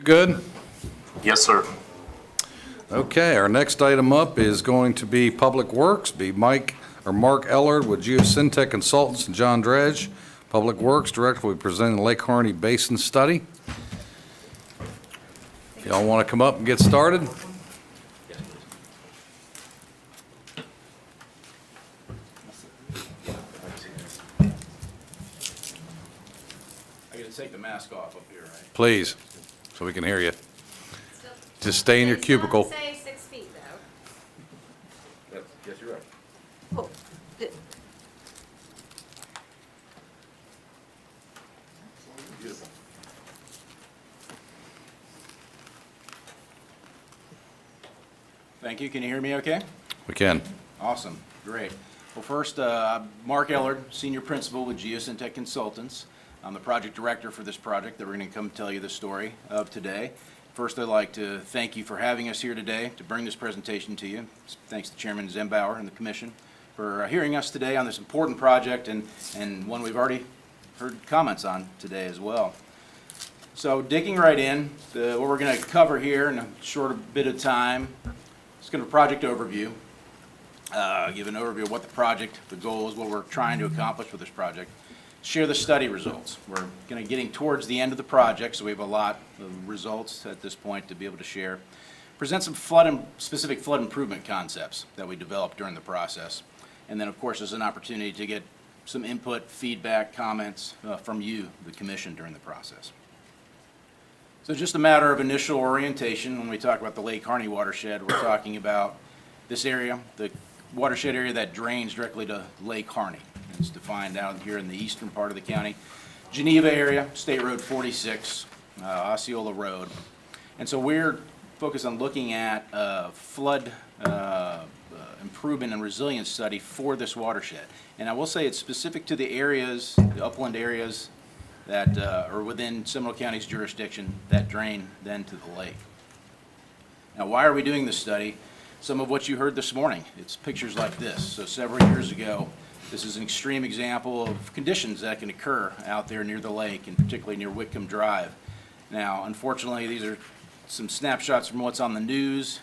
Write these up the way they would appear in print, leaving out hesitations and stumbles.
Good? Yes, sir. Okay, our next item up is going to be Public Works, be Mark Ellard with Geosyntec Consultants and John Dredge. Public Works Director will be presenting the Lake Harney Basin Study. If y'all want to come up and get started. I gotta take the mask off up here, right? Please, so we can hear you. Just stay in your cubicle. Say 6 feet, though. Yes, you're right. Oh, Beautiful. Thank you. Can you hear me okay? We can. Awesome. Great. Well, first, Mark Ellard, Senior Principal with Geosyntec Consultants. I'm the project director for this project that we're going to come tell you the story of today. First, I'd like to thank you for having us here today to bring this presentation to you. Thanks to Chairman Zembauer and the Commission for hearing us today on this important project and one we've already heard comments on today as well. So digging right in, what we're going to cover here in a short bit of time is going to be a project overview. Give an overview of what the project, the goals, what we're trying to accomplish with this project. Share the study results. We're getting towards the end of the project, so we have a lot of results at this point to be able to share. Present some specific flood improvement concepts that we developed during the process. And then, of course, there's an opportunity to get some input, feedback, comments from you, the Commission, during the process. So just a matter of initial orientation. When we talk about the Lake Harney watershed, we're talking about this area, the watershed area that drains directly to Lake Harney. It's defined out here in the eastern part of the county. Geneva area, State Road 46, Osceola Road. And so we're focused on looking at flood improvement and resilience study for this watershed. And I will say it's specific to the areas, the upland areas that are within Seminole County's jurisdiction that drain then to the lake. Now, why are we doing this study? Some of what you heard this morning, it's pictures like this. So several years ago, this is an extreme example of conditions that can occur out there near the lake, and particularly near Whitcomb Drive. Now, unfortunately, these are some snapshots from what's on the news.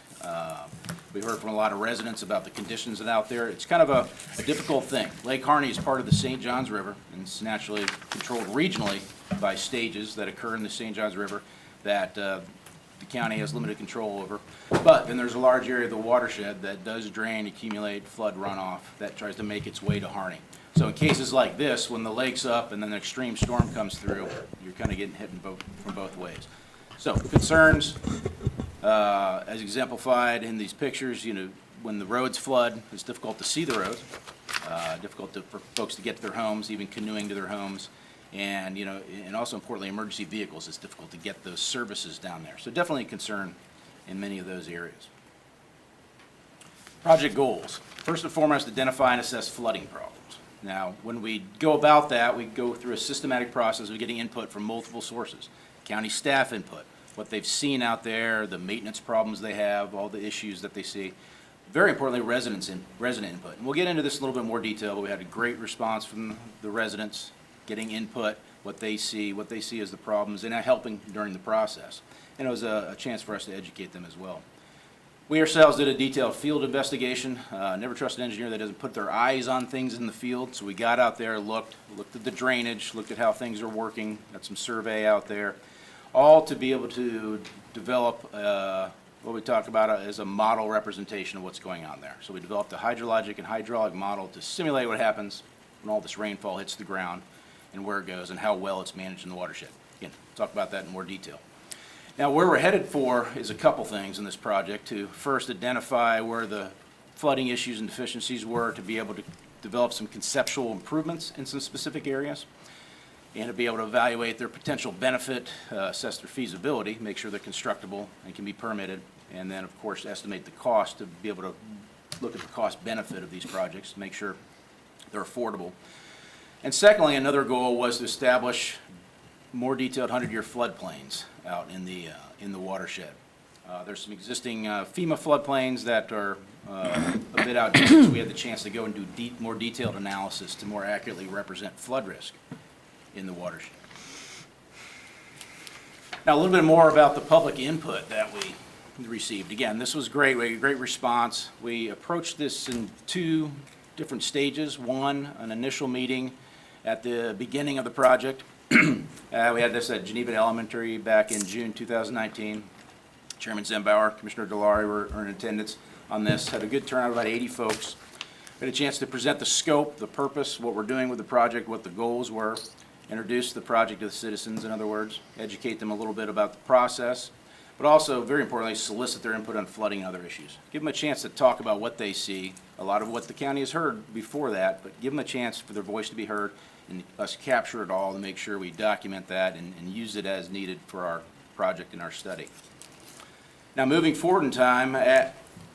We heard from a lot of residents about the conditions that out there. It's kind of a difficult thing. Lake Harney is part of the St. Johns River, and it's naturally controlled regionally by stages that occur in the St. Johns River that the county has limited control over. But then there's a large area of the watershed that does drain, accumulate flood runoff that tries to make its way to Harney. So in cases like this, when the lake's up and then an extreme storm comes through, you're kind of getting hit from both ways. So concerns, as exemplified in these pictures, when the roads flood, it's difficult to see the roads, difficult for folks to get to their homes, even canoeing to their homes. And, and also importantly, emergency vehicles, it's difficult to get those services down there. So definitely a concern in many of those areas. Project goals. First and foremost, identify and assess flooding problems. Now, when we go about that, we go through a systematic process of getting input from multiple sources. County staff input, what they've seen out there, the maintenance problems they have, all the issues that they see. Very importantly, resident input. And we'll get into this in a little bit more detail, but we had a great response from the residents, getting input, what they see as the problems, and helping during the process. And it was a chance for us to educate them as well. We ourselves did a detailed field investigation. Never trust an engineer that doesn't put their eyes on things in the field. So we got out there, looked at the drainage, looked at how things are working, got some survey out there, all to be able to develop what we talk about as a model representation of what's going on there. So we developed a hydrologic and hydraulic model to simulate what happens when all this rainfall hits the ground and where it goes and how well it's managed in the watershed. Again, talk about that in more detail. Now, where we're headed for is a couple things in this project: to first identify where the flooding issues and deficiencies were, to be able to develop some conceptual improvements in some specific areas, and to be able to evaluate their potential benefit, assess their feasibility, make sure they're constructible and can be permitted, and then, of course, estimate the cost to be able to look at the cost benefit of these projects, make sure they're affordable. And secondly, another goal was to establish more detailed 100-year floodplains out in the watershed. There's some existing FEMA floodplains that are a bit outdated, so we had the chance to go and do more detailed analysis to more accurately represent flood risk in the watershed. Now, a little bit more about the public input that we received. Again, this was great. We had a great response. We approached this in 2 different stages. One, an initial meeting at the beginning of the project. We had this at Geneva Elementary back in June 2019. Chairman Zembauer, Commissioner Delary were in attendance on this. Had a good turnout, about 80 folks. We had a chance to present the scope, the purpose, what we're doing with the project, what the goals were, introduce the project to the citizens, in other words, educate them a little bit about the process, but also, very importantly, solicit their input on flooding and other issues. Give them a chance to talk about what they see, a lot of what the county has heard before that, but give them a chance for their voice to be heard and us capture it all to make sure we document that and use it as needed for our project and our study. Now, moving forward in time,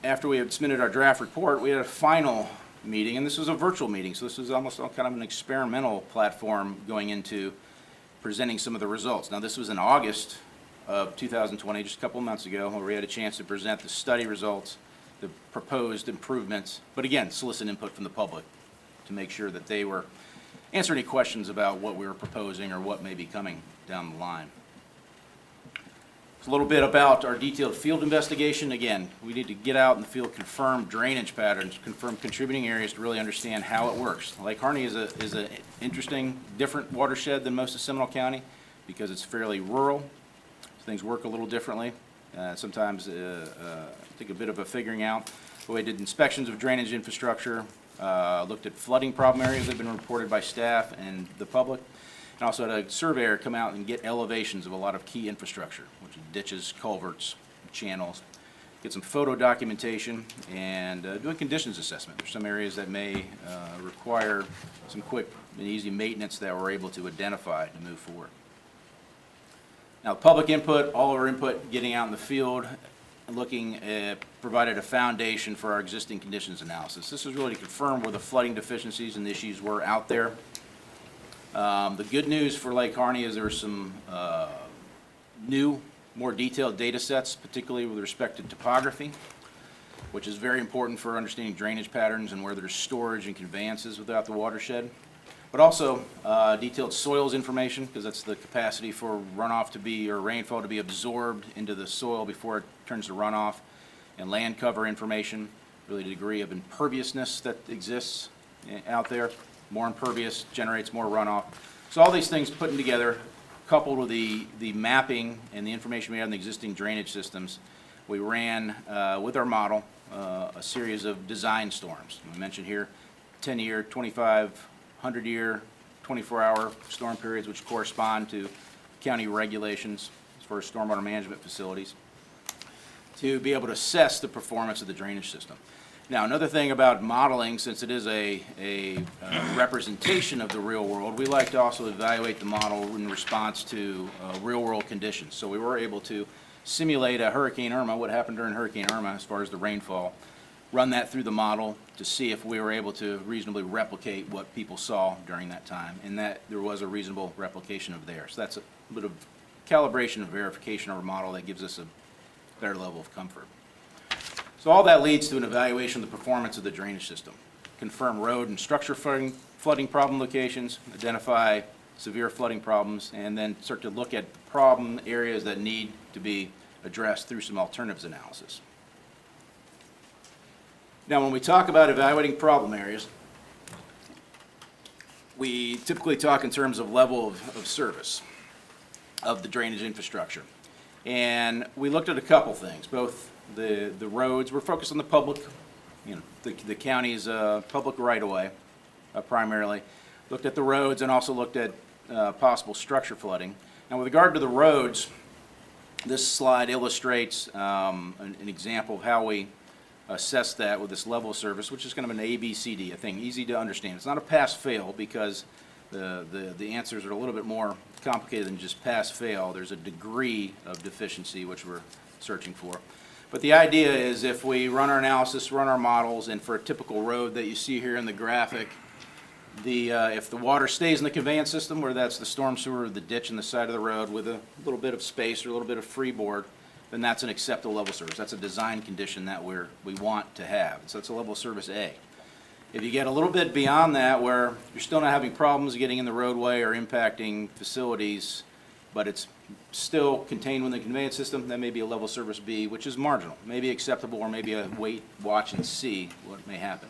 after we had submitted our draft report, we had a final meeting, and this was a virtual meeting, so this was almost kind of an experimental platform going into presenting some of the results. Now, this was in August of 2020, just a couple of months ago, where we had a chance to present the study results, the proposed improvements, but again, solicit input from the public to make sure that they were answering any questions about what we were proposing or what may be coming down the line. A little bit about our detailed field investigation. Again, we need to get out in the field, confirm drainage patterns, confirm contributing areas to really understand how it works. Lake Harney is an interesting, different watershed than most of Seminole County because it's fairly rural. So things work a little differently. Sometimes take a bit of a figuring out. We did inspections of drainage infrastructure, looked at flooding problem areas that have been reported by staff and the public. And also had a surveyor come out and get elevations of a lot of key infrastructure, which is ditches, culverts, channels, get some photo documentation, and do a conditions assessment. There's some areas that may require some quick and easy maintenance that we're able to identify to move forward. Now, public input, all of our input getting out in the field, looking at, provided a foundation for our existing conditions analysis. This is really to confirm where the flooding deficiencies and issues were out there. The good news for Lake Harney is there are some new, more detailed data sets, particularly with respect to topography, which is very important for understanding drainage patterns and where there's storage and conveyances without the watershed. But also detailed soils information, because that's the capacity for runoff to be, or rainfall to be absorbed into the soil before it turns to runoff, and land cover information, really the degree of imperviousness that exists out there. More impervious generates more runoff. So all these things put together, coupled with the mapping and the information we have in the existing drainage systems, we ran with our model a series of design storms. I mentioned here 10-year, 25, 100-year, 24-hour storm periods, which correspond to county regulations as far as stormwater management facilities, to be able to assess the performance of the drainage system. Now, another thing about modeling, since it is a representation of the real world, we like to also evaluate the model in response to real-world conditions. So we were able to simulate a Hurricane Irma, what happened during Hurricane Irma as far as the rainfall, run that through the model to see if we were able to reasonably replicate what people saw during that time, and that there was a reasonable replication of theirs. So that's a bit of calibration and verification of our model that gives us a better level of comfort. So all that leads to an evaluation of the performance of the drainage system. Confirm road and structure flooding problem locations, identify severe flooding problems, and then start to look at problem areas that need to be addressed through some alternatives analysis. Now, when we talk about evaluating problem areas, we typically talk in terms of level of service of the drainage infrastructure. And we looked at a couple things, both the roads. We're focused on the public, the county's public right-of-way primarily. Looked at the roads and also looked at possible structure flooding. Now, with regard to the roads, this slide illustrates an example of how we assess that with this level of service, which is kind of an ABCD, a thing easy to understand. It's not a pass-fail because the answers are a little bit more complicated than just pass-fail. There's a degree of deficiency which we're searching for. But the idea is if we run our analysis, run our models, and for a typical road that you see here in the graphic, if the water stays in the conveyance system, where that's the storm sewer or the ditch in the side of the road with a little bit of space or a little bit of freeboard, then that's an acceptable level of service. That's a design condition that we want to have. So that's a level of service A. If you get a little bit beyond that, where you're still not having problems getting in the roadway or impacting facilities, but it's still contained within the conveyance system, that may be a level service B, which is marginal, maybe acceptable, or maybe a wait, watch, and see what may happen.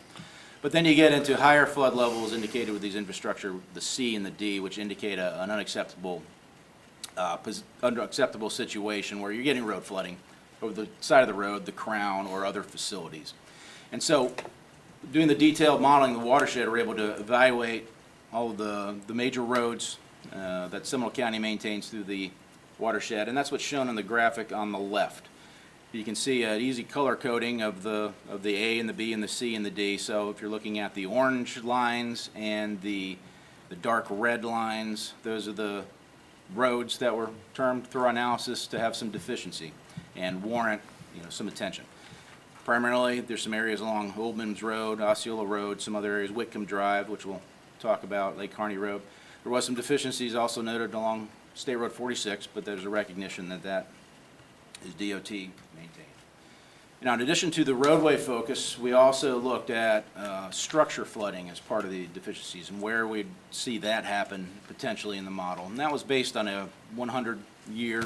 But then you get into higher flood levels indicated with these infrastructure, the C and the D, which indicate an unacceptable, unacceptable situation where you're getting road flooding over the side of the road, the crown, or other facilities. And so, doing the detailed modeling of the watershed, we're able to evaluate all of the major roads that Seminole County maintains through the watershed, and that's what's shown in the graphic on the left. You can see an easy color coding of the A and the B and the C and the D. So if you're looking at the orange lines and the dark red lines, those are the roads that were termed through our analysis to have some deficiency and warrant, some attention. Primarily, there's some areas along Old Mims Road, Osceola Road, some other areas, Whitcomb Drive, which we'll talk about, Lake Harney Road. There was some deficiencies also noted along State Road 46, but there's a recognition that that is DOT maintained. Now, in addition to the roadway focus, we also looked at structure flooding as part of the deficiencies and where we'd see that happen potentially in the model. And that was based on a 100-year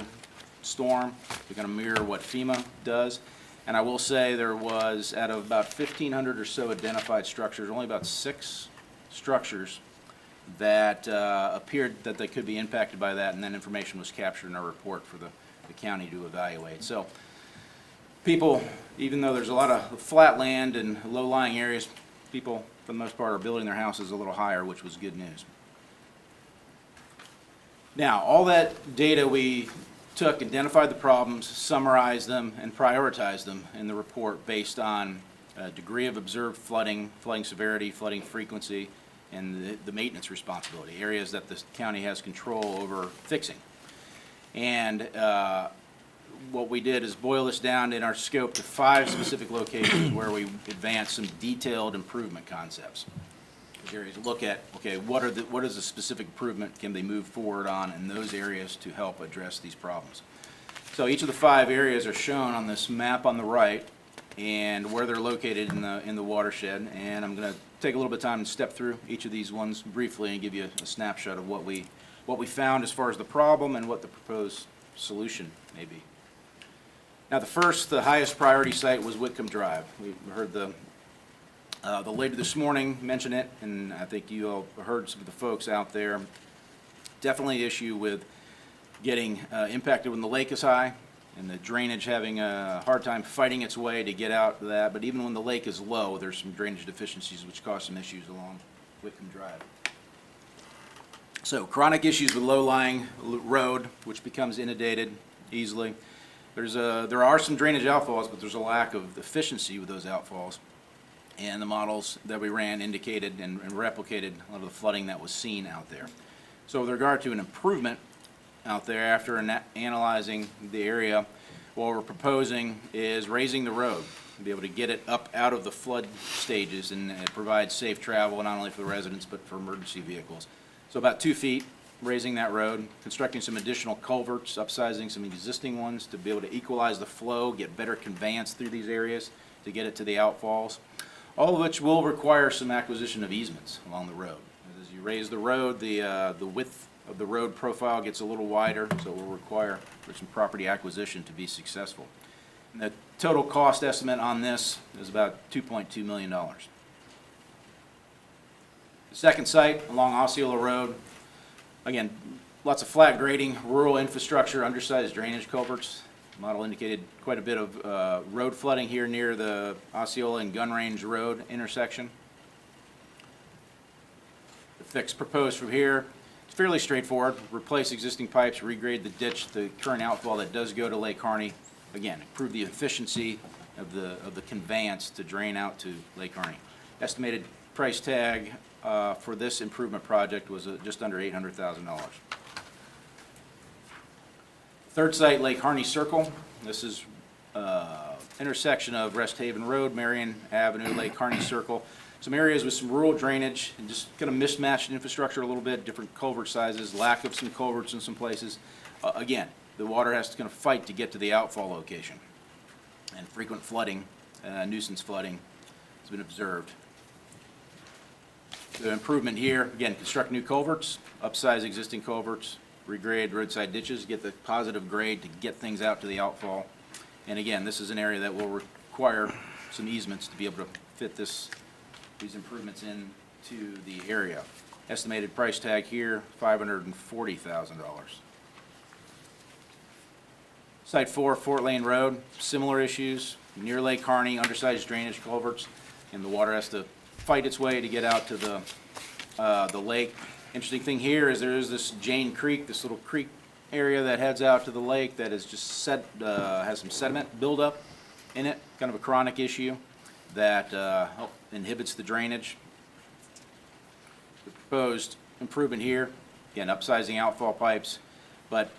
storm. We're going to mirror what FEMA does. And I will say there was, out of about 1,500 or so identified structures, only about 6 structures that appeared that they could be impacted by that, and then information was captured in our report for the county to evaluate. So people, even though there's a lot of flat land and low-lying areas, people, for the most part, are building their houses a little higher, which was good news. Now, all that data we took, identified the problems, summarized them, and prioritized them in the report based on degree of observed flooding, flooding severity, flooding frequency, and the maintenance responsibility, areas that the county has control over fixing. And what we did is boil this down in our scope to 5 specific locations where we advanced some detailed improvement concepts. These areas look at, okay, what is the specific improvement can they move forward on in those areas to help address these problems. So each of the 5 areas are shown on this map on the right and where they're located in the watershed. And I'm going to take a little bit of time and step through each of these ones briefly and give you a snapshot of what we found as far as the problem and what the proposed solution may be. Now, the highest priority site was Whitcomb Drive. We heard the lady this morning mention it, and I think you all heard some of the folks out there. Definitely an issue with getting impacted when the lake is high and the drainage having a hard time fighting its way to get out of that. But even when the lake is low, there's some drainage deficiencies which cause some issues along Whitcomb Drive. So chronic issues with low-lying road, which becomes inundated easily. There are some drainage outfalls, but there's a lack of efficiency with those outfalls. And the models that we ran indicated and replicated a lot of the flooding that was seen out there. So with regard to an improvement out there, after analyzing the area, what we're proposing is raising the road to be able to get it up out of the flood stages and provide safe travel not only for the residents but for emergency vehicles. So about 2 feet, raising that road, constructing some additional culverts, upsizing some existing ones to be able to equalize the flow, get better conveyance through these areas to get it to the outfalls, all of which will require some acquisition of easements along the road. As you raise the road, the width of the road profile gets a little wider, so it will require for some property acquisition to be successful. And the total cost estimate on this is about $2.2 million. The second site along Osceola Road, again, lots of flat grading, rural infrastructure, undersized drainage culverts. The model indicated quite a bit of road flooding here near the Osceola and Gun Range Road intersection. The fix proposed from here is fairly straightforward. Replace existing pipes, regrade the ditch, the current outfall that does go to Lake Harney. Again, improve the efficiency of the conveyance to drain out to Lake Harney. Estimated price tag for this improvement project was just under $800,000. Third site, Lake Harney Circle. This is intersection of Rest Haven Road, Marion Avenue, Lake Harney Circle. Some areas with some rural drainage and just kind of mismatched infrastructure a little bit, different culvert sizes, lack of some culverts in some places. Again, the water has to kind of fight to get to the outfall location. And frequent flooding, nuisance flooding has been observed. The improvement here, again, construct new culverts, upsize existing culverts, regrade roadside ditches, get the positive grade to get things out to the outfall. And again, this is an area that will require some easements to be able to fit these improvements into the area. Estimated price tag here, $540,000. Site 4, Fort Lane Road, similar issues, near Lake Harney, undersized drainage culverts, and the water has to fight its way to get out to the lake. Interesting thing here is there is this Jane Creek, this little creek area that heads out to the lake that is just has some sediment buildup in it, kind of a chronic issue that inhibits the drainage. The proposed improvement here, again, upsizing outfall pipes, but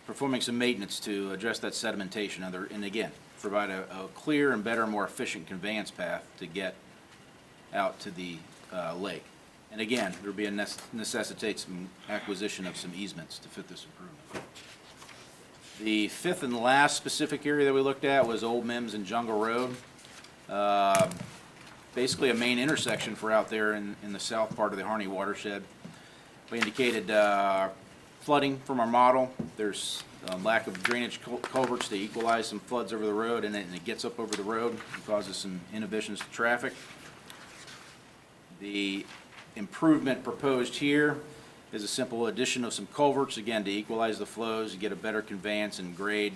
performing some maintenance to address that sedimentation, and again, provide a clear and better, more efficient conveyance path to get out to the lake. And again, there will be necessitate some acquisition of some easements to fit this improvement. The fifth and last specific area that we looked at was Old Mims and Jungle Road. Basically a main intersection for out there in the south part of the Harney watershed. We indicated flooding from our model. There's lack of drainage culverts to equalize some floods over the road, and it gets up over the road and causes some inhibitions to traffic. The improvement proposed here is a simple addition of some culverts, again, to equalize the flows, to get a better conveyance and grade,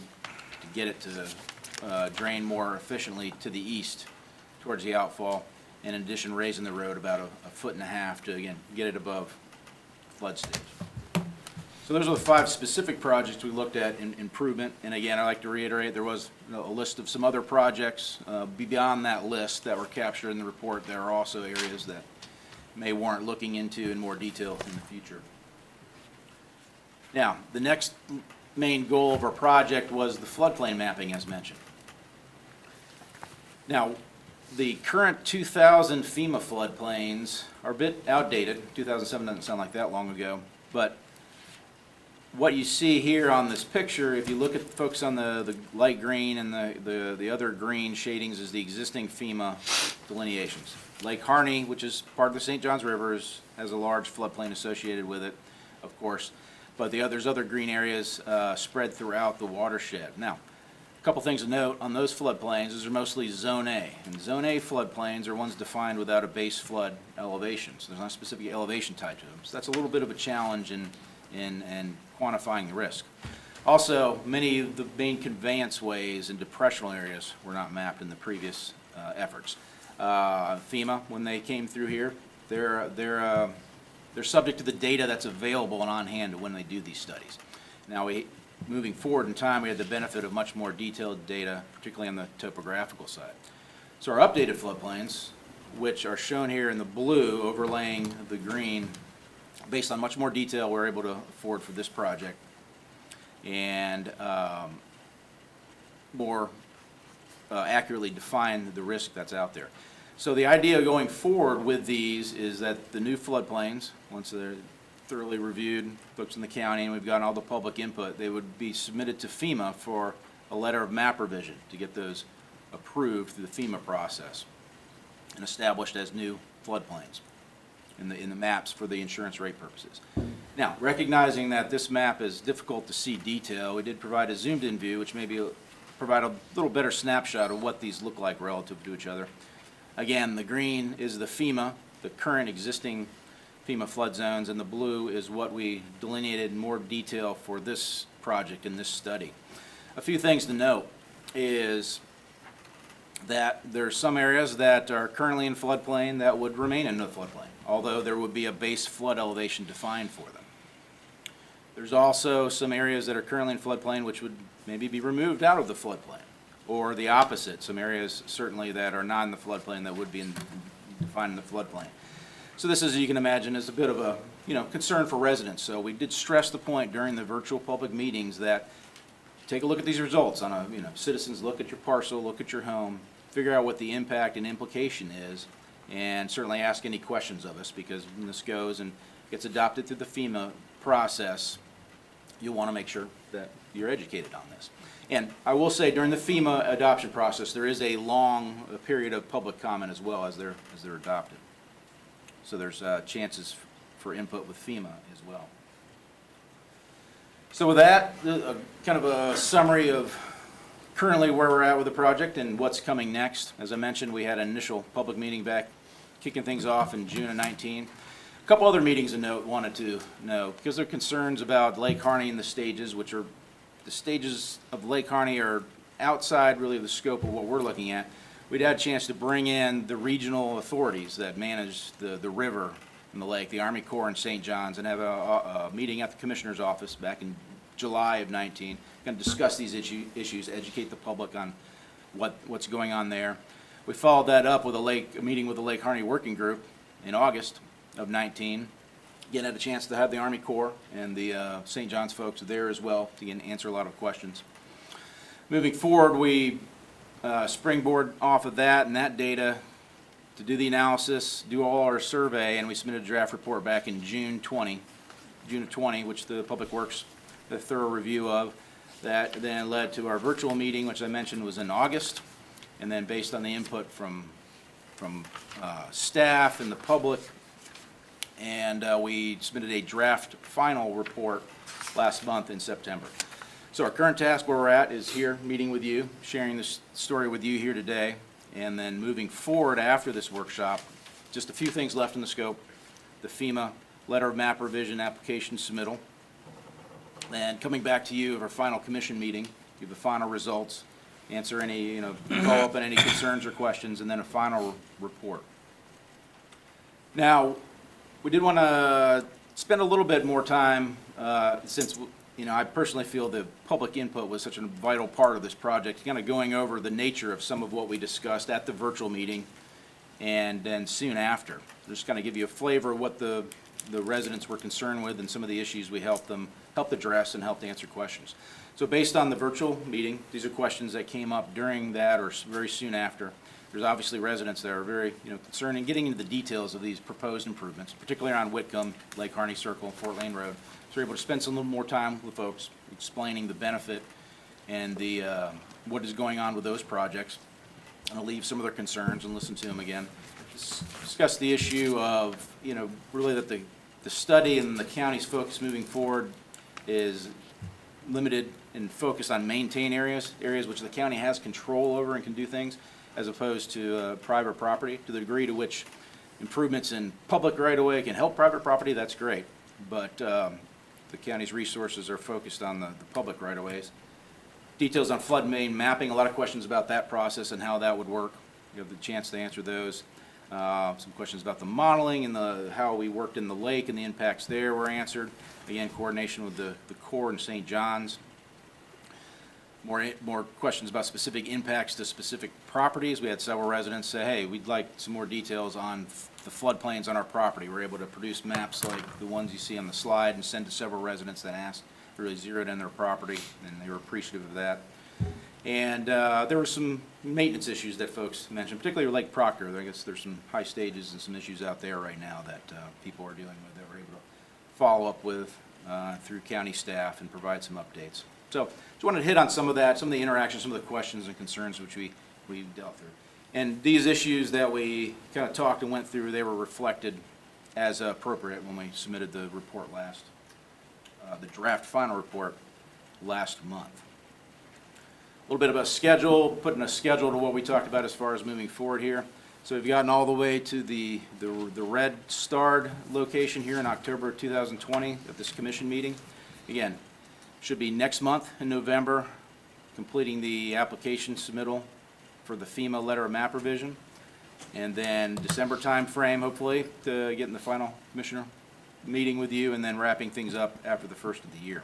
to get it to drain more efficiently to the east towards the outfall, and in addition, raising the road about a foot and a half to, again, get it above flood stage. So those are the 5 specific projects we looked at in improvement. And again, I'd like to reiterate, there was a list of some other projects beyond that list that were captured in the report. There are also areas that may warrant looking into in more detail in the future. Now, the next main goal of our project was the floodplain mapping, as mentioned. Now, the current 2000 FEMA floodplains are a bit outdated. 2007 doesn't sound like that long ago, but what you see here on this picture, if you look at focus on the light green and the other green shadings, is the existing FEMA delineations. Lake Harney, which is part of the St. Johns River, has a large floodplain associated with it, of course, but there's other green areas spread throughout the watershed. Now, a couple things to note on those floodplains, those are mostly Zone A, and Zone A floodplains are ones defined without a base flood elevation, so there's not a specific elevation tied to them. So that's a little bit of a challenge in quantifying the risk. Also, many of the main conveyance ways and depressional areas were not mapped in the previous efforts. FEMA, when they came through here, they're subject to the data that's available and on hand when they do these studies. Now, moving forward in time, we had the benefit of much more detailed data, particularly on the topographical side. So our updated floodplains, which are shown here in the blue overlaying the green, based on much more detail we're able to afford for this project, and more accurately define the risk that's out there. So the idea going forward with these is that the new floodplains, once they're thoroughly reviewed, folks in the county, and we've gotten all the public input, they would be submitted to FEMA for a letter of map revision to get those approved through the FEMA process and established as new floodplains in the maps for the insurance rate purposes. Now, recognizing that this map is difficult to see detail, we did provide a zoomed-in view, which maybe provide a little better snapshot of what these look like relative to each other. Again, the green is the FEMA, the current existing FEMA flood zones, and the blue is what we delineated in more detail for this project in this study. A few things to note is that there are some areas that are currently in floodplain that would remain in the floodplain, although there would be a base flood elevation defined for them. There's also some areas that are currently in floodplain which would maybe be removed out of the floodplain, or the opposite, some areas certainly that are not in the floodplain that would be defined in the floodplain. So this, as you can imagine, is a bit of a concern for residents. So we did stress the point during the virtual public meetings that take a look at these results on a citizens look at your parcel, look at your home, figure out what the impact and implication is, and certainly ask any questions of us, because when this goes and gets adopted through the FEMA process, you'll want to make sure that you're educated on this. And I will say, during the FEMA adoption process, there is a long period of public comment as well as they're adopted. So there's chances for input with FEMA as well. So with that, kind of a summary of currently where we're at with the project and what's coming next. As I mentioned, we had an initial public meeting back, kicking things off in June of 19. A couple other meetings of note wanted to know, because there are concerns about Lake Harney and the stages, which are, the stages of Lake Harney are outside really of the scope of what we're looking at. We'd had a chance to bring in the regional authorities that manage the river and the lake, the Army Corps and St. John's, and have a meeting at the Commissioner's office back in July of 19. Going to discuss these issues, educate the public on what's going on there. We followed that up with a meeting with the Lake Harney Working Group in August of 19. Again, had a chance to have the Army Corps and the St. John's folks there as well to again answer a lot of questions. Moving forward, we springboard off of that and that data to do the analysis, do all our survey, and we submitted a draft report back in June of 20, which the Public Works a thorough review of. That then led to our virtual meeting, which I mentioned was in August, and then based on the input from staff and the public, and we submitted a draft final report last month in September. So our current task where we're at is here, meeting with you, sharing this story with you here today, and then moving forward after this workshop, just a few things left in the scope: the FEMA letter of map revision application submittal, and coming back to you of our final commission meeting, give the final results, answer any, follow up on any concerns or questions, and then a final report. Now, we did want to spend a little bit more time, since, I personally feel the public input was such a vital part of this project, kind of going over the nature of some of what we discussed at the virtual meeting and then soon after. Just kind of give you a flavor of what the residents were concerned with and some of the issues we helped address and helped answer questions. So based on the virtual meeting, these are questions that came up during that or very soon after. There's obviously residents that are very concerned in getting into the details of these proposed improvements, particularly around Whitcomb, Lake Harney Circle, and Fort Lane Road. So we're able to spend some little more time with folks explaining the benefit and the what is going on with those projects, and alleviate some of their concerns and listen to them again. Discuss the issue of really that the study and the county's focus moving forward is limited and focused on maintain areas which the county has control over and can do things, as opposed to private property. To the degree to which improvements in public right-of-way can help private property, that's great. But the county's resources are focused on the public right-of-ways. Details on flood main mapping, a lot of questions about that process and how that would work. You have the chance to answer those. Some questions about the modeling and how we worked in the lake and the impacts there were answered. Again, coordination with the Corps and St. John's. More questions about specific impacts to specific properties. We had several residents say, hey, we'd like some more details on the floodplains on our property. We're able to produce maps like the ones you see on the slide and send to several residents that asked, really zeroed in their property, and they were appreciative of that. And there were some maintenance issues that folks mentioned, particularly Lake Proctor. I guess there's some high stages and some issues out there right now that people are dealing with that we're able to follow up with through county staff and provide some updates. So just wanted to hit on some of that, some of the interactions, some of the questions and concerns which we dealt through. And these issues that we kind of talked and went through, they were reflected as appropriate when we submitted the report the draft final report last month. A little bit about schedule, putting a schedule to what we talked about as far as moving forward here. So we've gotten all the way to the red starred location here in October 2020 at this commission meeting. Again, should be next month in November, completing the application submittal for the FEMA letter of map revision. And then December time frame, hopefully, to get in the final commissioner meeting with you, and then wrapping things up after the first of the year.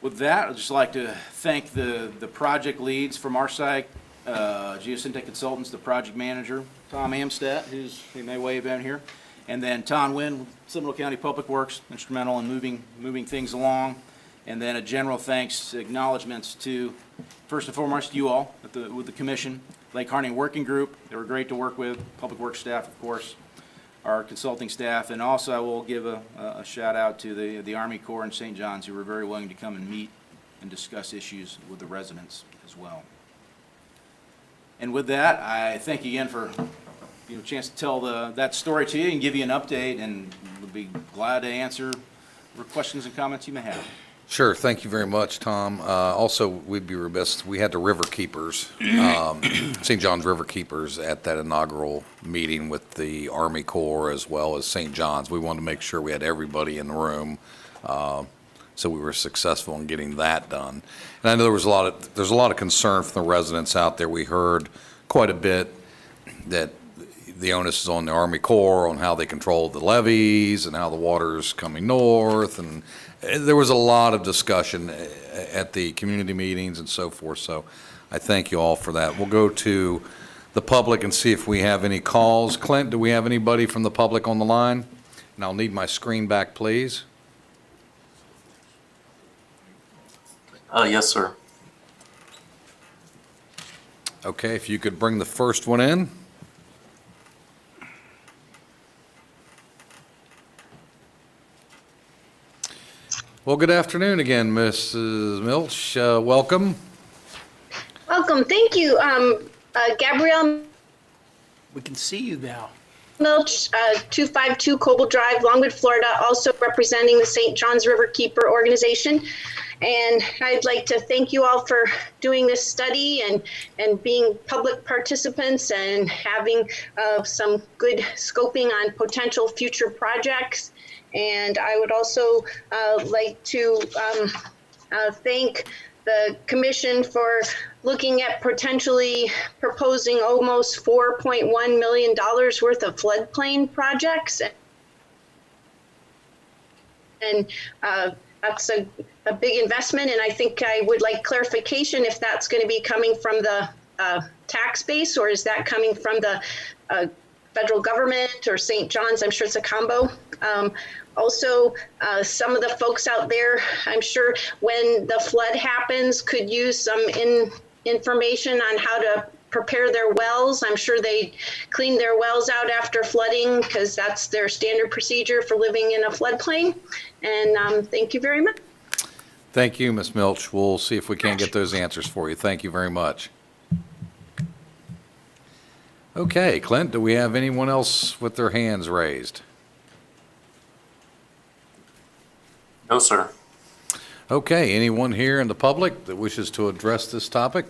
With that, I'd just like to thank the project leads from our side, Geosyntec Consultants, the project manager, Tom Amstadt, he may wave in here, and then Tom Wynn, Seminole County Public Works, instrumental in moving things along. And then a general thanks, acknowledgments to, first and foremost, you all with the commission, Lake Harney Working Group. They were great to work with, Public Works staff, of course, our consulting staff, and also I will give a shout out to the Army Corps and St. John's, who were very willing to come and meet and discuss issues with the residents as well. And with that, I thank you again for a chance to tell that story to you and give you an update, and would be glad to answer questions and comments you may have. Sure, thank you very much, Tom. Also, we'd be remiss, we had the River Keepers, St. John's River Keepers at that inaugural meeting with the Army Corps as well as St. John's. We wanted to make sure we had everybody in the room, so we were successful in getting that done. And I know there's a lot of concern from the residents out there. We heard quite a bit that the onus is on the Army Corps on how they control the levees and how the water's coming north, and there was a lot of discussion at the community meetings and so forth, so I thank you all for that. We'll go to the public and see if we have any calls. Clint, do we have anybody from the public on the line? And I'll need my screen back, please. Yes, sir. Okay, if you could bring the first one in. Well, good afternoon again, Mrs. Milch. Welcome. Welcome. Thank you. Gabrielle We can see you now. Milch, 252 Coble Drive, Longwood, Florida, also representing the St. John's River Keeper organization. And I'd like to thank you all for doing this study and being public participants and having some good scoping on potential future projects. And I would also like to thank the commission for looking at potentially proposing almost $4.1 million worth of floodplain projects. And that's a big investment, and I think I would like clarification if that's going to be coming from the tax base, or is that coming from the federal government or St. John's? I'm sure it's a combo. Also, some of the folks out there, I'm sure when the flood happens, could use some information on how to prepare their wells. I'm sure they clean their wells out after flooding because that's their standard procedure for living in a floodplain. And thank you very much. Thank you, Ms. Milch. We'll see if we can't get those answers for you. Thank you very much. Okay, Clint, do we have anyone else with their hands raised? No, sir. Okay, anyone here in the public that wishes to address this topic?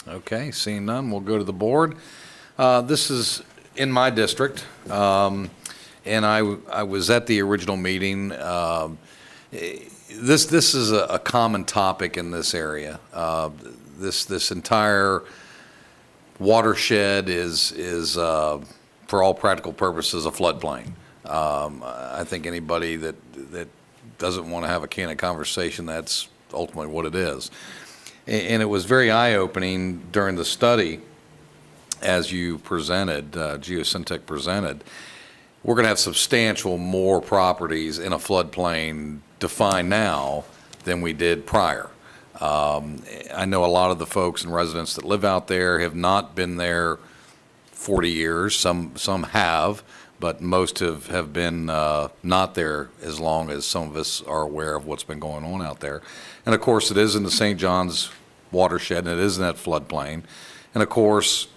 Okay, seeing none, we'll go to the board. This is in my district, and I was at the original meeting. This is a common topic in this area. This entire watershed is for all practical purposes a floodplain. I think anybody that doesn't want to have a candid conversation, that's ultimately what it is. And it was very eye-opening during the study, as you presented, Geosyntec presented. We're going to have substantial more properties in a floodplain defined now than we did prior. I know a lot of the folks and residents that live out there have not been there 40 years. Some have, but most have been not there as long as some of us are aware of what's been going on out there. And of course, it is in the St. John's watershed, and it is in that floodplain. And of course,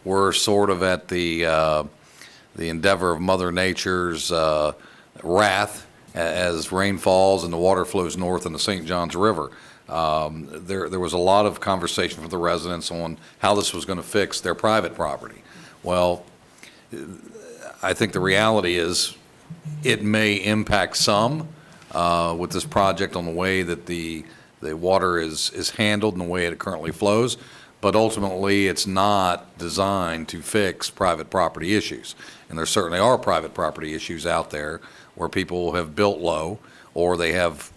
we're sort of at the endeavor of Mother Nature's wrath as rain falls and the water flows north in the St. John's River. There was a lot of conversation from the residents on how this was going to fix their private property. Well, I think the reality is it may impact some with this project on the way that the water is handled and the way it currently flows, but ultimately it's not designed to fix private property issues. And there certainly are private property issues out there where people have built low, or they have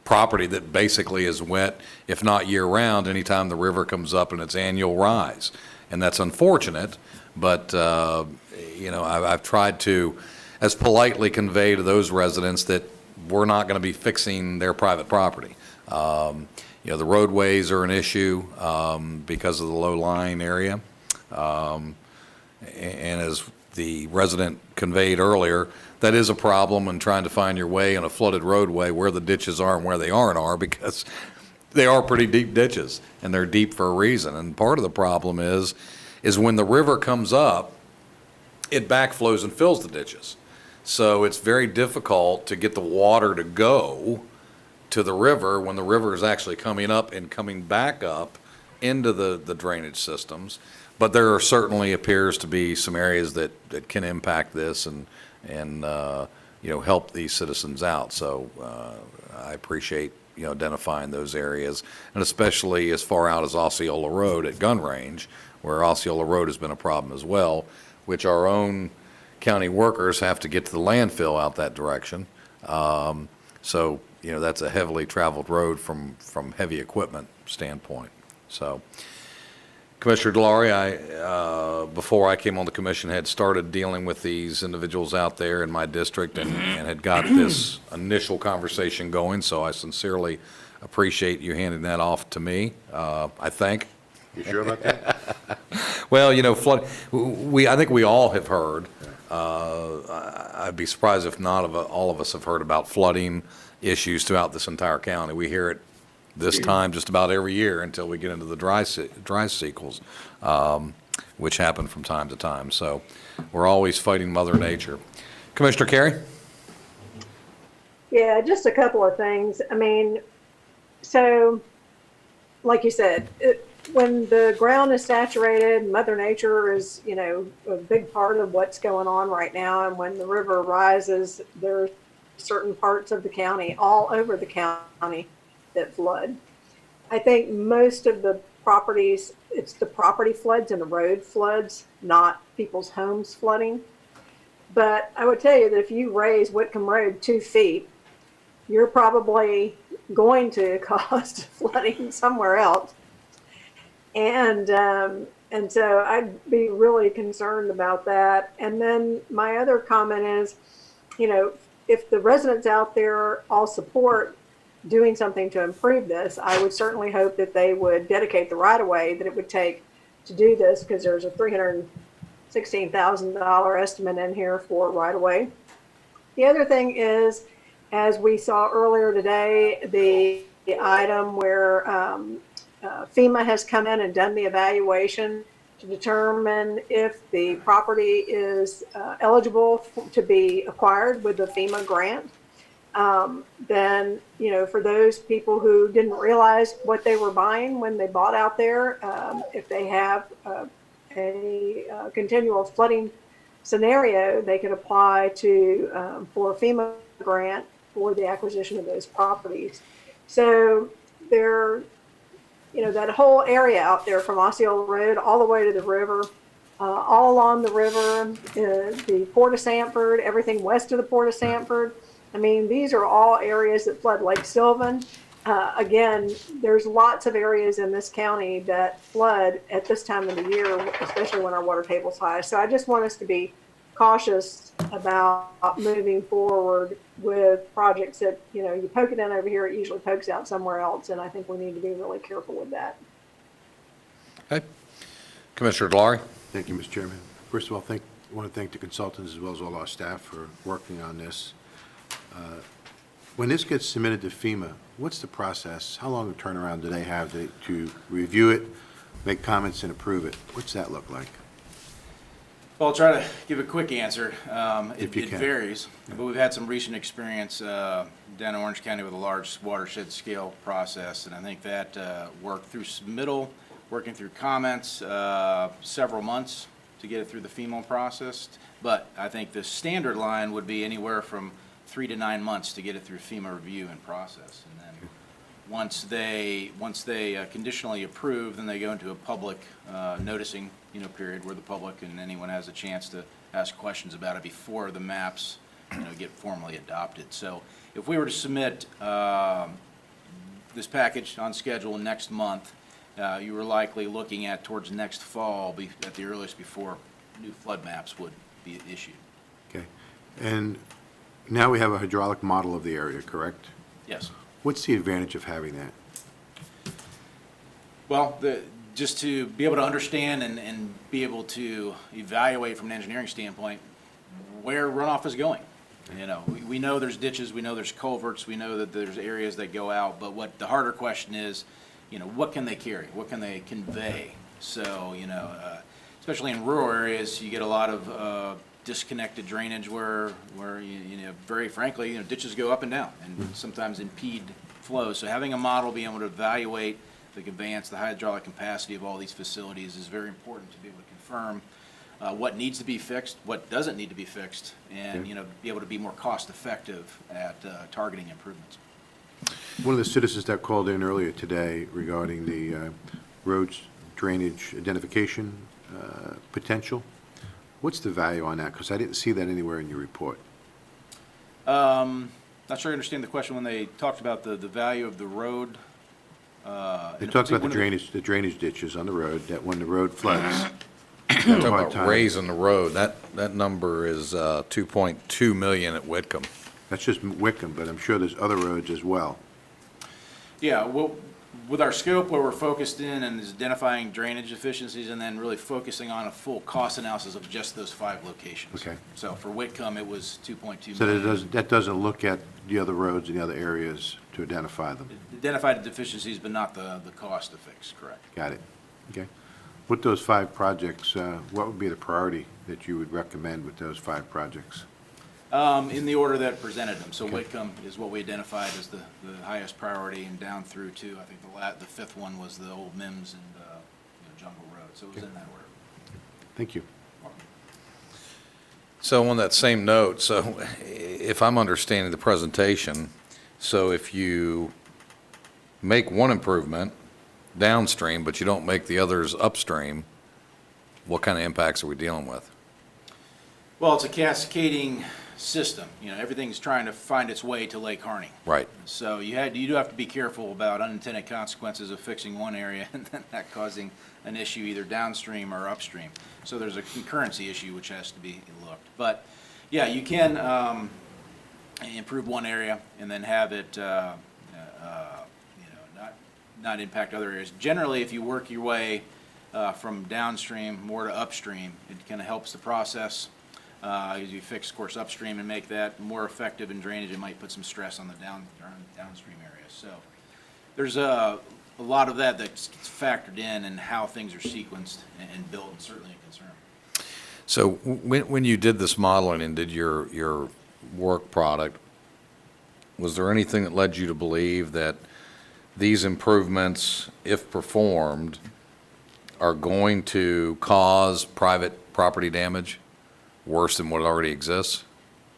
property that basically is wet, if not year-round, anytime the river comes up in its annual rise. And that's unfortunate, but I've tried to as politely convey to those residents that we're not going to be fixing their private property. The roadways are an issue because of the low-lying area. And as the resident conveyed earlier, that is a problem in trying to find your way in a flooded roadway where the ditches are and where they aren't are, because they are pretty deep ditches, and they're deep for a reason. And part of the problem is when the river comes up, it backflows and fills the ditches. So it's very difficult to get the water to go to the river when the river is actually coming up and coming back up into the drainage systems. But there are certainly appears to be some areas that can impact this and help these citizens out. So I appreciate, identifying those areas, and especially as far out as Osceola Road at Gun Range, where Osceola Road has been a problem as well, which our own county workers have to get to the landfill out that direction. So, that's a heavily traveled road from heavy equipment standpoint. So, Commissioner Delory, before I came on the commission, had started dealing with these individuals out there in my district and had got this initial conversation going, so I sincerely appreciate you handing that off to me, I think. You sure about that? Well, flood, I think we all have heard, I'd be surprised if not all of us have heard about flooding issues throughout this entire county. We hear it this time just about every year until we get into the dry cycles, which happen from time to time. So we're always fighting Mother Nature. Commissioner Carey? Yeah, just a couple of things. I mean, so like you said, when the ground is saturated, Mother Nature is, a big part of what's going on right now. And when the river rises, there are certain parts of the county, all over the county, that flood. I think most of the properties, it's the property floods and the road floods, not people's homes flooding. But I would tell you that if you raise Whitcomb Road 2 feet, you're probably going to cause flooding somewhere else. And so I'd be really concerned about that. And then my other comment is, if the residents out there all support doing something to improve this, I would certainly hope that they would dedicate the right-of-way that it would take to do this, because there's a $316,000 estimate in here for right-of-way. The other thing is, as we saw earlier today, the item where FEMA has come in and done the evaluation to determine if the property is eligible to be acquired with the FEMA grant. Then, for those people who didn't realize what they were buying when they bought out there, if they have a continual flooding scenario, they can apply for a FEMA grant for the acquisition of those properties. So that whole area out there from Osceola Road all the way to the river, all along the river, the Port of Sanford, everything west of the Port of Sanford. I mean, these are all areas that flood. Lake Sylvan. Again, there's lots of areas in this county that flood at this time of the year, especially when our water table's high. So I just want us to be cautious about moving forward with projects that, you poke it in over here, it usually pokes out somewhere else. And I think we need to be really careful with that. Okay. Commissioner Delory? Thank you, Mr. Chairman. First of all, I want to thank the consultants as well as all our staff for working on this. When this gets submitted to FEMA, what's the process? How long a turnaround do they have to review it, make comments, and approve it? What's that look like? Well, I'll try to give a quick answer. If you It can. varies, but we've had some recent experience down in Orange County with a large watershed scale process, and I think that worked through submittal, working through comments, several months to get it through the FEMA process. But I think the standard line would be anywhere from 3 to 9 months to get it through FEMA review and process. And then once they conditionally approve, then they go into a public noticing period where the public and anyone has a chance to ask questions about it before the maps get formally adopted. So if we were to submit this package on schedule next month, you were likely looking at towards next fall at the earliest before new flood maps would be issued. Okay. And now we have a hydraulic model of the area, correct? Yes. What's the advantage of having that? Well, just to be able to understand and be able to evaluate from an engineering standpoint where runoff is going. We know there's ditches, we know there's culverts, we know that there's areas that go out, but what the harder question is, what can they carry? What can they convey? So, especially in rural areas, you get a lot of disconnected drainage where you know, very frankly, you know, ditches go up and down and sometimes impede flow. So having a model being able to evaluate the conveyance, the hydraulic capacity of all these facilities is very important to be able to confirm what needs to be fixed, what doesn't need to be fixed, and, you know, be able to be more cost-effective at targeting improvements. One of the citizens that called in earlier today regarding the roads drainage identification potential, what's the value on that? Because I didn't see that anywhere in your report. Not sure I understand the question when they talked about the value of the road. They talked about the drainage ditches on the road, that when the road floods, Talking about raising the road, that number is 2.2 million at Whitcomb. That's just Wickham, but I'm sure there's other roads as well. Yeah, well, with our scope where we're focused in and is identifying drainage efficiencies and then really focusing on a full cost analysis of just those 5 locations. Okay. So for Whitcomb, it was 2.2 So million. that doesn't look at the other roads and the other areas to identify them. Identified deficiencies, but not the cost to fix, correct. Got it. Okay. With those 5 projects, what would be the priority that you would recommend with those 5 projects? In the order that presented them. So Okay. Whitcomb is what we identified as the highest priority and down through to, I think the 5th one was the old Mims and, you know, Jungle Road. So it was in that order. Thank you. So on that same note, so if I'm understanding the presentation, so if you make one improvement downstream, but you don't make the others upstream, what kind of impacts are we dealing with? Well, it's a cascading system. You know, everything's trying to find its way to Lake Harney. Right. So you do have to be careful about unintended consequences of fixing one area and then that causing an issue either downstream or upstream. So there's a concurrency issue which has to be looked. But yeah, you can improve one area and then have it not impact other areas. Generally, if you work your way from downstream more to upstream, it kind of helps the process. As you fix, of course, upstream and make that more effective in drainage, it might put some stress on the downstream areas. So there's a lot of that that's factored in and how things are sequenced and built, and certainly a concern. So when you did this modeling and did your work product, was there anything that led you to believe that these improvements, if performed, are going to cause private property damage worse than what already exists?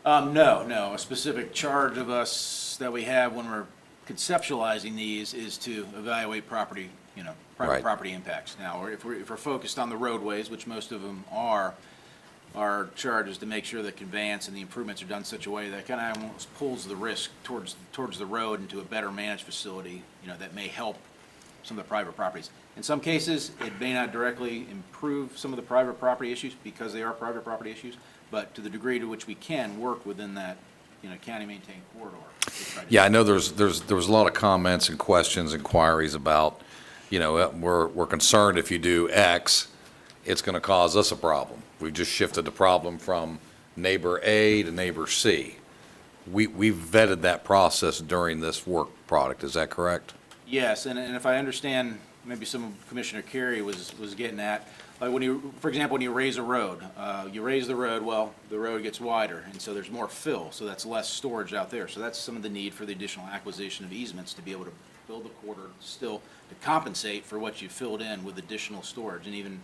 No. A specific charge of us that we have when we're conceptualizing these is to evaluate property, private Right. property impacts. Now, if we're focused on the roadways, which most of them are, our charge is to make sure that conveyance and the improvements are done in such a way that kind of almost pulls the risk towards the road into a better managed facility, that may help some of the private properties. In some cases, it may not directly improve some of the private property issues because they are private property issues, but to the degree to which we can work within that, county-maintained corridor. we try to Yeah, I know there was a lot of comments and questions, inquiries about, we're concerned if you do X, it's going to cause us a problem. We've just shifted the problem from neighbor A to neighbor C. We've vetted that process during this work product, is that correct? Yes, and if I understand, maybe some Commissioner Carey was getting at, like for example, when you raise a road, well, the road gets wider, and so there's more fill, so that's less storage out there. So that's some of the need for the additional acquisition of easements to be able to build the corridor still to compensate for what you filled in with additional storage, and even,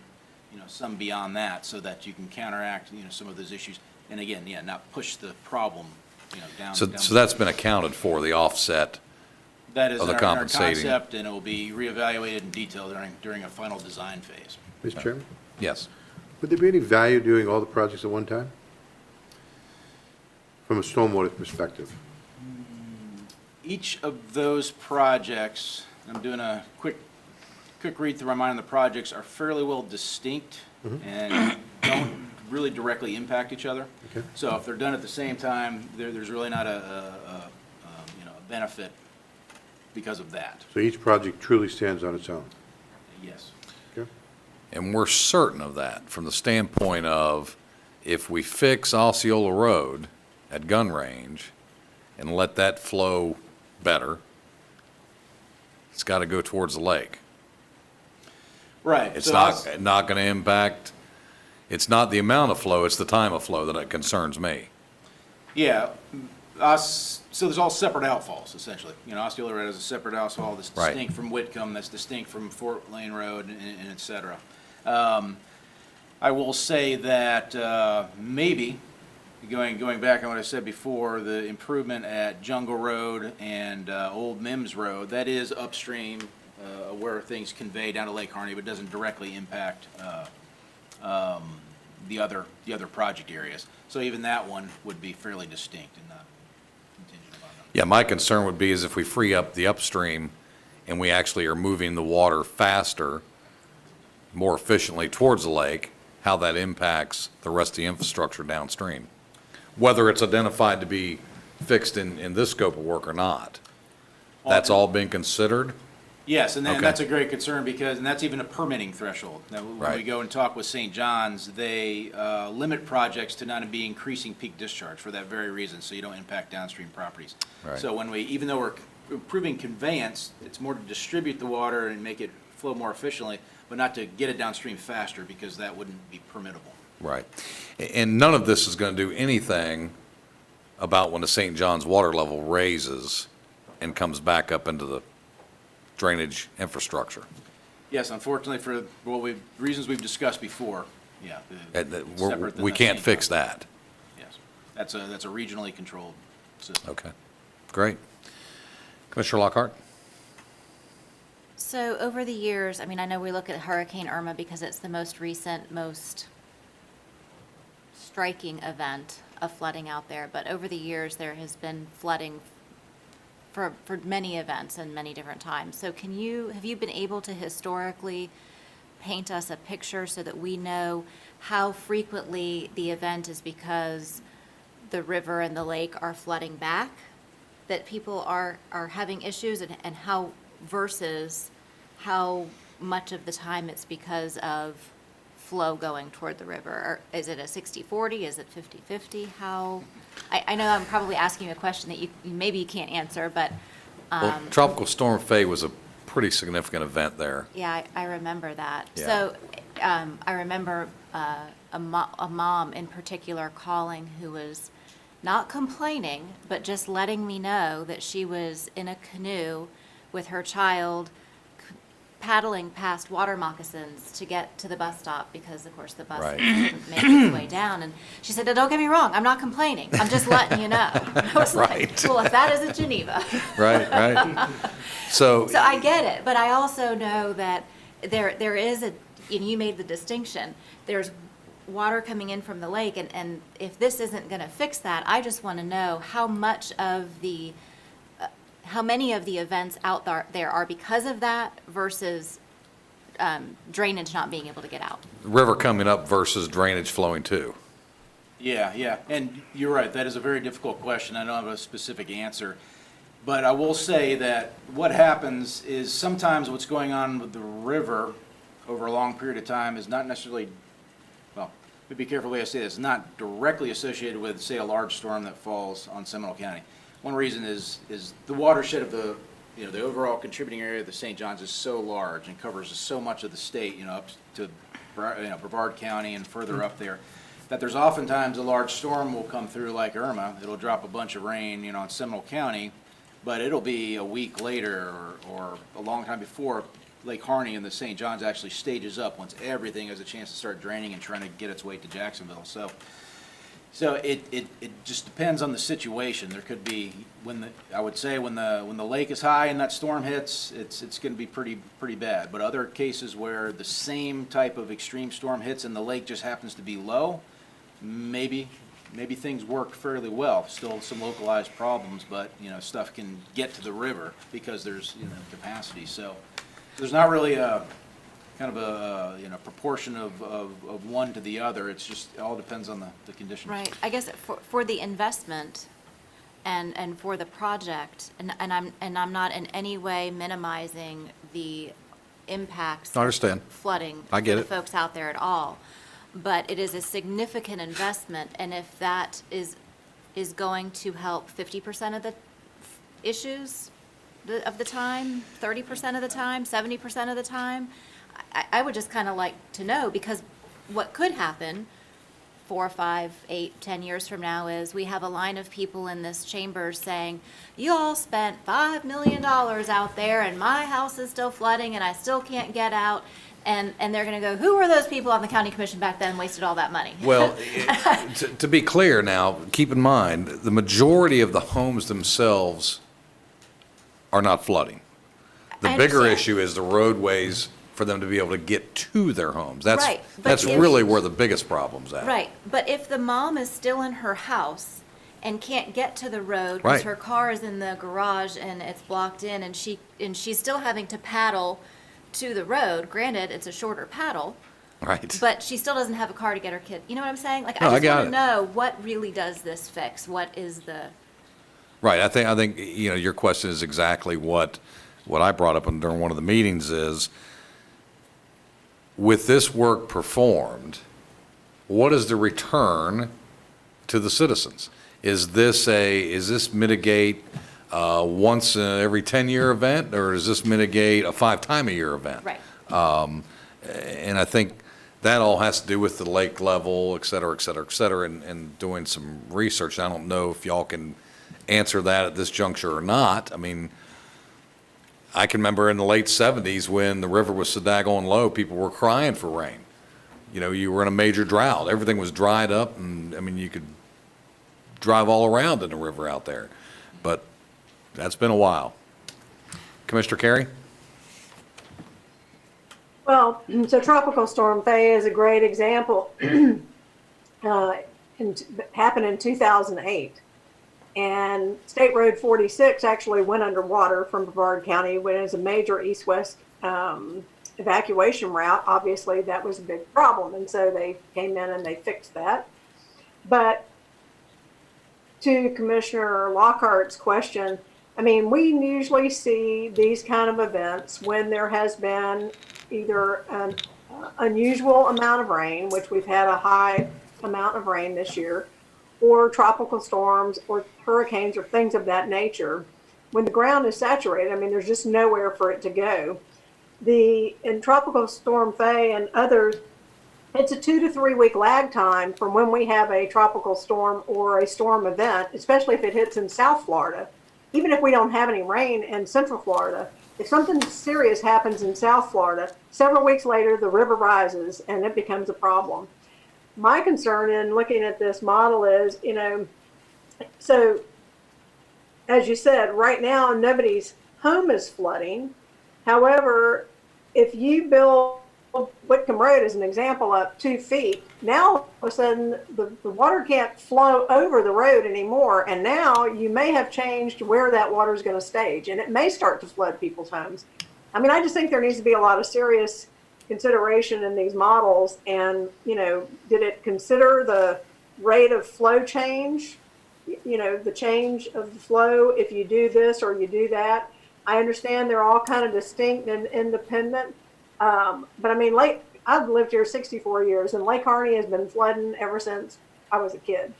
some beyond that, so that you can counteract, some of those issues. And again, not push the problem, down. So that's been accounted for, the offset. That is of the our compensating. concept, and it will be reevaluated in detail during a final design phase. Mr. Chairman, Yes. would there be any value doing all the projects at one time? From a stormwater perspective? Each of those projects, I'm doing a quick read through my mind on the projects, are fairly well distinct and don't really directly impact each other. Okay. So if they're done at the same time, there's really not a benefit because of that. So each project truly stands on its own? Yes. Okay. And we're certain of that from the standpoint of if we fix Osceola Road at Gun Range and let that flow better, it's got to go towards the lake. Right. It's so not going to impact, It's not the amount of flow, it's the time of flow that concerns me. Yeah, so there's all separate outfalls, essentially. You know, Osceola Road has a separate outfall that's Right. distinct from Whitcomb, that's distinct from Fort Lane Road, and et cetera. I will say that maybe, going back on what I said before, the improvement at Jungle Road and Old Mims Road, that is upstream where things convey down to Lake Harney, but doesn't directly impact the other project areas. So even that one would be fairly distinct and not contingent upon them. Yeah, my concern would be is if we free up the upstream and we actually are moving the water faster, more efficiently towards the lake, how that impacts the rest of the infrastructure downstream. Whether it's identified to be fixed in this scope of work or not. That's all been considered? Yes, and Okay. that's a great concern because, and that's even a permitting threshold. Now, when we Right. go and talk with St. John's, they limit projects to not be increasing peak discharge for that very reason, so you don't impact downstream properties. Right. So when we, even though we're improving conveyance, it's more to distribute the water and make it flow more efficiently, but not to get it downstream faster because that wouldn't be permittable. Right. And none of this is going to do anything about when the St. John's water level raises and comes back up into the drainage infrastructure. Yes, unfortunately for reasons we've discussed before, yeah. Separate than We the can't St. fix John's. that. Yes, that's a regionally controlled system. Okay, great. Commissioner Lockhart? So over the years, I mean, I know we look at Hurricane Irma because it's the most recent, most striking event of flooding out there, but over the years, there has been flooding for many events and many different times. So have you been able to historically paint us a picture so that we know how frequently the event is because the river and the lake are flooding back, that people are having issues, and how versus how much of the time it's because of flow going toward the river? Or is it a 60-40? Is it 50-50? How, I know I'm probably asking you a question that you maybe you can't answer, but Well, Tropical Storm Faye was a pretty significant event there. yeah, I remember that. Yeah. So I remember a mom in particular calling who was not complaining, but just letting me know that she was in a canoe with her child paddling past water moccasins to get to the bus stop because, of course, the bus Right. couldn't make its way down. And she said, "Don't get me wrong, I'm not complaining. I'm just letting you know." I was Right. like, well, if that isn't Geneva. Right. So, So I get it, but I also know that there is and you made the distinction, there's water coming in from the lake, and if this isn't gonna fix that, I just wanna know how many of the events out there are because of that versus drainage not being able to get out. river coming up versus drainage flowing too. Yeah, and you're right, that is a very difficult question, I don't have a specific answer. But I will say that what happens is sometimes what's going on with the river over a long period of time is not necessarily, well, let me be careful the way I say this, not directly associated with, say, a large storm that falls on Seminole County. One reason is the watershed of the overall contributing area of the St. John's is so large and covers so much of the state, up to, Brevard County and further up there, that there's oftentimes a large storm will come through like Irma. It'll drop a bunch of rain, on Seminole County, but it'll be a week later or a long time before Lake Harney and the St. John's actually stages up once everything has a chance to start draining and trying to get its way to Jacksonville. So it just depends on the situation. There could be when the lake is high and that storm hits, it's going to be pretty bad. But other cases where the same type of extreme storm hits and the lake just happens to be low, maybe things work fairly well. Still some localized problems, but stuff can get to the river because there's capacity. So there's not really a kind of a proportion of one to the other. It's just it all depends on the conditions. Right, I guess for the investment and for the project, and I'm not in any way minimizing the impacts. I understand. of flooding. I get for it. the folks out there at all, but it is a significant investment, and if that is going to help 50% of the issues of the time, 30% of the time, 70% of the time, I would just kind of like to know, because what could happen 4, 5, 8, 10 years from now is we have a line of people in this chamber saying, you all spent $5 million out there and my house is still flooding and I still can't get out. And they're going to go, who were those people on the county commission back then wasted all that money? Well, to be clear now, keep in mind, the majority of the homes themselves are not flooding. The I bigger understand. issue is the roadways for them to be able to get to their homes. That's, Right, but that's if- really where the biggest problem's at. Right, but if the mom is still in her house and can't get to the road Right. because her car is in the garage and it's blocked in and she's still having to paddle to the road, granted, it's a shorter paddle, Right. but she still doesn't have a car to get her kid, you know what I'm saying? Like, No, I I just got want it. to know, what really does this fix? What is the, Right, I think, you know, your question is exactly what I brought up during one of the meetings is, with this work performed, what is the return to the citizens? Is this mitigate once every 10-year event, or does this mitigate a 5-time-a-year event? right? And I think that all has to do with the lake level, et cetera, et cetera, et cetera, and doing some research. I don't know if y'all can answer that at this juncture or not. I mean, I can remember in the late 70s when the river was so daggone low, people were crying for rain. You know, you were in a major drought. Everything was dried up, and, I mean, you could drive all around in the river out there. But that's been a while. Commissioner Carey? Well, so Tropical Storm Faye is a great example. Happened in 2008. And State Road 46 actually went underwater from Brevard County when it was a major east-west evacuation route. Obviously, that was a big problem, and so they came in and they fixed that. But to Commissioner Lockhart's question, I mean, we usually see these kind of events when there has been either an unusual amount of rain, which we've had a high amount of rain this year, or tropical storms or hurricanes or things of that nature. When the ground is saturated, I mean, there's just nowhere for it to go. In Tropical Storm Faye and others, it's a 2 to 3 week lag time from when we have a tropical storm or a storm event, especially if it hits in South Florida. Even if we don't have any rain in Central Florida, if something serious happens in South Florida, several weeks later, the river rises and it becomes a problem. My concern in looking at this model is, you know, so as you said, right now, nobody's home is flooding. However, if you build Whitcomb Road as an example up 2 feet, now all of a sudden the water can't flow over the road anymore. And now you may have changed where that water is going to stage, and it may start to flood people's homes. I mean, I just think there needs to be a lot of serious consideration in these models. And, you know, did it consider the rate of flow change? You know, the change of the flow if you do this or you do that. I understand they're all kind of distinct and independent. But I mean, I've lived here 64 years, and Lake Harney has been flooding ever since I was a kid.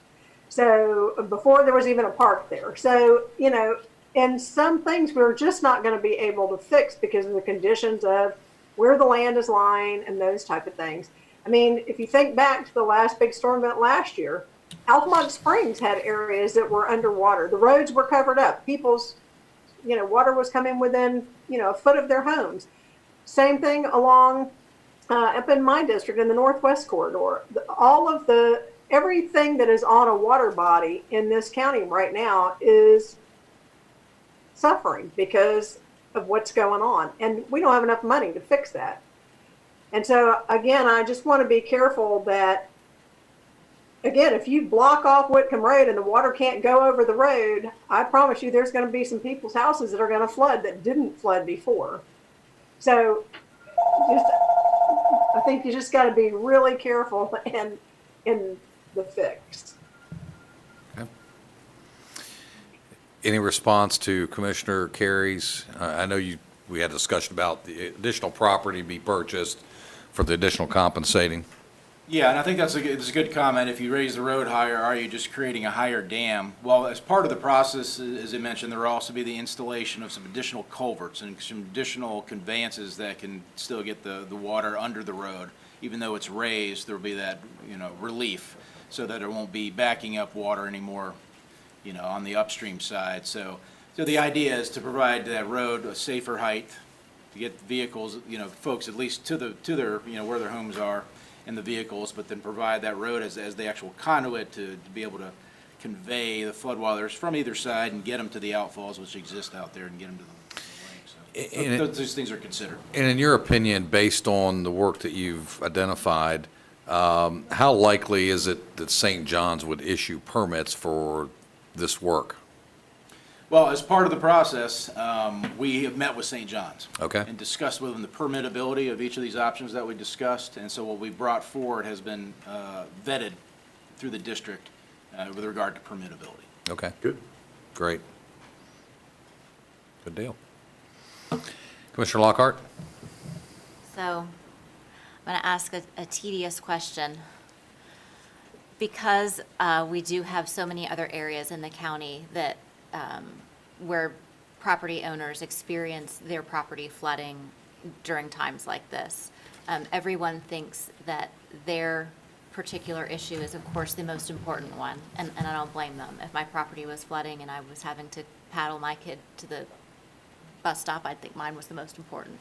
So before there was even a park there. So, you know, and some things we're just not going to be able to fix because of the conditions of where the land is lying and those type of things. I mean, if you think back to the last big storm event last year, Altamont Springs had areas that were underwater. The roads were covered up. People's, you know, water was coming within, you know, a foot of their homes. Same thing along up in my district in the Northwest Corridor. Everything that is on a water body in this county right now is suffering because of what's going on. And we don't have enough money to fix that. And so, again, I just want to be careful that, again, if you block off Whitcomb Road and the water can't go over the road, I promise you there's going to be some people's houses that are going to flood that didn't flood before. So I think you just got to be really careful in the fix. Okay. Any response to Commissioner Carey's? I know we had a discussion about the additional property be purchased for the additional compensating. Yeah, and I think that's a good comment. If you raise the road higher, are you just creating a higher dam? Well, as part of the process, as I mentioned, there will also be the installation of some additional culverts and some additional conveyances that can still get the water under the road. even though it's raised, there'll be that, relief, so that it won't be backing up water anymore, on the upstream side. So the idea is to provide that road a safer height, to get vehicles, folks at least to their, where their homes are and the vehicles, but then provide that road as the actual conduit to be able to convey the floodwaters from either side and get them to the outfalls which exist out there and get them to the lake. And So it- those things are considered. And in your opinion, based on the work that you've identified, how likely is it that St. John's would issue permits for this work? Well, as part of the process, we have met with St. John's. Okay. And discussed with them the permittability of each of these options that we discussed. And so what we brought forward has been vetted through the district with regard to permittability. Okay, Good. great. Good deal. Commissioner Lockhart? So I'm going to ask a tedious question. Because we do have so many other areas in the county that, where property owners experience their property flooding during times like this, everyone thinks that their particular issue is, of course, the most important one, and I don't blame them. If my property was flooding and I was having to paddle my kid to the bus stop, I'd think mine was the most important.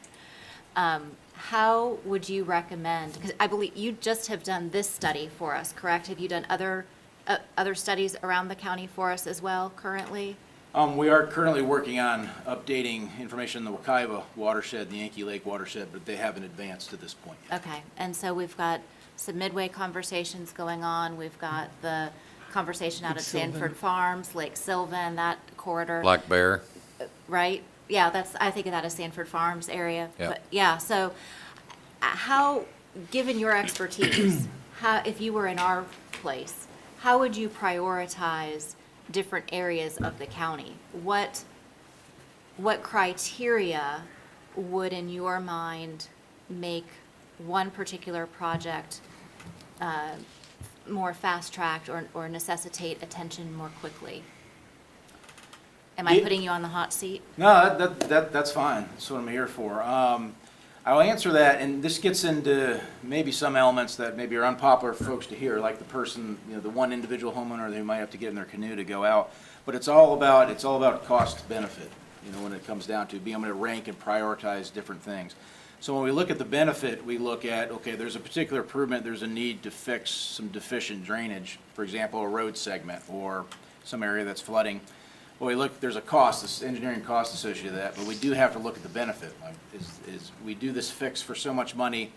How would you recommend, because I believe you just have done this study for us, correct? Have you done other studies around the county for us as well currently? We are currently working on updating information in the Wekiva watershed, the Yankee Lake watershed, but they haven't advanced to this point yet. Okay, and so we've got some Midway conversations going on. We've got the conversation out at Sanford Farms, Lake Sylvan, that corridor. Black Bear? Right? Yeah, I think of that as Sanford Farms area. Yeah. But yeah, so how, given your expertise, if you were in our place, how would you prioritize different areas of the county? What criteria would, in your mind, make one particular project more fast-tracked or necessitate attention more quickly? Am I Yeah. putting you on the hot seat? No, that's fine. That's what I'm here for. I'll answer that, and this gets into maybe some elements that maybe are unpopular for folks to hear, like the person, the one individual homeowner who might have to get in their canoe to go out. But it's all about cost benefit, when it comes down to being able to rank and prioritize different things. So when we look at the benefit, we look at, okay, there's a particular improvement, there's a need to fix some deficient drainage, for example, a road segment or some area that's flooding. Well, we look, there's a cost, this engineering cost associated with that, but we do have to look at the benefit. Like, is we do this fix for so much money,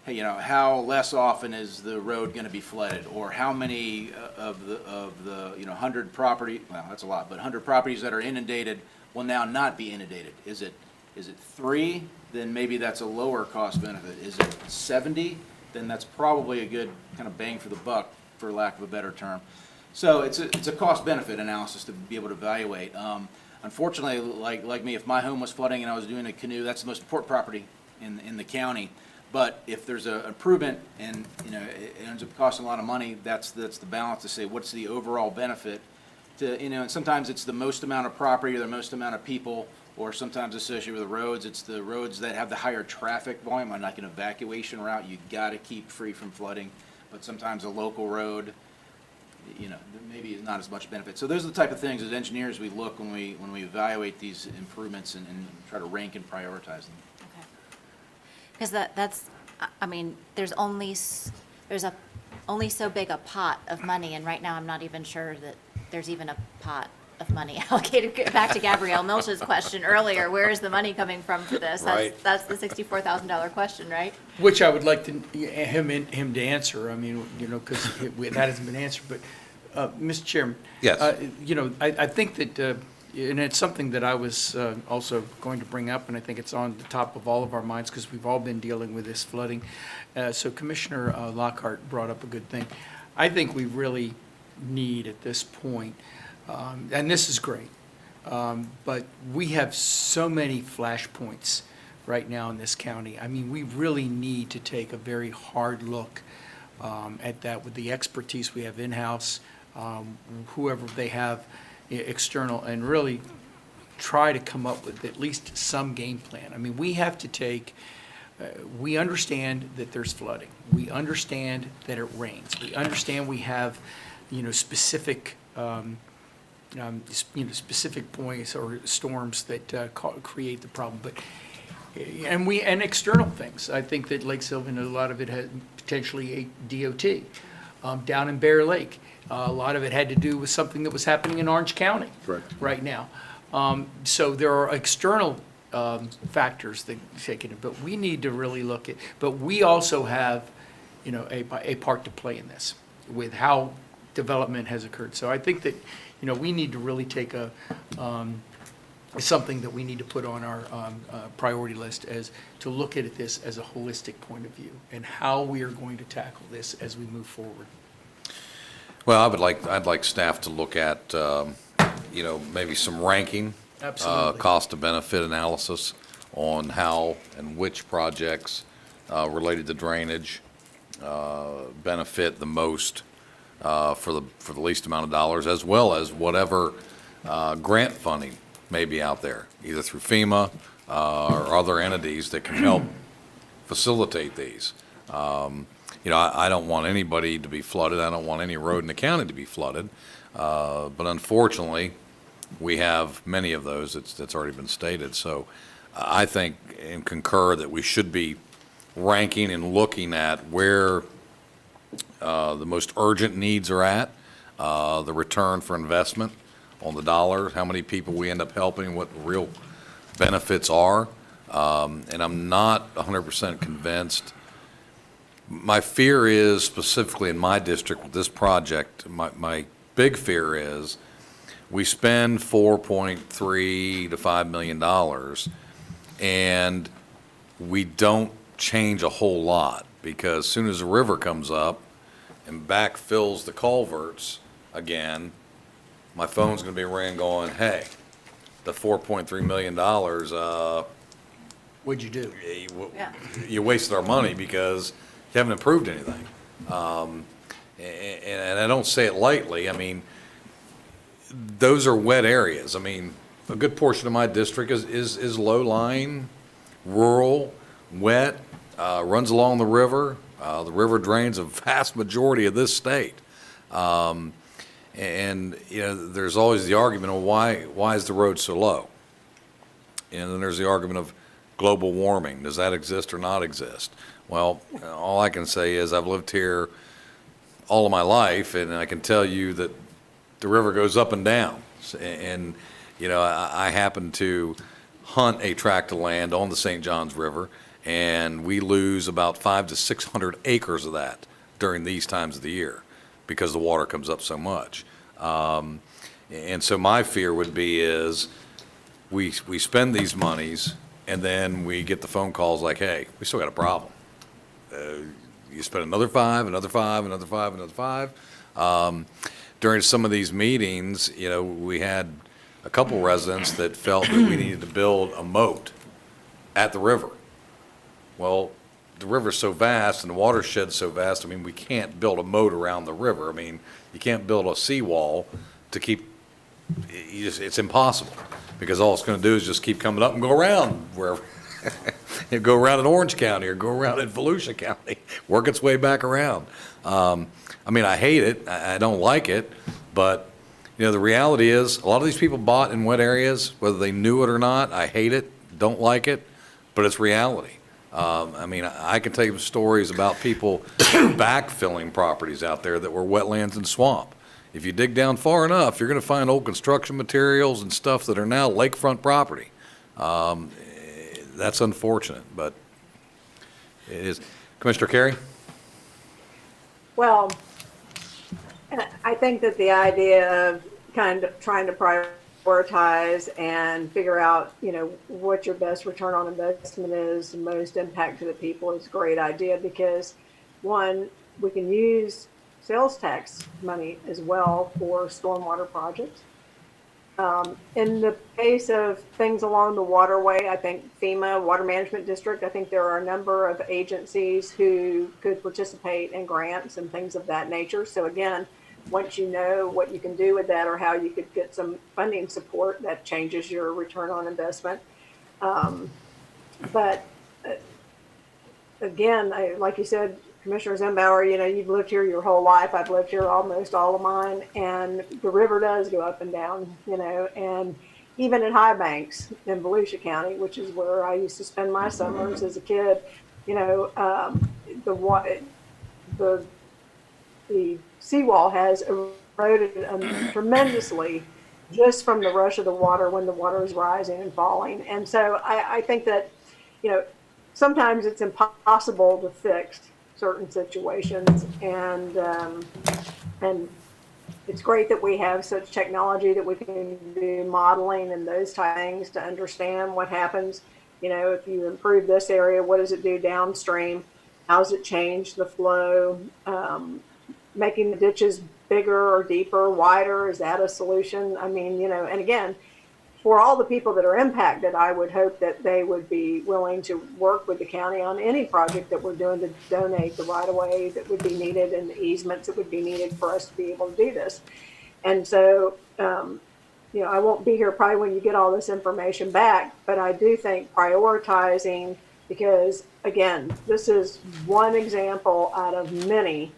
hey, how less often is the road going to be flooded? Or how many of the 100 property, well, that's a lot, but 100 properties that are inundated will now not be inundated? Is it 3? Then maybe that's a lower cost benefit. Is it 70? Then that's probably a good kind of bang for the buck, for lack of a better term. So it's a cost-benefit analysis to be able to evaluate. Unfortunately, like me, if my home was flooding and I was doing a canoe, that's the most important property in the county. But if there's an improvement and it ends up costing a lot of money, that's the balance to say what's the overall benefit to and sometimes it's the most amount of property or the most amount of people, or sometimes associated with the roads. It's the roads that have the higher traffic volume, like an evacuation route. You got to keep free from flooding. But sometimes a local road, maybe is not as much benefit. So those are the type of things as engineers we look when we evaluate these improvements and try to rank and prioritize them. Okay. Because that's, I mean, there's only so big a pot of money, and right now I'm not even sure that there's even a pot of money allocated. Back to Gabrielle Milch's question earlier, where is the money coming from for this? Right. That's the $64,000 question, right? Which I would like him to answer, I mean, because that hasn't been answered, but, Mr. Chairman. Yes. I think that, and it's something that I was also going to bring up, and I think it's on the top of all of our minds, because we've all been dealing with this flooding. So Commissioner Lockhart brought up a good thing. I think we really need at this point, and this is great, but we have so many flashpoints right now in this county. I mean, we really need to take a very hard look at that with the expertise we have in-house, whoever they have external, and really try to come up with at least some game plan. I mean, we have to take we understand that there's flooding. We understand that it rains. We understand we have, specific, specific points or storms that create the problem. But and external things. I think that Lake Sylvan, a lot of it had potentially a DOT. Down in Bear Lake, a lot of it had to do with something that was happening in Orange County right now. So there are external factors that take it, but we need to really look at, but we also have, a part to play in this with how development has occurred. So I think that, we need to really take something that we need to put on our priority list as to look at this as a holistic point of view and how we are going to tackle this as we move forward. Well, I'd like staff to look at, maybe some ranking. Absolutely. Cost to benefit analysis on how and which projects related to drainage benefit the most for the least amount of dollars, as well as whatever grant funding may be out there, either through FEMA or other entities that can help facilitate these. I don't want anybody to be flooded. I don't want any road in the county to be flooded. But unfortunately, we have many of those. That's already been stated. So I think and concur that we should be ranking and looking at where the most urgent needs are at, the return for investment on the dollar, how many people we end up helping, what the real benefits are. And I'm not 100% convinced. My fear is, specifically in my district with this project, my big fear is we spend $4.3 to $5 million and we don't change a whole lot, because as soon as the river comes up and backfills the culverts again, my phone's going to be ringing going, hey, the $4.3 million, What'd you do? Yeah. you wasted our money because you haven't improved anything. And I don't say it lightly. I mean, those are wet areas. I mean, a good portion of my district is low-lying, rural, wet, runs along the river. The river drains a vast majority of this state. And there's always the argument of why is the road so low? And then there's the argument of global warming. Does that exist or not exist? Well, all I can say is I've lived here all of my life, and I can tell you that the river goes up and down. And I happen to hunt a tract of land on the St. Johns River, and we lose about 500 to 600 acres of that during these times of the year because the water comes up so much. And so my fear would be is we spend these monies and then we get the phone calls like, hey, we still got a problem. You spend another five, another five, another five, another five. During some of these meetings, we had a couple residents that felt that we needed to build a moat at the river. Well, the river's so vast and the watershed's so vast, I mean, we can't build a moat around the river. I mean, you can't build a seawall to keep, it's impossible, because all it's going to do is just keep coming up and go around wherever. It'd go around in Orange County or go around in Volusia County, work its way back around. I mean, I hate it. I don't like it. But, the reality is a lot of these people bought in wet areas, whether they knew it or not. I hate it, don't like it, but it's reality. I mean, I can tell you stories about people backfilling properties out there that were wetlands and swamp. If you dig down far enough, you're going to find old construction materials and stuff that are now lakefront property. That's unfortunate, but it is. Commissioner Carey? Well, I think that the idea of kind of trying to prioritize and figure out, what your best return on investment is, the most impact to the people is a great idea, because one, we can use sales tax money as well for stormwater projects. In the case of things along the waterway, I think FEMA, Water Management District, I think there are a number of agencies who could participate in grants and things of that nature. So again, once you know what you can do with that or how you could get some funding support, that changes your return on investment. But again, like you said, Commissioner Zembauer, you've lived here your whole life. I've lived here almost all of mine, and the river does go up and down, and even in High Banks in Volusia County, which is where I used to spend my summers as a kid, the the seawall has eroded tremendously just from the rush of the water when the water is rising and falling. And so I think that, sometimes it's impossible to fix certain situations, and it's great that we have such technology that we can do modeling and those type of things to understand what happens. If you improve this area, what does it do downstream? How does it change the flow? Making the ditches bigger or deeper, wider, is that a solution? I mean, and again, for all the people that are impacted, I would hope that they would be willing to work with the county on any project that we're doing to donate the right of way that would be needed and the easements that would be needed for us to be able to do this. And so, I won't be here probably when you get all this information back, but I do think prioritizing, because again, this is one example out of many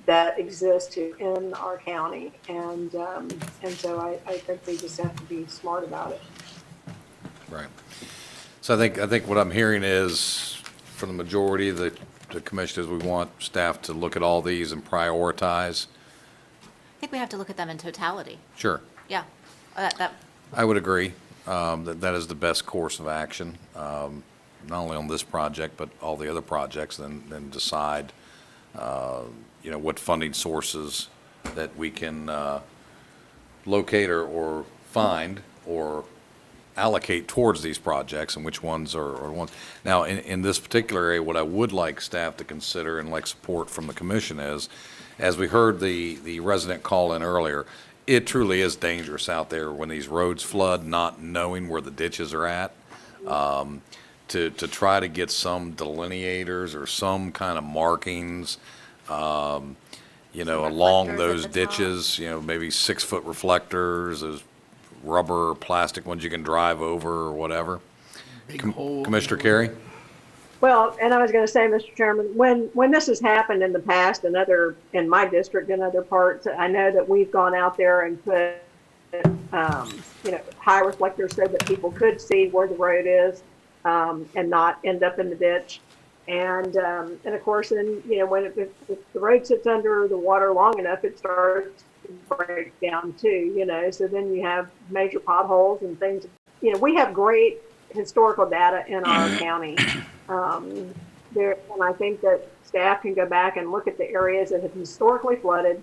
that exist in our county, and so I think we just have to be smart about it. Right. So I think what I'm hearing is, for the majority of the commissioners, we want staff to look at all these and prioritize. I think we have to look at them in totality. Sure. Yeah. That I would agree that is the best course of action, not only on this project, but all the other projects, then decide, what funding sources that we can locate or find or allocate towards these projects, and which ones are ones. Now, in this particular area, what I would like staff to consider and like support from the commission is, as we heard the resident call in earlier, it truly is dangerous out there when these roads flood, not knowing where the ditches are at. To try to get some delineators or some kind of markings, along reflectors those at the top. ditches, maybe 6-foot reflectors, those rubber or plastic ones you can drive over or whatever. Big hole. Commissioner Carey? Well, and I was going to say, Mr. Chairman, when this has happened in the past in my district and other parts, I know that we've gone out there and put, high reflectors so that people could see where the road is, and not end up in the ditch. And of course, then, when if the road sits under the water long enough, it starts to break down too, so then you have major potholes and things. We have great historical data in our county. And I think that staff can go back and look at the areas that have historically flooded.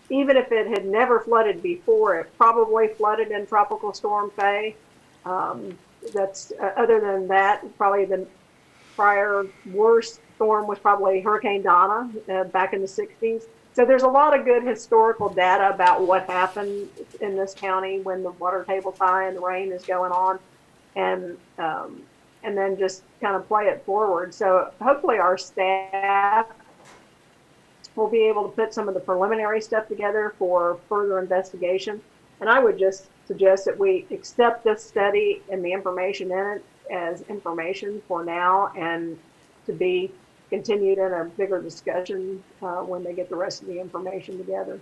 Even if it had never flooded before, it probably flooded in Tropical Storm Faye. That's other than that, probably the prior worst storm was probably Hurricane Donna back in the 60s. So there's a lot of good historical data about what happened in this county when the water table's high and the rain is going on, and then just kind of play it forward. So hopefully our staff will be able to put some of the preliminary stuff together for further investigation. And I would just suggest that we accept this study and the information in it as information for now, and to be continued in a bigger discussion when they get the rest of the information together.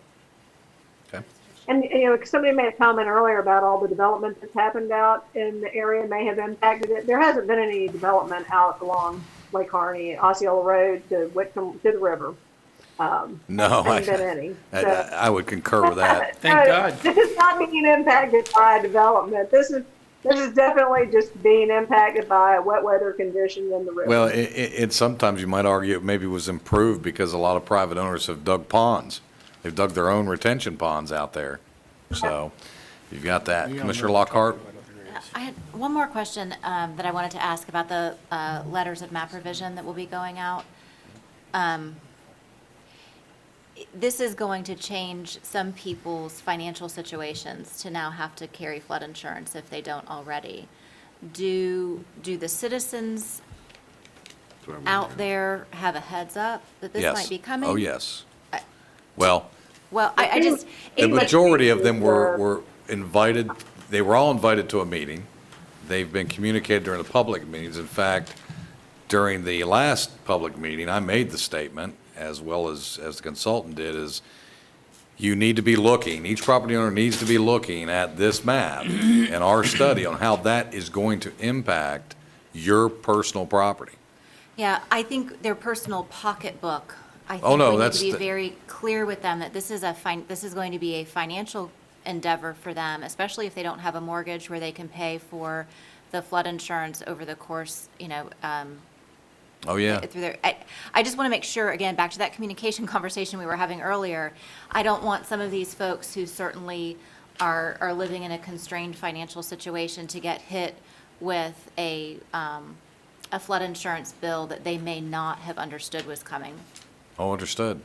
Okay. And, somebody made a comment earlier about all the development that's happened out in the area may have impacted it. There hasn't been any development out along Lake Harney, Osceola Road to Whitcomb to the river. No, Hasn't been any. So, I would concur with that. Thank God. This is not being impacted by development. This is definitely just being impacted by wet weather conditions in the river. Well, it sometimes you might argue it maybe was improved because a lot of private owners have dug ponds. They've dug their own retention ponds out there. So you've got that. Commissioner Lockhart? I had one more question that I wanted to ask about the letters of map revision that will be going out. This is going to change some people's financial situations to now have to carry flood insurance if they don't already. Do the citizens out there have a heads up that this Yes. might be coming? Oh, yes. Well, I just. the it- majority of them were invited, they were all invited to a meeting. They've been communicated during the public meetings. In fact, during the last public meeting, I made the statement, as well as the consultant did, is you need to be looking, each property owner needs to be looking at this map and our study on how that is going to impact your personal property. Yeah, I think their personal pocketbook, I Oh, think no, we need that's to be the- very clear with them that this is going to be a financial endeavor for them, especially if they don't have a mortgage where they can pay for the flood insurance over the course, Oh, yeah. through their, I just want to make sure, again, back to that communication conversation we were having earlier, I don't want some of these folks who certainly are living in a constrained financial situation to get hit with a flood insurance bill that they may not have understood was coming. Oh, understood.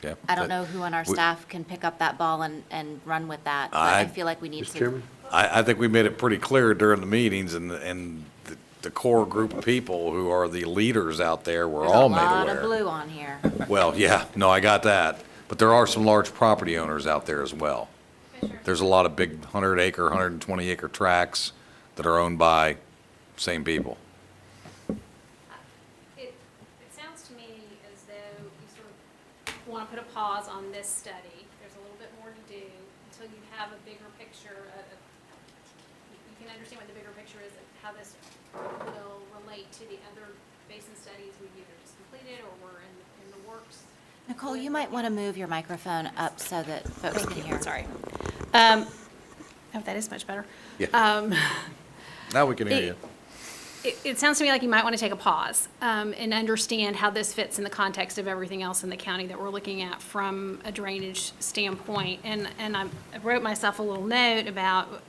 Yeah. I don't know who on our We- staff can pick up that ball and run with that, but I feel like we need Mr. to. Chairman? I think we made it pretty clear during the meetings, and the core group of people who are the leaders out there were all made There's a lot aware. of blue on here. Well, yeah, no, I got that. But there are some large property owners out there as well. There's a lot of big 100-acre, 120-acre tracts that are owned by same people. It sounds to me as though you sort of want to put a pause on this study. There's a little bit more to do until you have a bigger picture. You can understand what the bigger picture is, and how this will relate to the other basin studies we've either just completed or were in the works. Nicole, you might want to move your microphone up so that folks can hear. Sorry. Oh, that is much better. Yeah. Now we can hear you. It sounds to me like you might want to take a pause and understand how this fits in the context of everything else in the county that we're looking at from a drainage standpoint. And I wrote myself a little note about,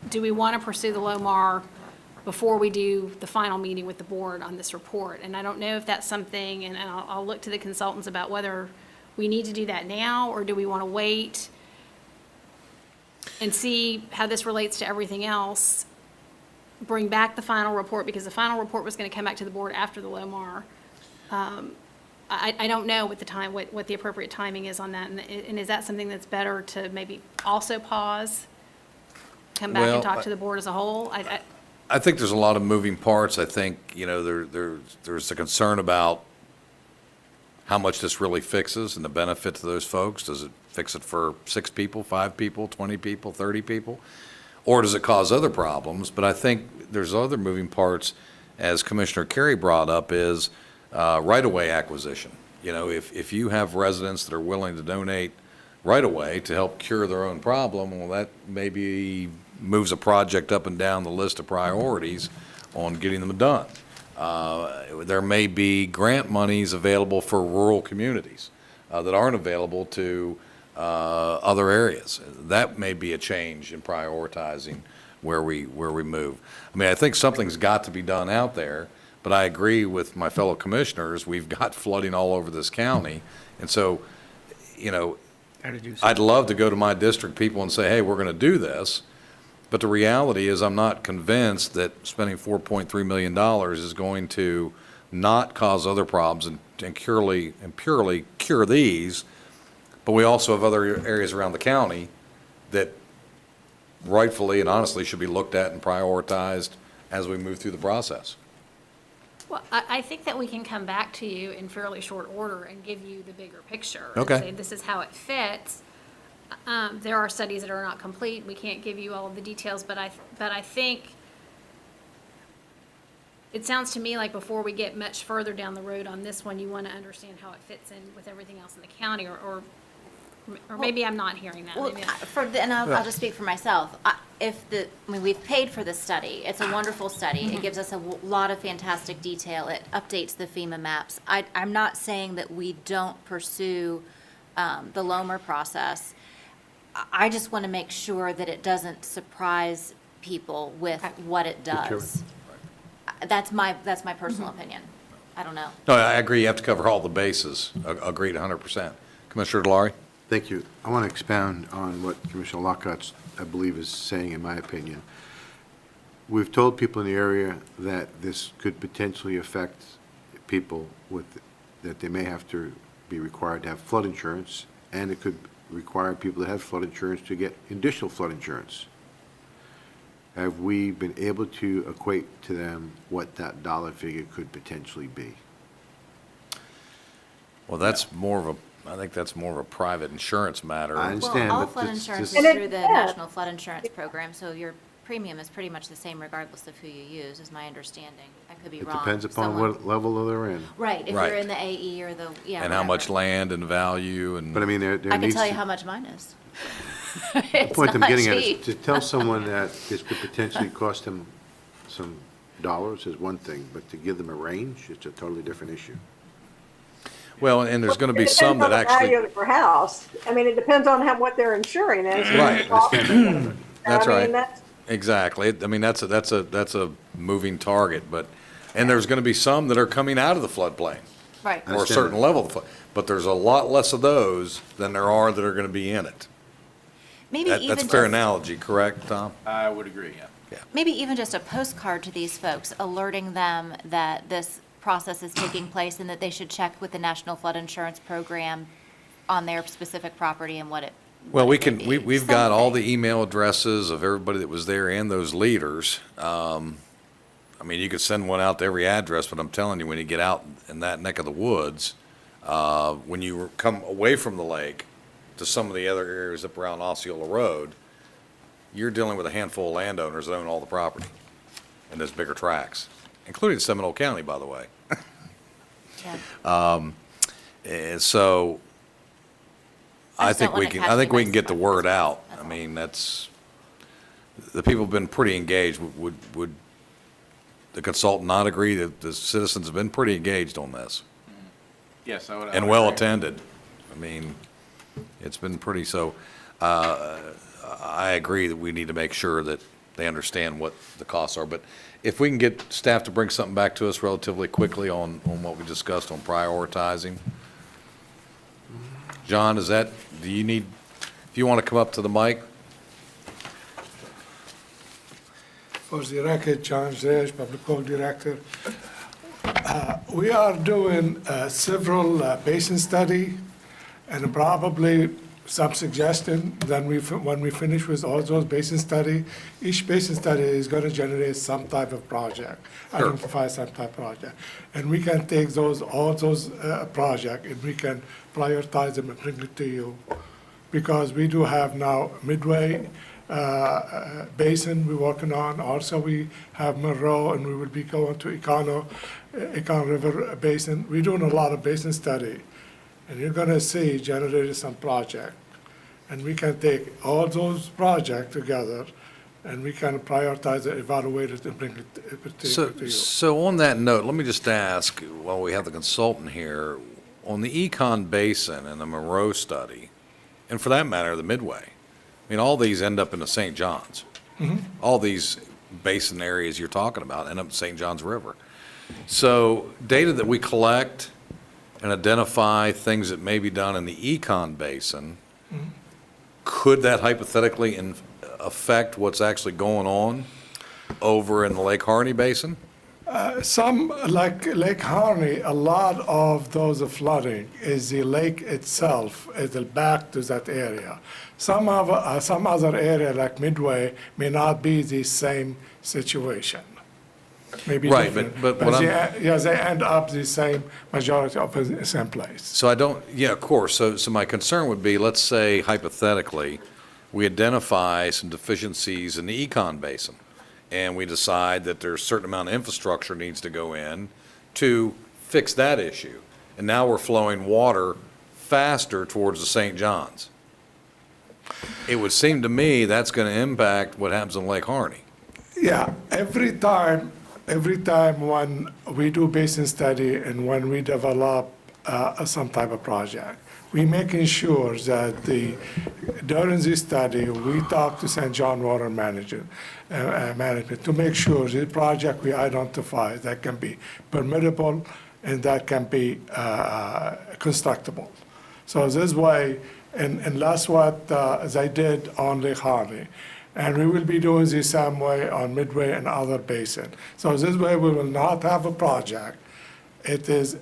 do we want to pursue the Lomar before we do the final meeting with the board on this report? And I don't know if that's something, and I'll look to the consultants about whether we need to do that now, or do we want to wait and see how this relates to everything else, bring back the final report, because the final report was going to come back to the board after the Lomar. I don't know what the appropriate timing is on that, and is that something that's better to maybe also pause, come back Well, and talk to the board as a whole? I think there's a lot of moving parts. I think, there's a concern about how much this really fixes and the benefit to those folks. Does it fix it for 6 people, 5 people, 20 people, 30 people? Or does it cause other problems? But I think there's other moving parts, as Commissioner Carey brought up, is right-of-way acquisition. If you have residents that are willing to donate right-of-way to help cure their own problem, well, that maybe moves a project up and down the list of priorities on getting them done. There may be grant monies available for rural communities that aren't available to other areas. That may be a change in prioritizing where we move. I mean, I think something's got to be done out there, but I agree with my fellow commissioners. We've got flooding all over this county. And so, Gotta do something. I'd love to go to my district people and say, hey, we're going to do this. But the reality is I'm not convinced that spending $4.3 million is going to not cause other problems and purely cure these. But we also have other areas around the county that rightfully and honestly should be looked at and prioritized as we move through the process. Well, I think that we can come back to you in fairly short order and give you the bigger picture. Okay. And say, this is how it fits. There are studies that are not complete. We can't give you all of the details, but I think it sounds to me like before we get much further down the road on this one, you want to understand how it fits in with everything else in the county, or maybe I'm not hearing that. Well, Maybe I'll just speak for myself. We've paid for the study. It's a wonderful study. It gives us a lot of fantastic detail. It updates the FEMA maps. I'm not saying that we don't pursue the Lomer process. I just want to make sure that it doesn't surprise people with what it does. That's my personal opinion. I don't know. No, I agree. You have to cover all the bases. Agreed 100%. Commissioner Delory? Thank you. I want to expound on what Commissioner Lockhart, I believe, is saying, in my opinion. We've told people in the area that this could potentially affect people that they may have to be required to have flood insurance, and it could require people that have flood insurance to get additional flood insurance. have we been able to equate to them what that dollar figure could potentially be? Well, that's more of a, I think that's more of a private insurance matter. I understand, Well, all but flood just- insurance is just- And it through the depends. National Flood Insurance Program, so your premium is pretty much the same regardless of who you use, is my understanding. I could be It wrong. depends upon Someone- what level they're in. Right, if Right. you're in the AE or the, yeah, And how much whatever. land and value and. But I mean, there I can needs tell you to, how much mine is. the It's point I'm not getting at is cheap. to tell someone that this could potentially cost them some dollars is one thing, but to give them a range, it's a totally different issue. Well, and there's going to It be some depends on that the value actually, of their house. I mean, it depends on what their insuring is. Right. That's I mean, right. that's, exactly. I mean, that's a moving target, but, and there's going to be some that are coming out of the floodplain Right. or a Understand certain that. level of the flood. But there's a lot less of those than there are that are going to be in it. Maybe That's even a fair just, analogy, correct, Tom? I would agree, yeah. maybe even just a postcard to these folks alerting them that this process is taking place and that they should check with the National Flood Insurance Program on their specific property and what it. Well, what we it can, would be. we've got all Something. the email addresses of everybody that was there and those leaders. I mean, you could send one out to every address, but I'm telling you, when you get out in that neck of the woods, when you come away from the lake to some of the other areas up around Osceola Road, you're dealing with a handful of landowners that own all the property in those bigger tracts, including Seminole County, by the way. Yeah. And so I I just think don't we wanna can, catch I think we anybody can get the surprised. word out. That's I all. mean, that's, the people have been pretty engaged. Would the consultant not agree that the citizens have been pretty engaged on this Yes, I would. I and would well agree. attended? I mean, it's been pretty, so, I agree that we need to make sure that they understand what the costs are. But if we can get staff to bring something back to us relatively quickly on what we discussed on prioritizing. John, is that, do you need, if you want to come up to the mic? For the record, John Zrej, Public Works Director. We are doing several basin study and probably some suggestion. Then when we finish with all those basin study, each basin study is going to generate some type of project, identify some type of project. And we can take all those project and we can prioritize them and bring it to you. Because we do have now Midway Basin we're working on. Also, we have Monroe, and we will be going to Econ River Basin. We're doing a lot of basin study, and you're gonna see generated some project. And we can take all those projects together, and we can prioritize it, evaluate it, and bring it to So, you. so on that note, let me just ask, while we have the consultant here, on the Econ Basin and the Monroe study, and for that matter, the Midway, I mean, all these end up in the St. Johns. All these basin areas you're talking about end up in St. Johns River. So data that we collect and identify things that may be done in the Econ Basin, could that hypothetically affect what's actually going on over in the Lake Harney Basin? Some, like Lake Harney, a lot of those flooding is the lake itself, is back to that area. Some other area, like Midway, may not be the same situation. Maybe Right, different. but what they end up the same, majority of the same place. So I don't, yeah, of course. So my concern would be, let's say hypothetically, we identify some deficiencies in the Econ Basin, and we decide that there's a certain amount of infrastructure needs to go in to fix that issue. And now we're flowing water faster towards the St. Johns. It would seem to me that's going to impact what happens in Lake Harney. Yeah, every time when we do basin study and when we develop some type of project, we making sure that during this study, we talk to St. John Water Management to make sure the project we identify that can be permittable and that can be constructible. So this way, and that's what they did on Lake Harney. And we will be doing the same way on Midway and other basin. So this way, we will not have a project. It is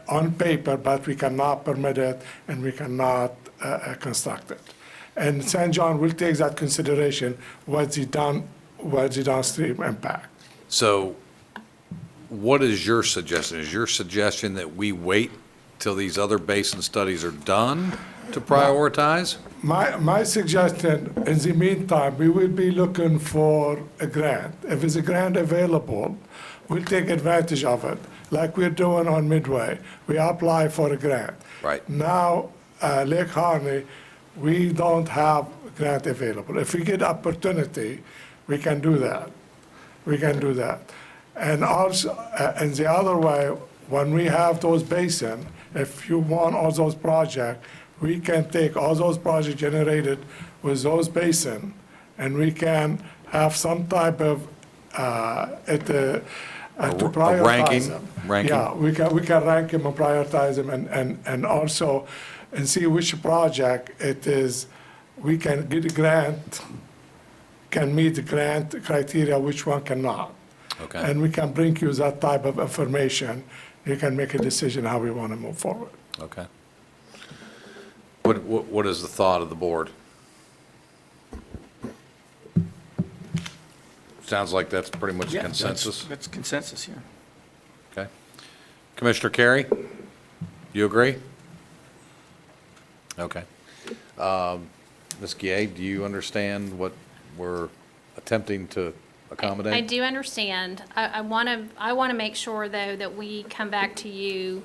on paper, but we cannot permit it and we cannot construct it. And St. John will take that consideration, what's he done what's the downstream impact. So what is your suggestion? Is your suggestion that we wait till these other basin studies are done to prioritize? My suggestion, in the meantime, we will be looking for a grant. If there's a grant available, we'll take advantage of it, like we're doing on Midway. We apply for a grant. Right. Now, Lake Harney, we don't have a grant available. If we get opportunity, we can do that. We can do that. And also, and the other way, when we have those basin, if you want all those projects, we can take all those projects generated with those basin, and we can have some type of, to prioritize ranking? them. Ranking? Yeah, we can rank them and prioritize them, and also, and see which project it is, we can get a grant, can meet the grant criteria, which one cannot. Okay. And we can bring you that type of information. You can make a decision how we want to move forward. Okay. What is the thought of the board? Sounds like that's pretty much Yeah, that's- consensus. That's consensus, yeah. Okay. Commissioner Carey, you agree? Okay. Ms. Gay, do you understand what we're attempting to accommodate? I do understand. I want to make sure, though, that we come back to you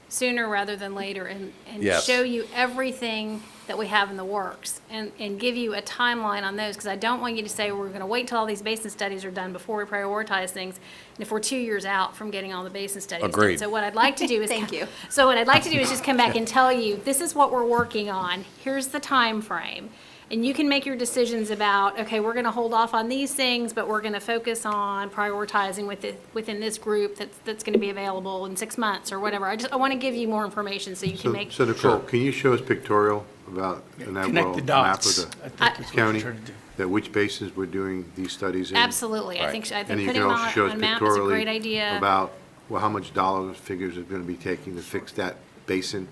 sooner rather than later and Yes. show you everything that we have in the works and give you a timeline on those, because I don't want you to say, we're going to wait till all these basin studies are done before we prioritize things, and if we're 2 years out from getting all the basin studies done. Agreed. So what I'd like to do is. Thank you. So what I'd like to do is just come back and tell you, this is what we're working on, here's the time frame, and you can make your decisions about, okay, we're gonna hold off on these things, but we're gonna focus on prioritizing within this group that's gonna be available in 6 months or whatever. I wanna give you more information so you can make. So Nicole, can you show us pictorial about, in that Connect world, the map dots. of I the think that's what we're county, trying to do. that which basins we're doing these studies in? Absolutely, I Right. think And you putting can them also show us on map is a pictorially great idea. about, well, how much dollar figures are going to be taking to fix that basin?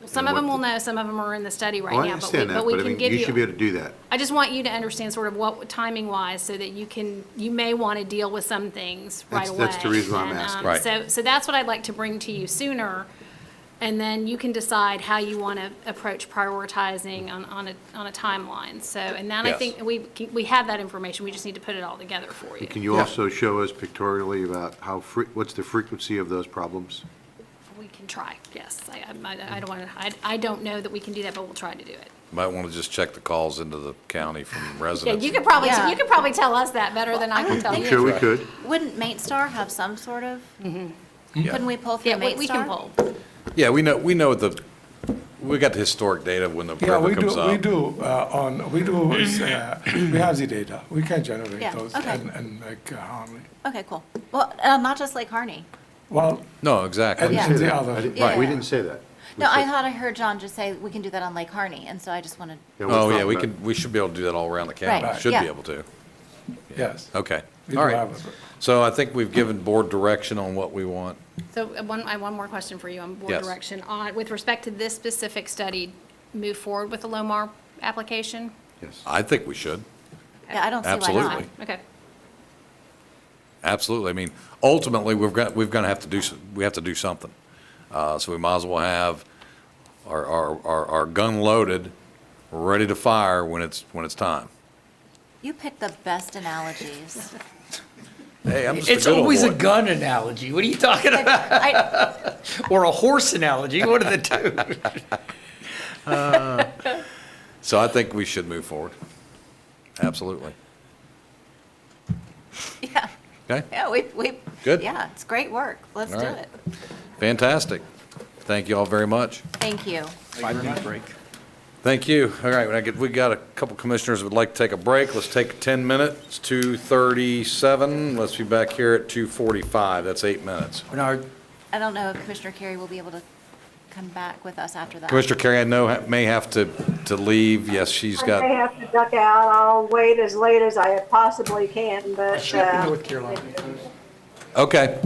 Some of them will know, some of them are in the study right Oh, I now, understand that, but we but I can mean, give you should be able to do that. I just want you to understand sort of what, timing-wise, so that you may want to deal with some things right away. That's the reason why I'm And, asking. Right. So that's what I'd like to bring to you sooner, and then you can decide how you want to approach prioritizing on a timeline. So, and then I Yes. think we have that information, we just need to put it all together for you. Can you also show us pictorially about what's the frequency of those problems? We can try, yes. I don't want to, I don't know that we can do that, but we'll try to do it. Might want to just check the calls into the county from Yeah, residents. you could probably, Yeah. you could probably tell us that better than I can tell I'm you. sure we could. Wouldn't Mate Star have some sort of, Yeah. couldn't we pull through Yeah, Mate we Star? can pull. Yeah, we know we got the historic data when the Yeah, river we comes do, up. we have the data. We can generate Yeah, those okay. and make Harmony. Okay, cool. Well, not just Lake Harney. Well, No, exactly. and Yeah. and the other. Right. We didn't say that. We No, I said- thought I heard John just say we can do that on Lake Harney, and so I just wanted, we're Oh, yeah, talking we about- we should be able to do that all around the county. Right, Should yeah. be able to. Yes. Okay, We all do right. have it. So I think we've given board direction on what we want. So I have one more question for you on board Yes. direction. With respect to this specific study, move forward with the Lomar application? Yes. I think we should, yeah, I don't see why not. Absolutely. Okay. absolutely. I mean, ultimately, we're gonna have to we have to do something. So we might as well have our gun loaded, ready to fire when it's time. You picked the best analogies. Hey, I'm just a It's good old always a boy. gun analogy. What are you talking about? I, Or a horse analogy? What are the two? So I think we should move forward. Absolutely. yeah, Okay, yeah, we, Good. yeah, it's great work. Let's All do right. it. fantastic. Thank you all very much. Thank you. 5-minute break. Thank you. All right, we got a couple commissioners who would like to take a break. Let's take a 10-minute. It's 2:37. Let's be back here at 2:45. That's 8 minutes. Bernard, I don't know if Commissioner Carey will be able to come back with us after that. Commissioner Carey, I know may have to leave. Yes, she's I may got, have to duck out. I'll wait as late as I possibly can, but. North Carolina. okay.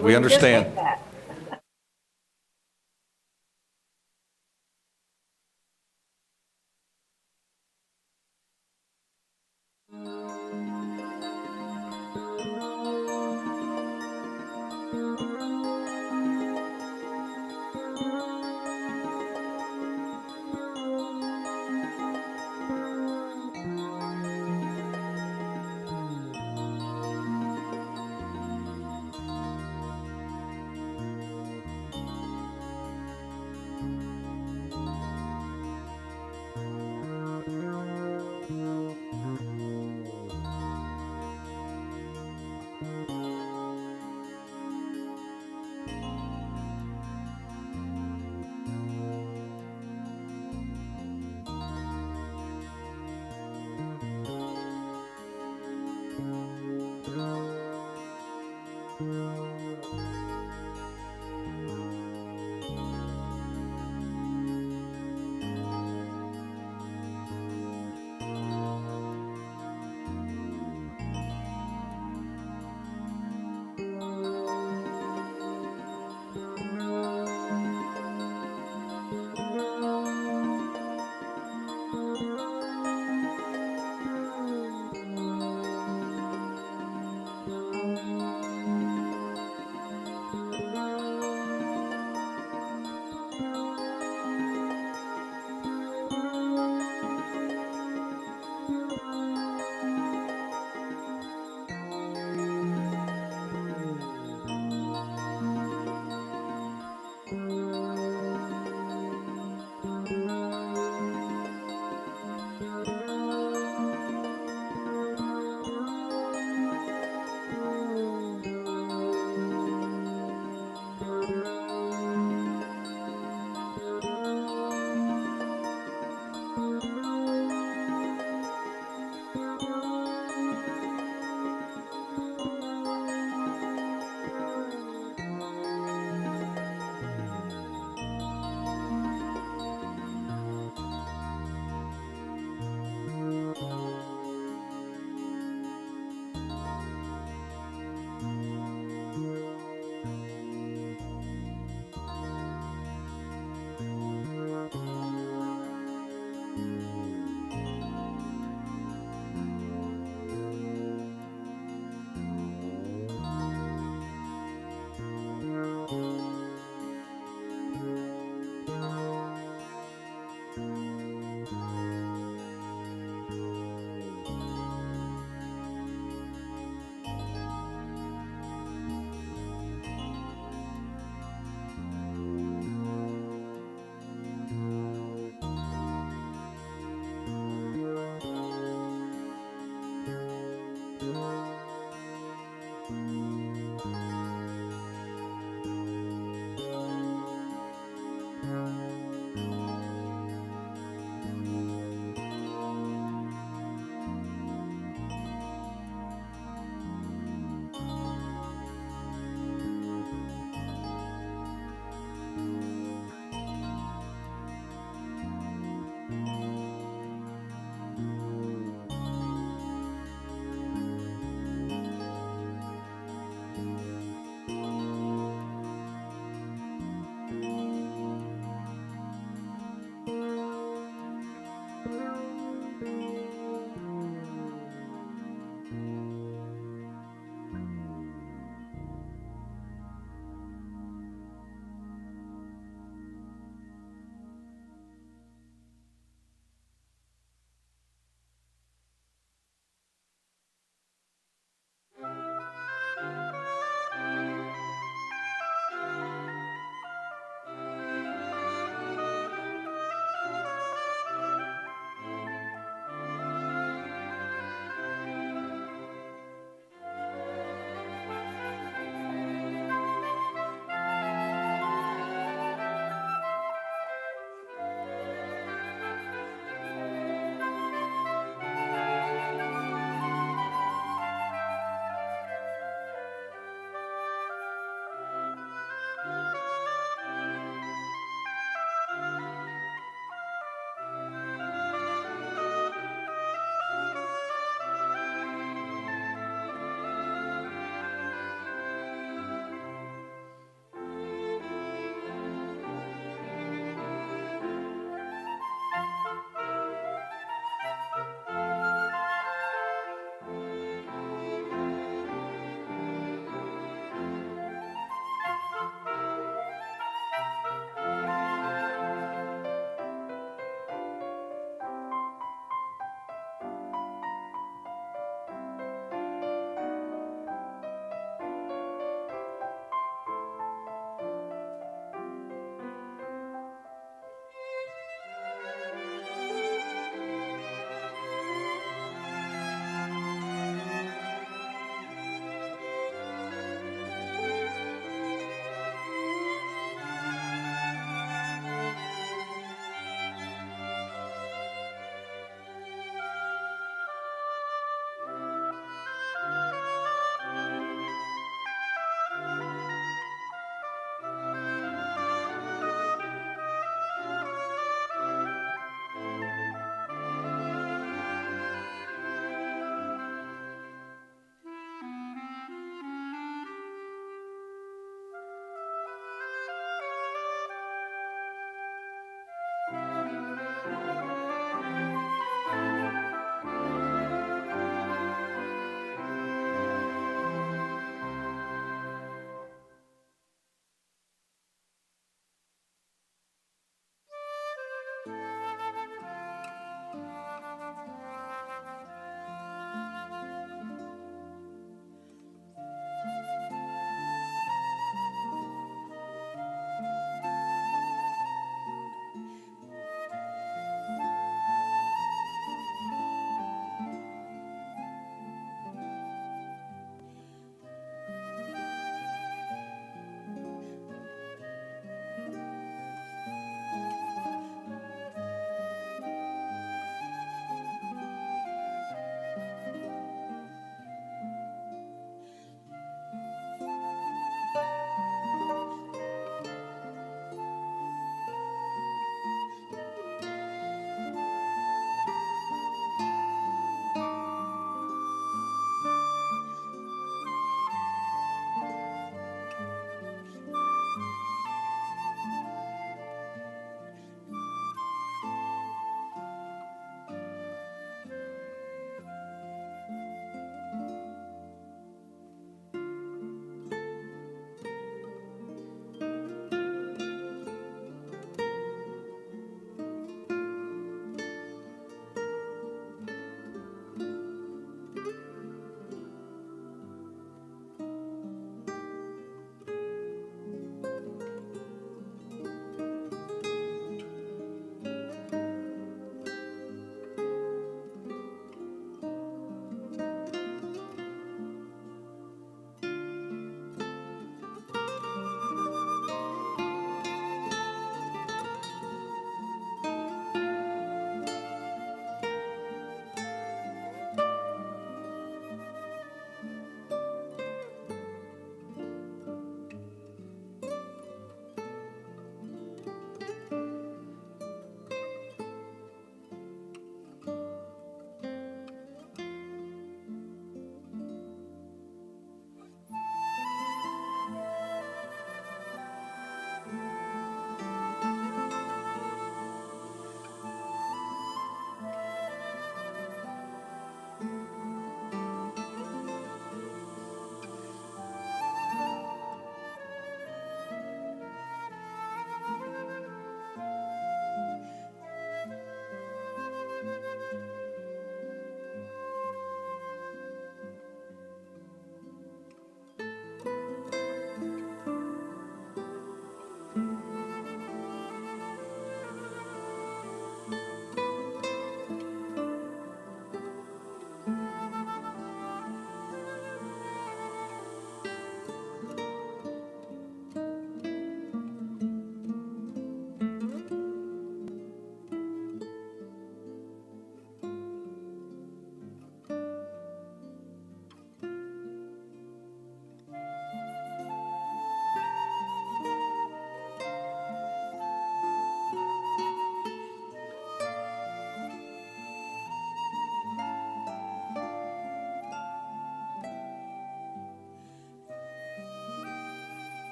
We just understand. like that.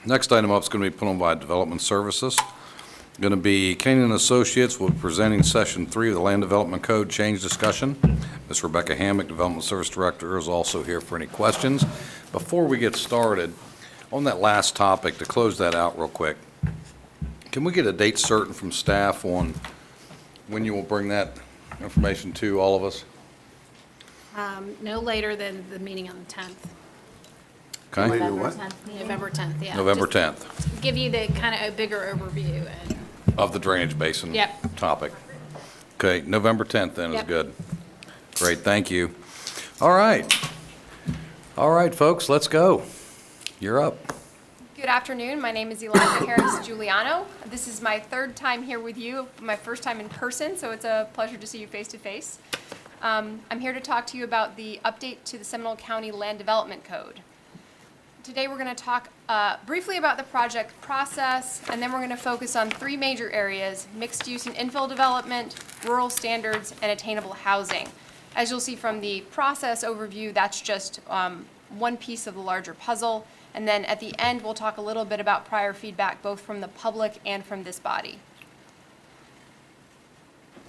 Next item up is going to be put on by Development Services. Going to be Kane and Associates will be presenting Session 3 of the Land Development Code change discussion. Ms. Rebecca Hammock, Development Service Director, is also here for any questions. Before we get started, on that last topic, to close that out real quick, can we get a date certain from staff on when you will bring that information to all of us? No later than the meeting on the 10th, Okay? Later November what? 10th meeting. November 10th, yeah. November Just 10th Give you the kind of a bigger overview and, of the drainage basin Yep. topic. Okay, November 10th then is Yep. good. Great, thank you. All right. All right, folks, let's go. You're up. Good afternoon. My name is Eliza Harris Giuliano. This is my third time here with you, my first time in person, so it's a pleasure to see you face to face. I'm here to talk to you about the update to the Seminole County Land Development Code. Today we're going to talk briefly about the project process, and then we're going to focus on three major areas: mixed use and infill development, rural standards, and attainable housing. As you'll see from the process overview, that's just one piece of the larger puzzle. And then at the end, we'll talk a little bit about prior feedback, both from the public and from this body.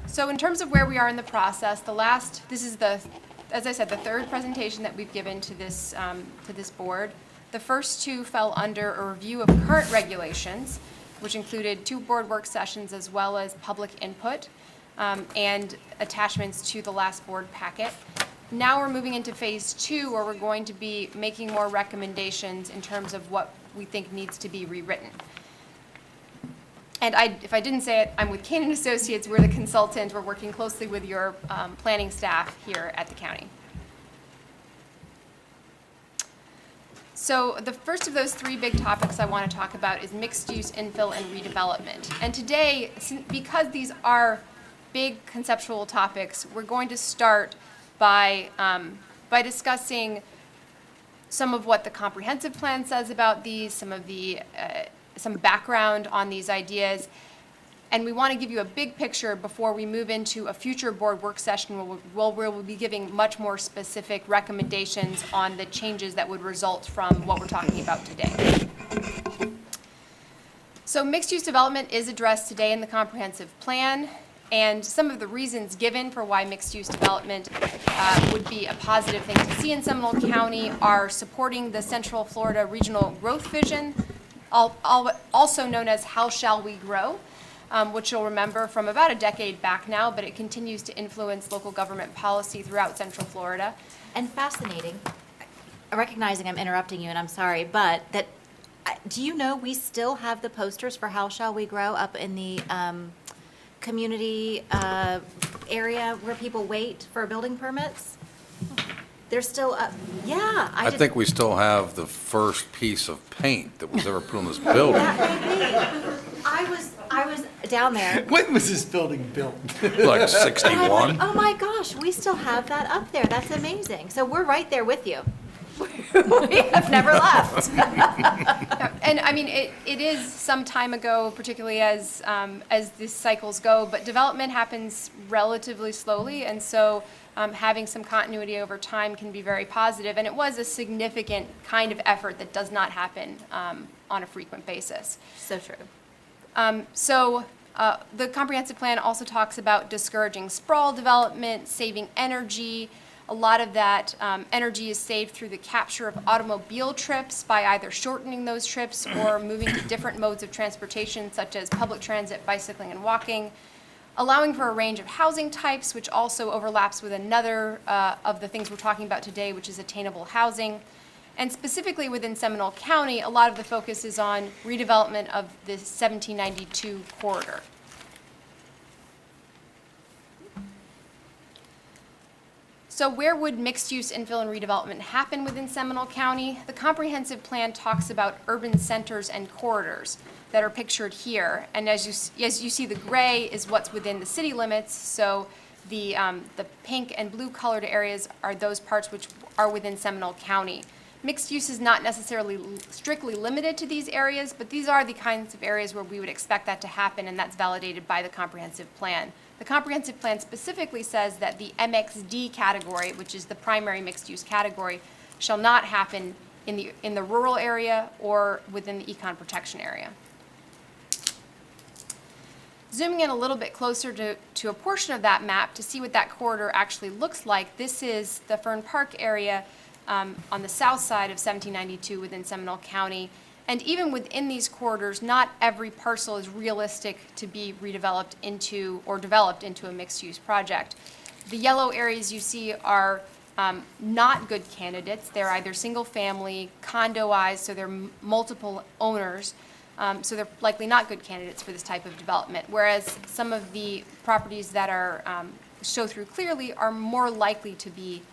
So in terms of where we are in the process, this is as I said, the third presentation that we've given to this board. The first two fell under a review of current regulations, which included 2 board work sessions as well as public input and attachments to the last board packet. Now we're moving into phase 2, where we're going to be making more recommendations in terms of what we think needs to be rewritten. And if I didn't say it, I'm with Kane and Associates. We're the consultant. We're working closely with your planning staff here at the county. So the first of those 3 big topics I want to talk about is mixed use, infill, and redevelopment. And today, because these are big conceptual topics, we're going to start by discussing some of what the comprehensive plan says about these, some background on these ideas, and we want to give you a big picture before we move into a future board work session where we'll be giving much more specific recommendations on the changes that would result from what we're talking about today. So mixed-use development is addressed today in the comprehensive plan, and some of the reasons given for why mixed-use development would be a positive thing to see in Seminole County are supporting the Central Florida Regional Growth Vision, also known as How Shall We Grow, which you'll remember from about a decade back now, but it continues to influence local government policy throughout Central Florida. And fascinating, recognizing I'm interrupting you, and I'm sorry, but do you know we still have the posters for How Shall We Grow up in the community area where people wait for building permits? They're still up. Yeah. I think we still have the first piece of paint that was ever put on this building. That may be. I was down there. When was this building built? Like And I'm like, 61. oh my gosh, we still have that up there. That's amazing. So we're right there with you. We have never left. And I mean, it is some time ago, particularly as these cycles go, but development happens relatively slowly, and so having some continuity over time can be very positive. And it was a significant kind of effort that does not happen on a frequent basis. So true. The comprehensive plan also talks about discouraging sprawl development, saving energy. A lot of that energy is saved through the capture of automobile trips by either shortening those trips or moving to different modes of transportation, such as public transit, bicycling, and walking. Allowing for a range of housing types, which also overlaps with another of the things we're talking about today, which is attainable housing. And specifically within Seminole County, a lot of the focus is on redevelopment of the 1792 corridor. So where would mixed-use infill and redevelopment happen within Seminole County? The comprehensive plan talks about urban centers and corridors that are pictured here. And as you see, the gray is what's within the city limits. So the pink and blue colored areas are those parts which are within Seminole County. Mixed use is not necessarily strictly limited to these areas, but these are the kinds of areas where we would expect that to happen, and that's validated by the comprehensive plan. The comprehensive plan specifically says that the MXD category, which is the primary mixed use category, shall not happen in the rural area or within the econ protection area. Zooming in a little bit closer to a portion of that map to see what that corridor actually looks like, this is the Fern Park area on the south side of 1792 within Seminole County. And even within these corridors, not every parcel is realistic to be redeveloped into or developed into a mixed-use project. The yellow areas you see are not good candidates. They're either single-family, condoized, so they're multiple owners. So they're likely not good candidates for this type of development, whereas some of the properties that are show through clearly are more likely to be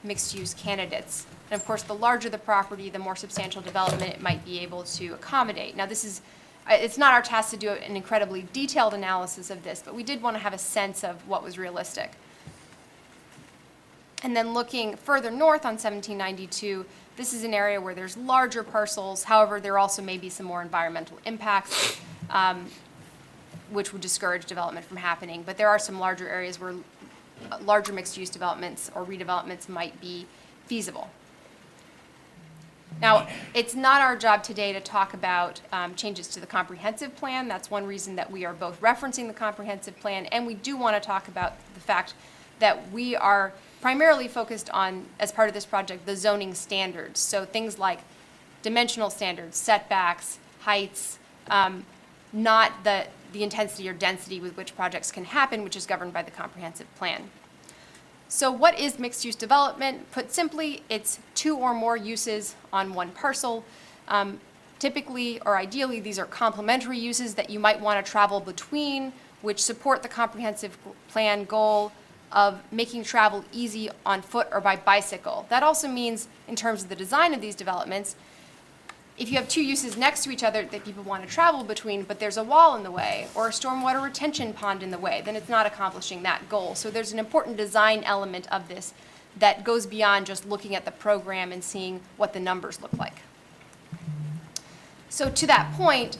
mixed-use candidates. And of course, the larger the property, the more substantial development it might be able to accommodate. Now, this is, it's not our task to do an incredibly detailed analysis of this, but we did want to have a sense of what was realistic. And then looking further north on 1792, this is an area where there's larger parcels. However, there also may be some more environmental impacts, which would discourage development from happening. But there are some larger areas where larger mixed-use developments or redevelopments might be feasible. Now, it's not our job today to talk about changes to the comprehensive plan. That's one reason that we are both referencing the comprehensive plan, and we do want to talk about the fact that we are primarily focused on, as part of this project, the zoning standards. So things like dimensional standards, setbacks, heights, not the intensity or density with which projects can happen, which is governed by the comprehensive plan. So what is mixed-use development? Put simply, it's two or more uses on one parcel. Typically, or ideally, these are complementary uses that you might want to travel between, which support the comprehensive plan goal of making travel easy on foot or by bicycle. That also means, in terms of the design of these developments, if you have two uses next to each other that people want to travel between, but there's a wall in the way or a stormwater retention pond in the way, then it's not accomplishing that goal. So there's an important design element of this that goes beyond just looking at the program and seeing what the numbers look like. So to that point,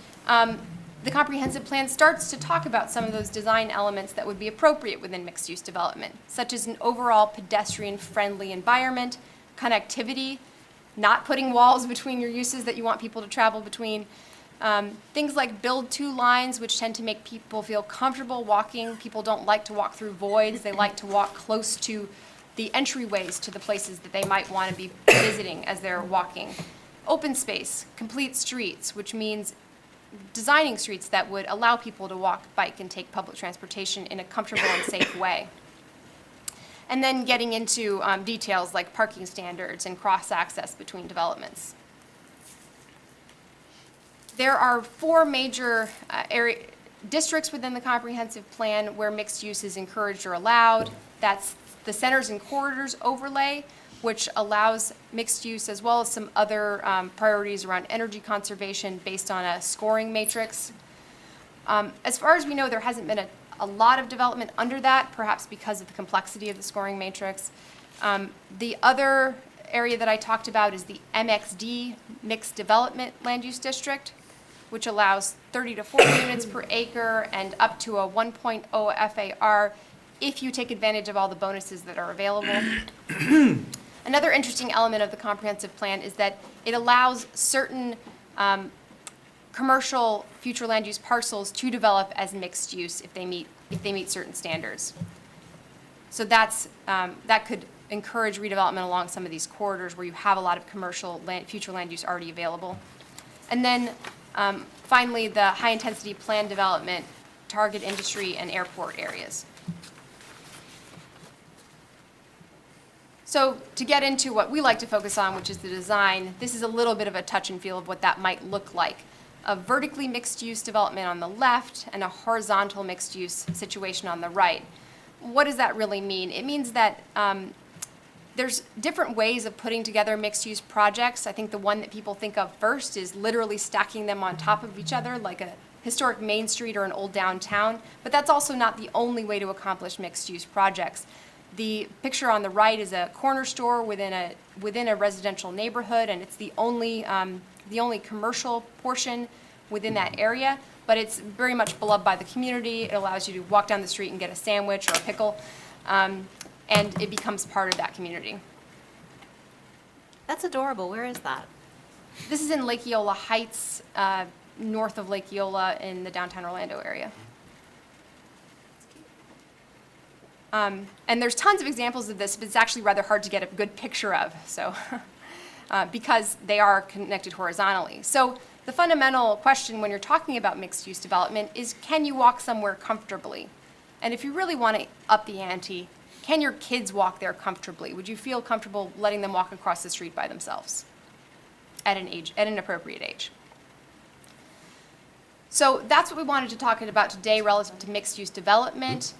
the comprehensive plan starts to talk about some of those design elements that would be appropriate within mixed-use development, such as an overall pedestrian-friendly environment, connectivity, not putting walls between your uses that you want people to travel between, things like build two lines, which tend to make people feel comfortable walking. People don't like to walk through voids. They like to walk close to the entryways to the places that they might want to be visiting as they're walking. Open space, complete streets, which means designing streets that would allow people to walk, bike, and take public transportation in a comfortable and safe way. And then getting into details like parking standards and cross-access between developments. There are four major districts within the comprehensive plan where mixed use is encouraged or allowed. That's the centers and corridors overlay, which allows mixed use as well as some other priorities around energy conservation based on a scoring matrix. As far as we know, there hasn't been a lot of development under that, perhaps because of the complexity of the scoring matrix. The other area that I talked about is the MXD, Mixed Development Land Use District, which allows 30 to 40 units per acre and up to a 1.0 FAR if you take advantage of all the bonuses that are available. Another interesting element of the comprehensive plan is that it allows certain commercial future land use parcels to develop as mixed use if they meet certain standards. So that could encourage redevelopment along some of these corridors where you have a lot of commercial future land use already available. And then finally, the high intensity plan development, target industry and airport areas. So to get into what we like to focus on, which is the design, this is a little bit of a touch and feel of what that might look like. A vertically mixed-use development on the left and a horizontal mixed-use situation on the right. What does that really mean? It means that there's different ways of putting together mixed-use projects. I think the one that people think of first is literally stacking them on top of each other like a historic Main Street or an old downtown, but that's also not the only way to accomplish mixed-use projects. The picture on the right is a corner store within a residential neighborhood, and it's the only commercial portion within that area, but it's very much beloved by the community. It allows you to walk down the street and get a sandwich or a pickle, and it becomes part of that community. That's adorable. Where is that? This is in Lake Eola Heights, north of Lake Eola in the downtown Orlando area. And there's tons of examples of this, but it's actually rather hard to get a good picture of, so, because they are connected horizontally. So the fundamental question when you're talking about mixed-use development is, can you walk somewhere comfortably? And if you really want to up the ante, can your kids walk there comfortably? Would you feel comfortable letting them walk across the street by themselves at an appropriate age? So that's what we wanted to talk about today relative to mixed-use development,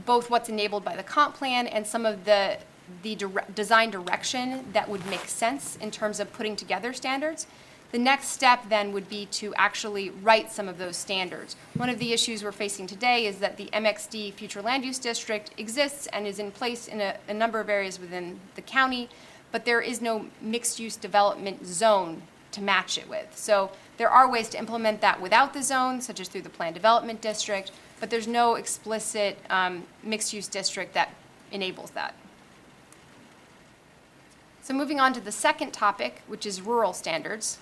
both what's enabled by the comp plan and some of the design direction that would make sense in terms of putting together standards. The next step then would be to actually write some of those standards. One of the issues we're facing today is that the MXD Future Land Use District exists and is in place in a number of areas within the county, but there is no mixed-use development zone to match it with. So there are ways to implement that without the zone, such as through the Plan Development District, but there's no explicit mixed-use district that enables that. So moving on to the second topic, which is rural standards.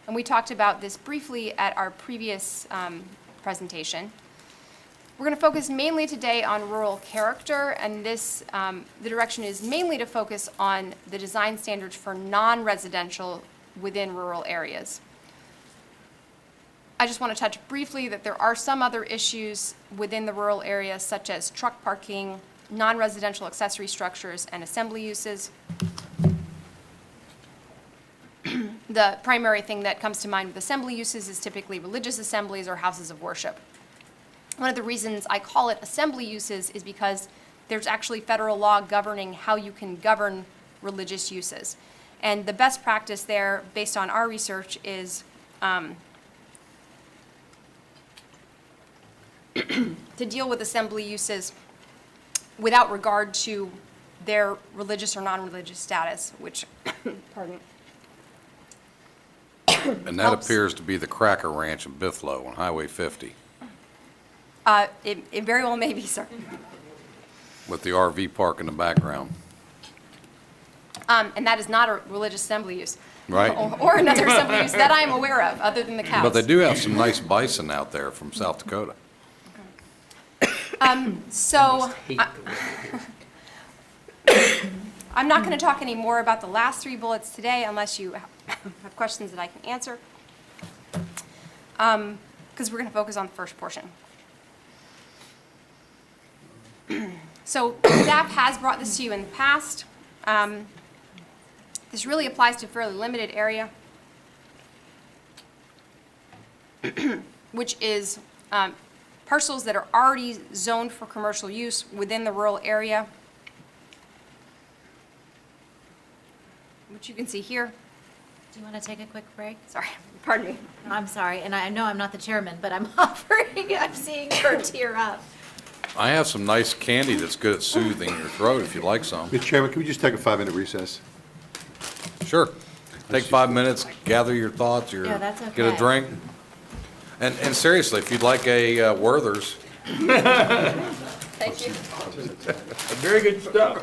And we talked about this briefly at our previous presentation. We're going to focus mainly today on rural character, and this, the direction is mainly to focus on the design standards for non-residential within rural areas. I just want to touch briefly that there are some other issues within the rural areas, such as truck parking, non-residential accessory structures, and assembly uses. The primary thing that comes to mind with assembly uses is typically religious assemblies or houses of worship. One of the reasons I call it assembly uses is because there's actually federal law governing how you can govern religious uses. And the best practice there, based on our research, is to deal with assembly uses without regard to their religious or non-religious status, which, pardon. And that Helps. appears to be the Cracker Ranch in Bithlo on Highway 50 It very well may be, sir. with the RV park in the background, And that is not a religious assembly use. right? Or another assembly use that I am aware of, other than the cows. But they do have some nice bison out there from South Dakota. So, I'm not going to talk any more about the last three bullets today unless you have questions that I can answer, because we're going to focus on the first portion. So staff has brought this to you in the past. This really applies to a fairly limited area, which is parcels that are already zoned for commercial use within the rural area, which you can see here. Do you want to take a quick break? Sorry, pardon me. I'm sorry, and I know I'm not the chairman, but I'm I'm seeing her tear up. I have some nice candy that's good at soothing your throat if you'd like some. Mr. Chairman, can we just take a 5-minute recess? Sure. Take 5 minutes, gather your thoughts, Yeah, that's get a okay. drink. And seriously, if you'd like a Werther's, Thank you. Very good stuff.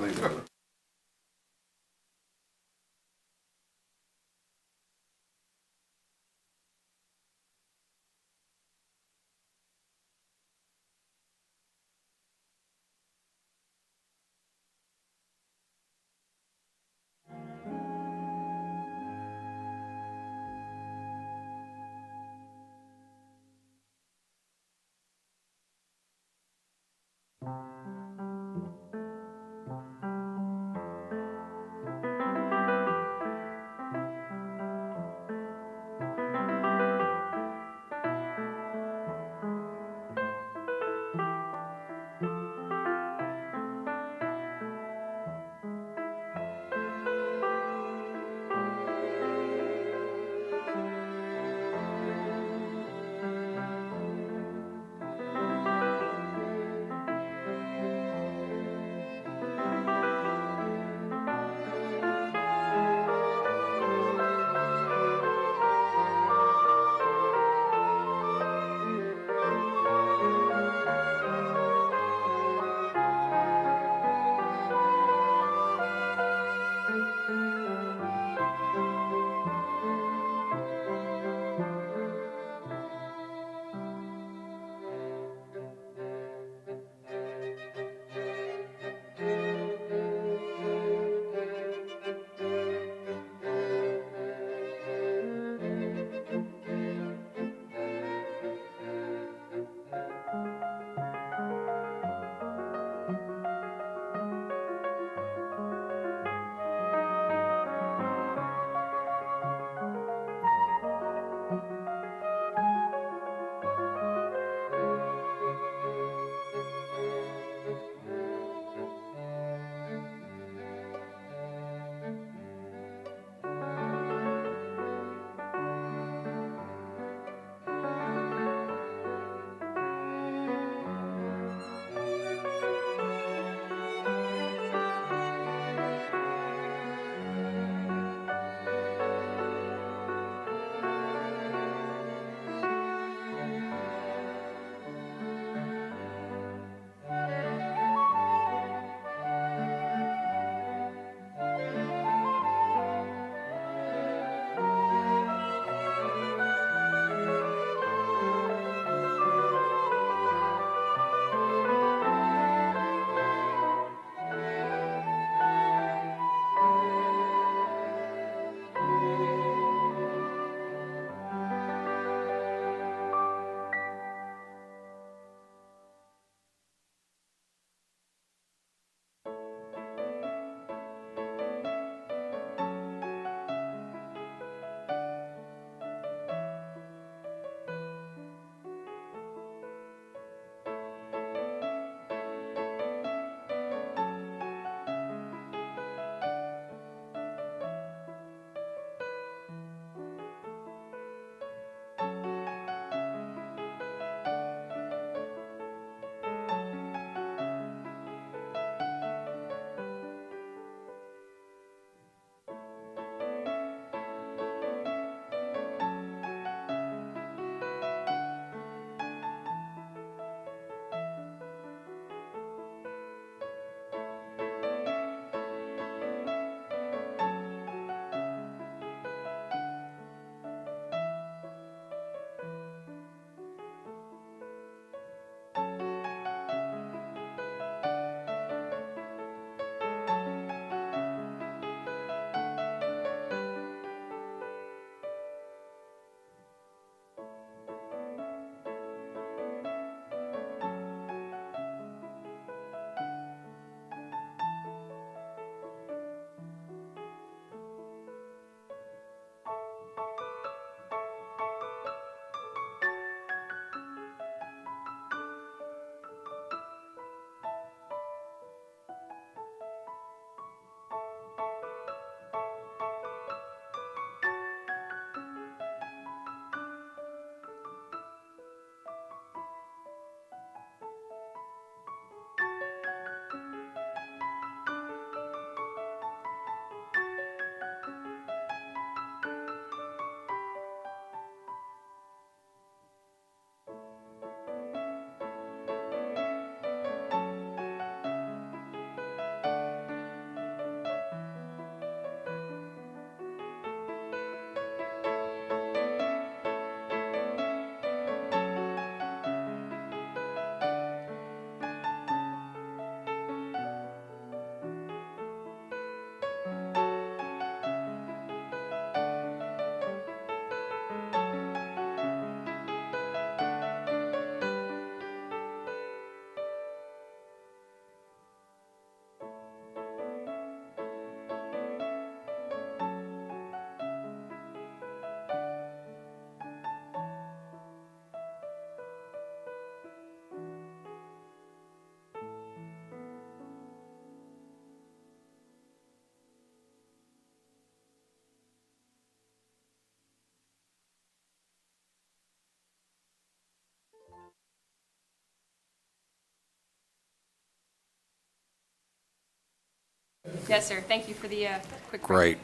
Yes, sir. Thank you for the quick break. Great.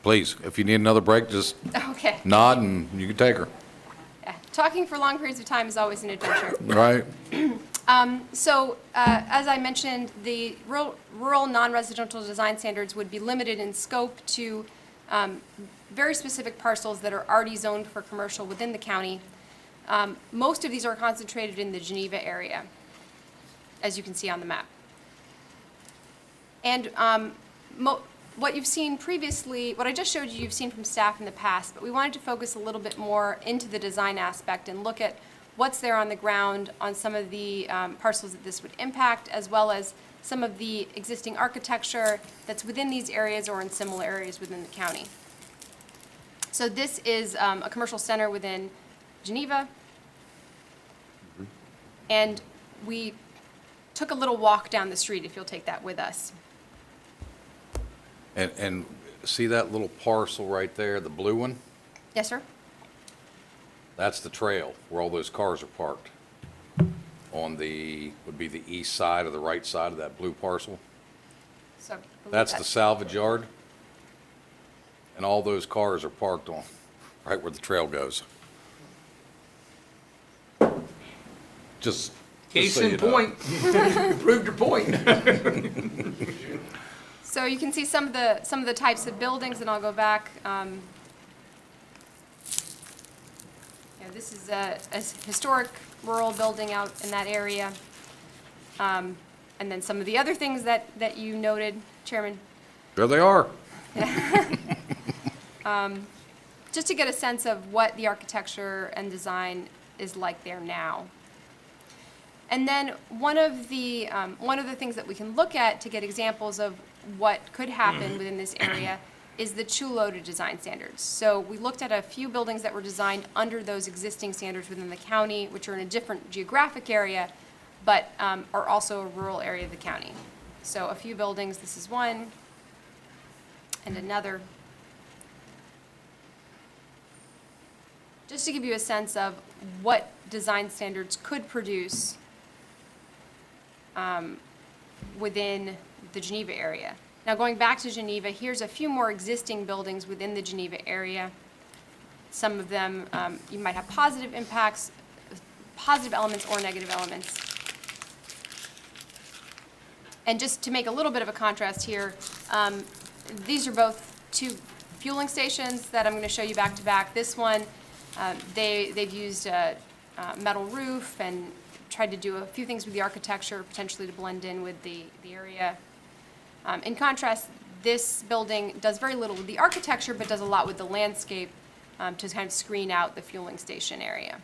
Please, if you need another break, just Okay. nod and you can take her, Yeah. Talking for long periods of time is always an adventure. right? As I mentioned, the rural non-residential design standards would be limited in scope to very specific parcels that are already zoned for commercial within the county. Most of these are concentrated in the Geneva area, as you can see on the map. And what you've seen previously, what I just showed you, you've seen from staff in the past, but we wanted to focus a little bit more into the design aspect and look at what's there on the ground on some of the parcels that this would impact, as well as some of the existing architecture that's within these areas or in similar areas within the county. So this is a commercial center within Geneva. And we took a little walk down the street, if you'll take that with us. And see that little parcel right there, the blue one? Yes, sir? That's the trail where all those cars are parked. On would be the east side or the right side of that blue parcel. So I believe That's the salvage yard. And all those cars are parked on, right where the trail goes. Just Case so in you know. point, you proved your point. So you can see some of the types of buildings, and I'll go back. This is a historic rural building out in that area. And then some of the other things that you noted, Chairman, There they are. just to get a sense of what the architecture and design is like there now. And then one of the things that we can look at to get examples of what could happen within this area is the Chulo to design standards. So we looked at a few buildings that were designed under those existing standards within the county, which are in a different geographic area, but are also a rural area of the county. So a few buildings, this is one, and another. Just to give you a sense of what design standards could produce within the Geneva area. Now, going back to Geneva, here's a few more existing buildings within the Geneva area. Some of them, you might have positive impacts, positive elements or negative elements. And just to make a little bit of a contrast here, these are both two fueling stations that I'm going to show you back to back. This one, they've used a metal roof and tried to do a few things with the architecture, potentially to blend in with the area. In contrast, this building does very little with the architecture, but does a lot with the landscape to kind of screen out the fueling station area.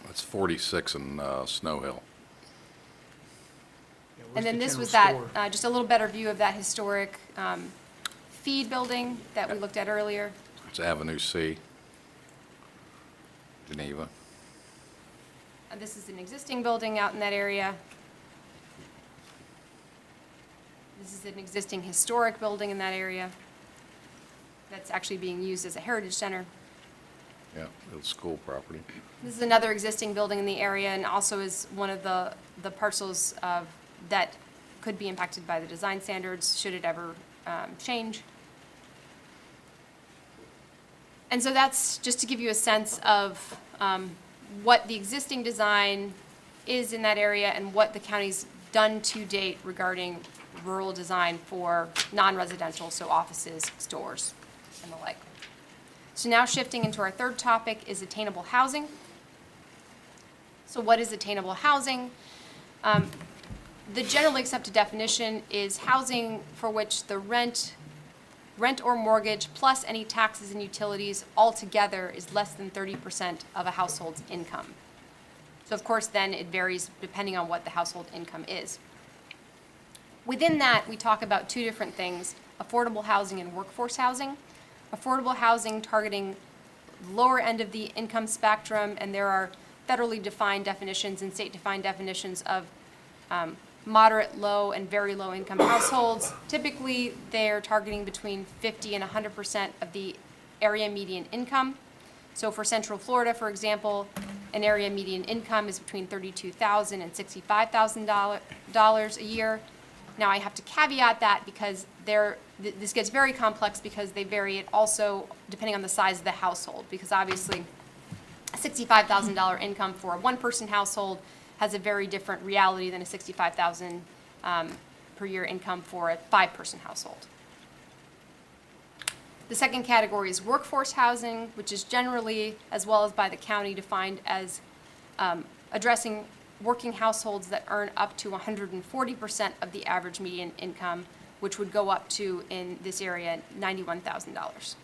That's 46 in Snow Hill. And then this was that, just a little better view of that historic feed building that we looked at earlier. It's Avenue C, Geneva. This is an existing building out in that area. This is an existing historic building in that area that's actually being used as a heritage center. Yeah, it's school property. This is another existing building in the area and also is one of the parcels that could be impacted by the design standards should it ever change. And so that's just to give you a sense of what the existing design is in that area and what the county's done to date regarding rural design for non-residential, so offices, stores, and the like. So now shifting into our third topic is attainable housing. So what is attainable housing? The generally accepted definition is housing for which the rent or mortgage plus any taxes and utilities altogether is less than 30% of a household's income. So of course then it varies depending on what the household income is. Within that, we talk about two different things, affordable housing and workforce housing. Affordable housing targeting lower end of the income spectrum, and there are federally defined definitions and state-defined definitions of moderate, low, and very low income households. Typically, they're targeting between 50 and 100% of the area median income. So for Central Florida, for example, an area median income is between $32,000 and $65,000 a year. Now, I have to caveat that because this gets very complex because they vary it also depending on the size of the household, because obviously a $65,000 income for a one-person household has a very different reality than a $65,000 per year income for a five-person household. The second category is workforce housing, which is generally, as well as by the county, defined as addressing working households that earn up to 140% of the average median income, which would go up to, in this area, $91,000.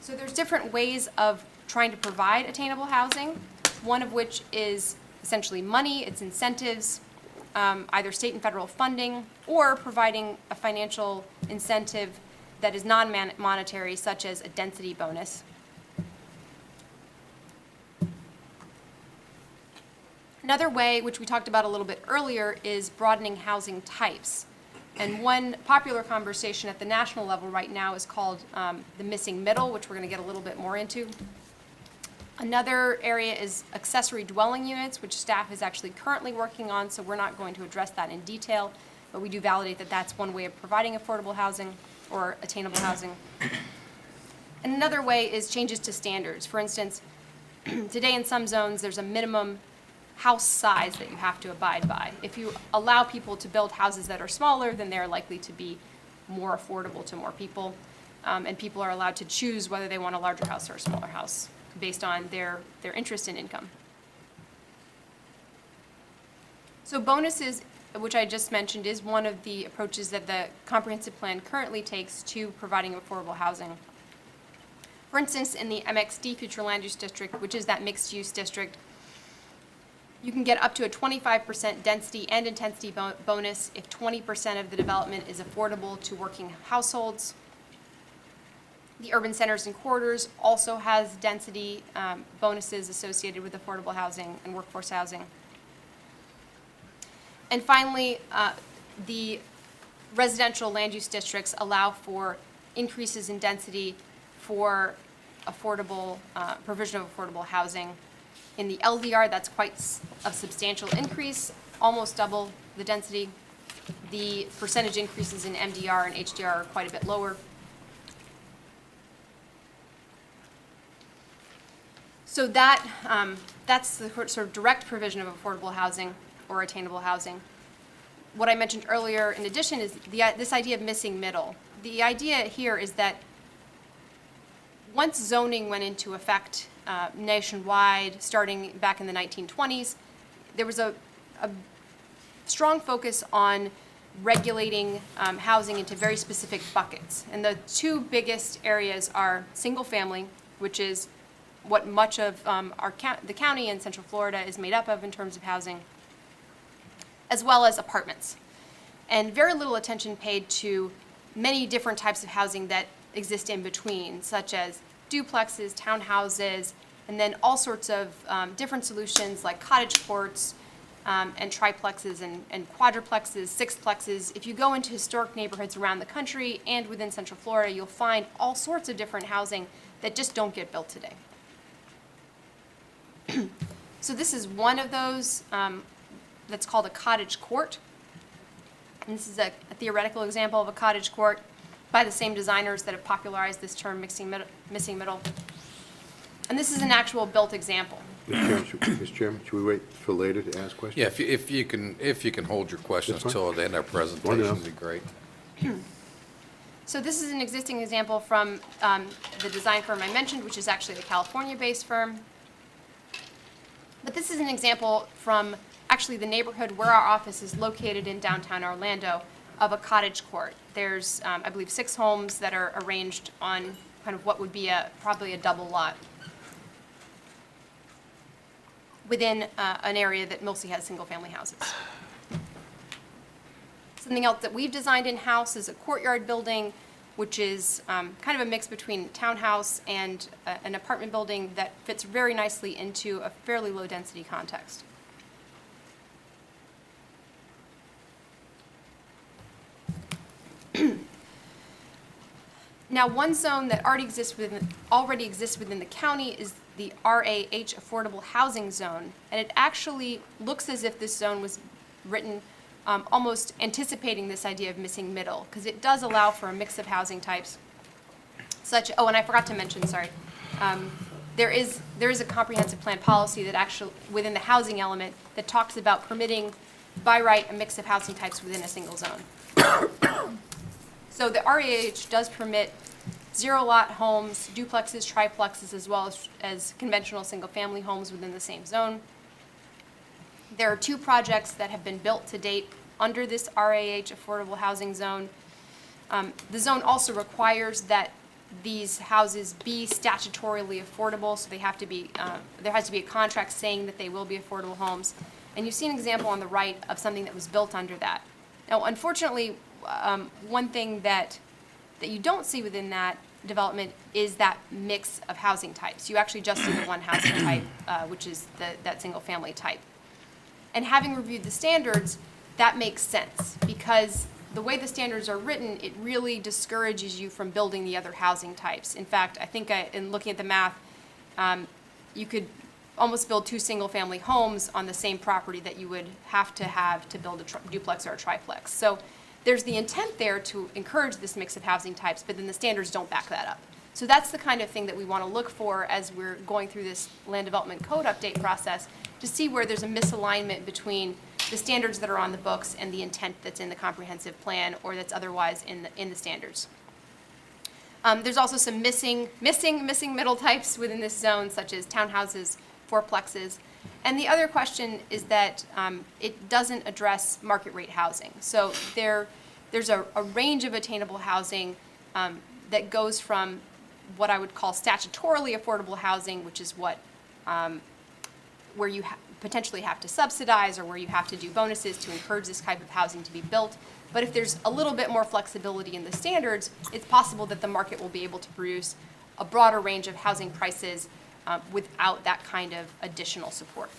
So there's different ways of trying to provide attainable housing, one of which is essentially money, it's incentives, either state and federal funding, or providing a financial incentive that is non-monetary, such as a density bonus. Another way, which we talked about a little bit earlier, is broadening housing types. And one popular conversation at the national level right now is called the missing middle, which we're going to get a little bit more into. Another area is accessory dwelling units, which staff is actually currently working on, so we're not going to address that in detail, but we do validate that that's one way of providing affordable housing or attainable housing. And another way is changes to standards. For instance, today in some zones, there's a minimum house size that you have to abide by. If you allow people to build houses that are smaller, then they're likely to be more affordable to more people, and people are allowed to choose whether they want a larger house or a smaller house based on their interest in income. So bonuses, which I just mentioned, is one of the approaches that the comprehensive plan currently takes to providing affordable housing. For instance, in the MXD Future Land Use District, which is that mixed-use district, you can get up to a 25% density and intensity bonus if 20% of the development is affordable to working households. The urban centers and corridors also has density bonuses associated with affordable housing and workforce housing. And finally, the residential land use districts allow for increases in density for affordable, provision of affordable housing. In the LDR, that's quite a substantial increase, almost double the density. The percentage increases in MDR and HDR are quite a bit lower. So that's the sort of direct provision of affordable housing or attainable housing. What I mentioned earlier, in addition, is this idea of missing middle. The idea here is that once zoning went into effect nationwide, starting back in the 1920s, there was a strong focus on regulating housing into very specific buckets. And the two biggest areas are single family, which is what much of the county and Central Florida is made up of in terms of housing, as well as apartments. And very little attention paid to many different types of housing that exist in between, such as duplexes, townhouses, and then all sorts of different solutions like cottage courts and triplexes and quadruplexes, sixplexes. If you go into historic neighborhoods around the country and within Central Florida, you'll find all sorts of different housing that just don't get built today. So this is one of those that's called a cottage court. And this is a theoretical example of a cottage court by the same designers that have popularized this term missing middle. And this is an actual built example. Mr. Chairman, should we wait for later to ask questions? Yeah, if you can hold your questions That's fine. till the end of our presentation, would be great. So this is an existing example from the design firm I mentioned, which is actually a California-based firm. But this is an example from actually the neighborhood where our office is located in downtown Orlando of a cottage court. There's, I believe, 6 homes that are arranged on kind of what would be probably a double lot within an area that mostly has single-family houses. Something else that we've designed in-house is a courtyard building, which is kind of a mix between townhouse and an apartment building that fits very nicely into a fairly low-density context. Now, one zone that already exists within the county is the RAH Affordable Housing Zone. And it actually looks as if this zone was written almost anticipating this idea of missing middle, because it does allow for a mix of housing types such, oh, and I forgot to mention, sorry, there is a comprehensive plan policy that actually, within the housing element, that talks about permitting by right a mix of housing types within a single zone. So the RAH does permit zero-lot homes, duplexes, triplexes, as well as conventional single-family homes within the same zone. There are 2 projects that have been built to date under this RAH Affordable Housing Zone. The zone also requires that these houses be statutorily affordable, so they have to be, there has to be a contract saying that they will be affordable homes. And you see an example on the right of something that was built under that. Now, unfortunately, one thing that you don't see within that development is that mix of housing types. You actually just see the one housing type, which is that single-family type. And having reviewed the standards, that makes sense, because the way the standards are written, it really discourages you from building the other housing types. In fact, I think in looking at the math, you could almost build 2 single-family homes on the same property that you would have to build a duplex or a triplex. So there's the intent there to encourage this mix of housing types, but then the standards don't back that up. So that's the kind of thing that we want to look for as we're going through this land development code update process, to see where there's a misalignment between the standards that are on the books and the intent that's in the comprehensive plan or that's otherwise in the standards. There's also some missing middle types within this zone, such as townhouses, fourplexes. And the other question is that it doesn't address market rate housing. So there's a range of attainable housing that goes from what I would call statutorily affordable housing, which is what where you potentially have to subsidize or where you have to do bonuses to encourage this type of housing to be built. But if there's a little bit more flexibility in the standards, it's possible that the market will be able to produce a broader range of housing prices without that kind of additional support.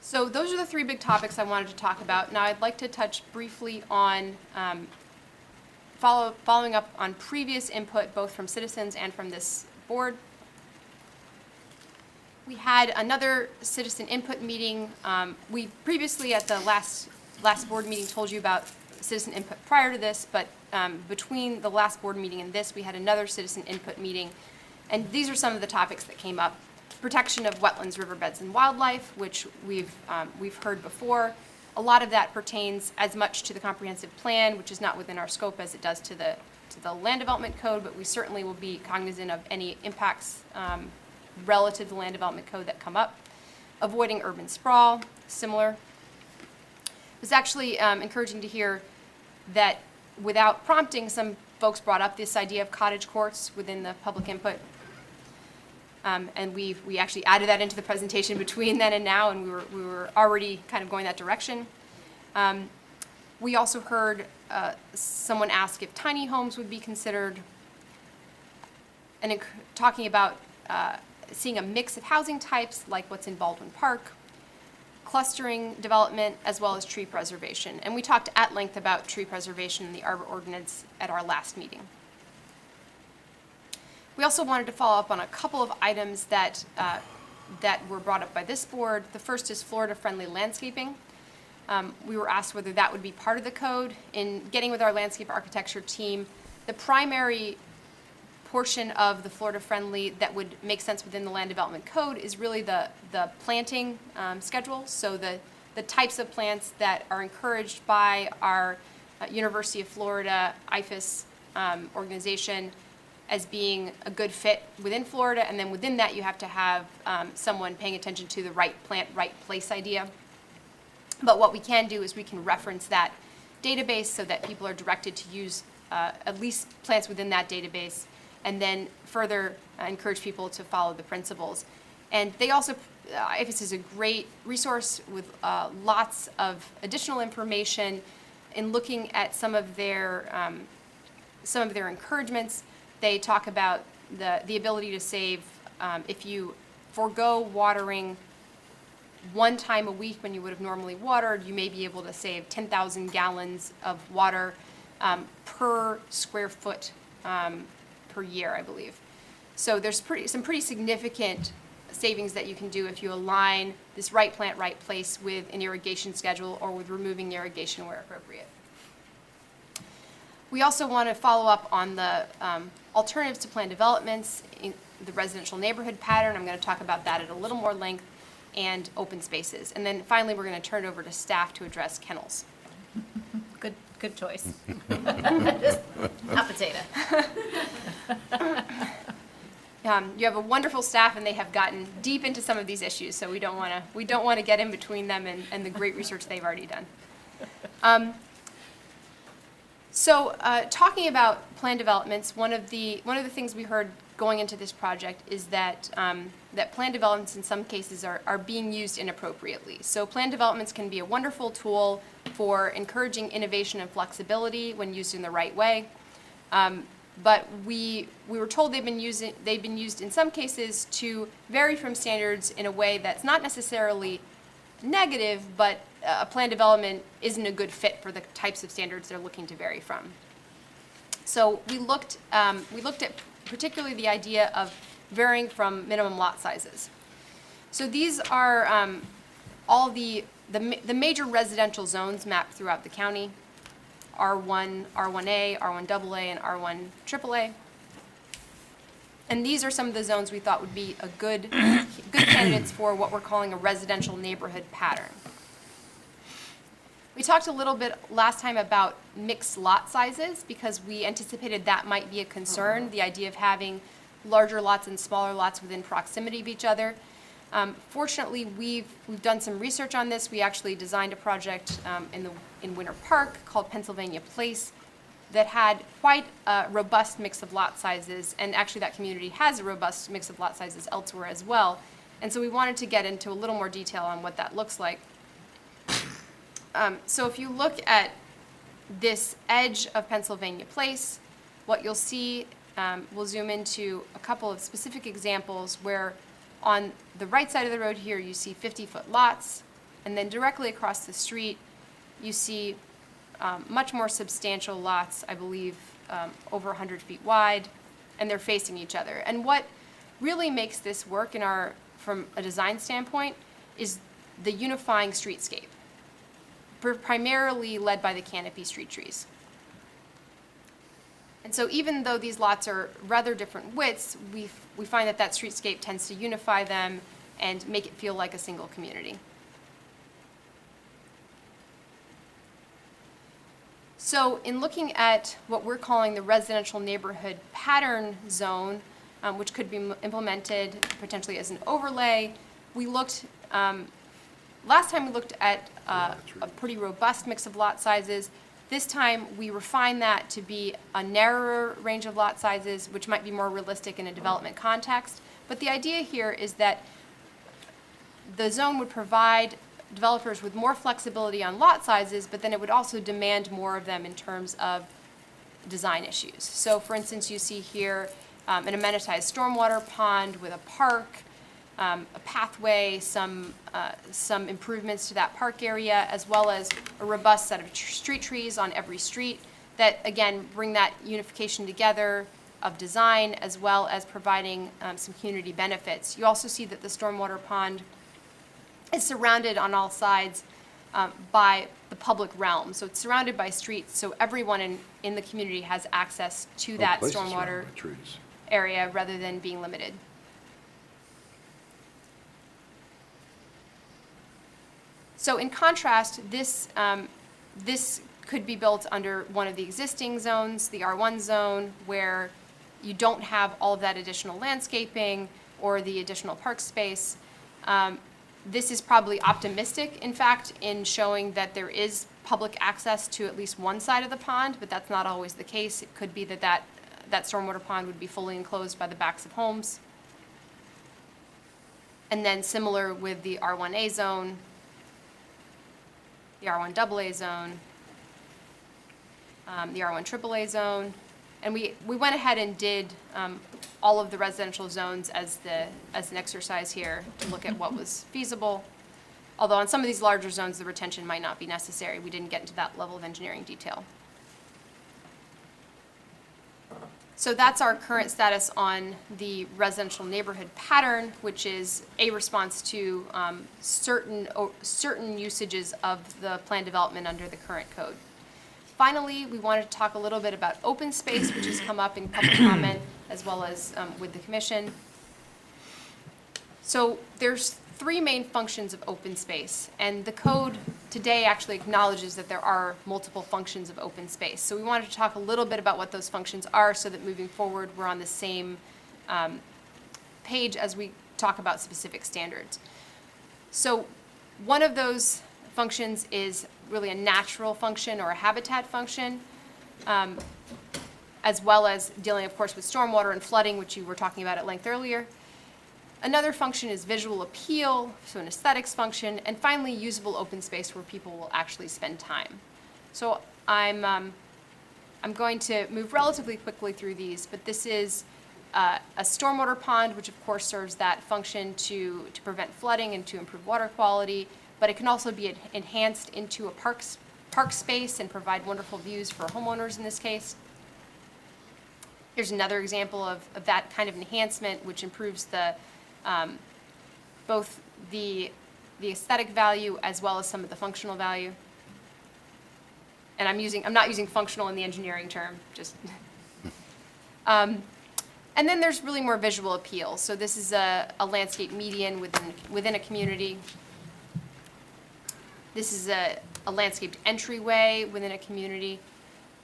So those are the 3 big topics I wanted to talk about. Now I'd like to touch briefly on following up on previous input, both from citizens and from this board. We had another citizen input meeting. We previously at the last board meeting told you about citizen input prior to this, but between the last board meeting and this, we had another citizen input meeting. And these are some of the topics that came up. Protection of wetlands, riverbeds, and wildlife, which we've heard before. A lot of that pertains as much to the comprehensive plan, which is not within our scope as it does to the land development code, but we certainly will be cognizant of any impacts relative to the land development code that come up. Avoiding urban sprawl, similar. It was actually encouraging to hear that without prompting, some folks brought up this idea of cottage courts within the public input. And we actually added that into the presentation between then and now, and we were already kind of going that direction. We also heard someone ask if tiny homes would be considered, and talking about seeing a mix of housing types like what's in Baldwin Park, clustering development, as well as tree preservation. And we talked at length about tree preservation in the Arbor Ordinance at our last meeting. We also wanted to follow up on a couple of items that were brought up by this board. The first is Florida-friendly landscaping. We were asked whether that would be part of the code. In getting with our landscape architecture team, the primary portion of the Florida-friendly that would make sense within the land development code is really the planting schedule. So the types of plants that are encouraged by our University of Florida IFAS organization as being a good fit within Florida, and then within that you have to have someone paying attention to the right plant, right place idea. But what we can do is we can reference that database so that people are directed to use at least plants within that database, and then further encourage people to follow the principles. And they also, IFAS is a great resource with lots of additional information in looking at some of their encouragements. They talk about the ability to save, if you forego watering 1 time a week when you would have normally watered, you may be able to save 10,000 gallons of water per square foot per year, I believe. So there's some pretty significant savings that you can do if you align this right plant, right place with an irrigation schedule or with removing irrigation where appropriate. We also want to follow up on the alternatives to planned developments in the residential neighborhood pattern. I'm going to talk about that at a little more length, and open spaces. And then finally, we're going to turn it over to staff to address kennels. Good choice. Hot potato. You have a wonderful staff, and they have gotten deep into some of these issues, so we don't want to get in between them and the great research they've already done. Talking about planned developments, one of the things we heard going into this project is that that planned developments in some cases are being used inappropriately. So planned developments can be a wonderful tool for encouraging innovation and flexibility when used in the right way. But we were told they've been used in some cases to vary from standards in a way that's not necessarily negative, but a planned development isn't a good fit for the types of standards they're looking to vary from. So we looked at particularly the idea of varying from minimum lot sizes. So these are all the major residential zones mapped throughout the county: R1, R1A, R1AA, and R1 AAA. And these are some of the zones we thought would be a good candidates for what we're calling a residential neighborhood pattern. We talked a little bit last time about mixed lot sizes because we anticipated that might be a concern, the idea of having larger lots and smaller lots within proximity of each other. Fortunately, we've done some research on this. We actually designed a project in Winter Park called Pennsylvania Place that had quite a robust mix of lot sizes, and actually that community has a robust mix of lot sizes elsewhere as well. And so we wanted to get into a little more detail on what that looks like. So if you look at this edge of Pennsylvania Place, what you'll see, we'll zoom into a couple of specific examples where on the right side of the road here, you see 50-foot lots, and then directly across the street, you see much more substantial lots, I believe over 100 feet wide, and they're facing each other. And what really makes this work from a design standpoint is the unifying streetscape, primarily led by the canopy street trees. And so even though these lots are rather different widths, we find that streetscape tends to unify them and make it feel like a single community. So in looking at what we're calling the residential neighborhood pattern zone, which could be implemented potentially as an overlay, we looked, last time we looked at a pretty robust mix of lot sizes. This time we refined that to be a narrower range of lot sizes, which might be more realistic in a development context. But the idea here is that the zone would provide developers with more flexibility on lot sizes, but then it would also demand more of them in terms of design issues. So for instance, you see here an amenitized stormwater pond with a park, a pathway, some improvements to that park area, as well as a robust set of street trees on every street that, again, bring that unification together of design as well as providing some community benefits. You also see that the stormwater pond is surrounded on all sides by the public realm. So it's surrounded by streets, so everyone in the community has access to that stormwater area rather than being limited. So in contrast, this could be built under one of the existing zones, the R1 zone, where you don't have all of that additional landscaping or the additional park space. This is probably optimistic, in fact, in showing that there is public access to at least one side of the pond, but that's not always the case. It could be that stormwater pond would be fully enclosed by the backs of homes. And then similar with the R1A zone, the R1AA zone, the R1 AAA zone, and we went ahead and did all of the residential zones as an exercise here to look at what was feasible. Although on some of these larger zones, the retention might not be necessary. We didn't get into that level of engineering detail. So that's our current status on the residential neighborhood pattern, which is a response to certain usages of the plan development under the current code. Finally, we wanted to talk a little bit about open space, which has come up in public comment as well as with the commission. So there's three main functions of open space, and the code today actually acknowledges that there are multiple functions of open space. So we wanted to talk a little bit about what those functions are so that moving forward, we're on the same page as we talk about specific standards. So one of those functions is really a natural function or a habitat function, as well as dealing, of course, with stormwater and flooding, which you were talking about at length earlier. Another function is visual appeal, so an aesthetics function, and finally, usable open space where people will actually spend time. So I'm going to move relatively quickly through these, but this is a stormwater pond, which of course serves that function to prevent flooding and to improve water quality, but it can also be enhanced into a park space and provide wonderful views for homeowners in this case. Here's another example of that kind of enhancement, which improves the both the aesthetic value as well as some of the functional value. And I'm not using functional in the engineering term, just. And then there's really more visual appeal. So this is a landscape median within a community. This is a landscaped entryway within a community.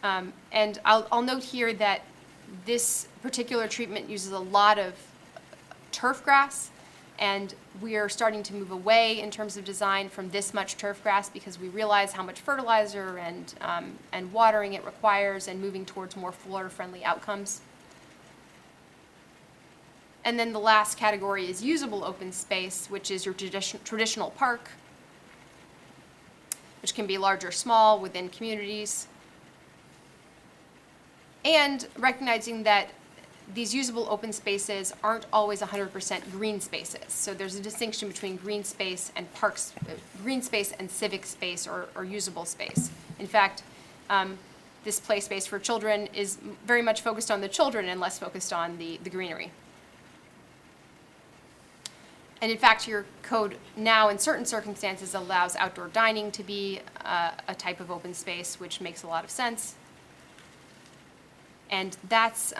And I'll note here that this particular treatment uses a lot of turf grass, and we are starting to move away in terms of design from this much turf grass because we realize how much fertilizer and watering it requires, and moving towards more water-friendly outcomes. And then the last category is usable open space, which is your traditional park, which can be large or small within communities. And recognizing that these usable open spaces aren't always 100% green spaces. So there's a distinction between green space and parks, green space and civic space or usable space. In fact, this play space for children is very much focused on the children and less focused on the greenery. And in fact, your code now in certain circumstances allows outdoor dining to be a type of open space, which makes a lot of sense. And that's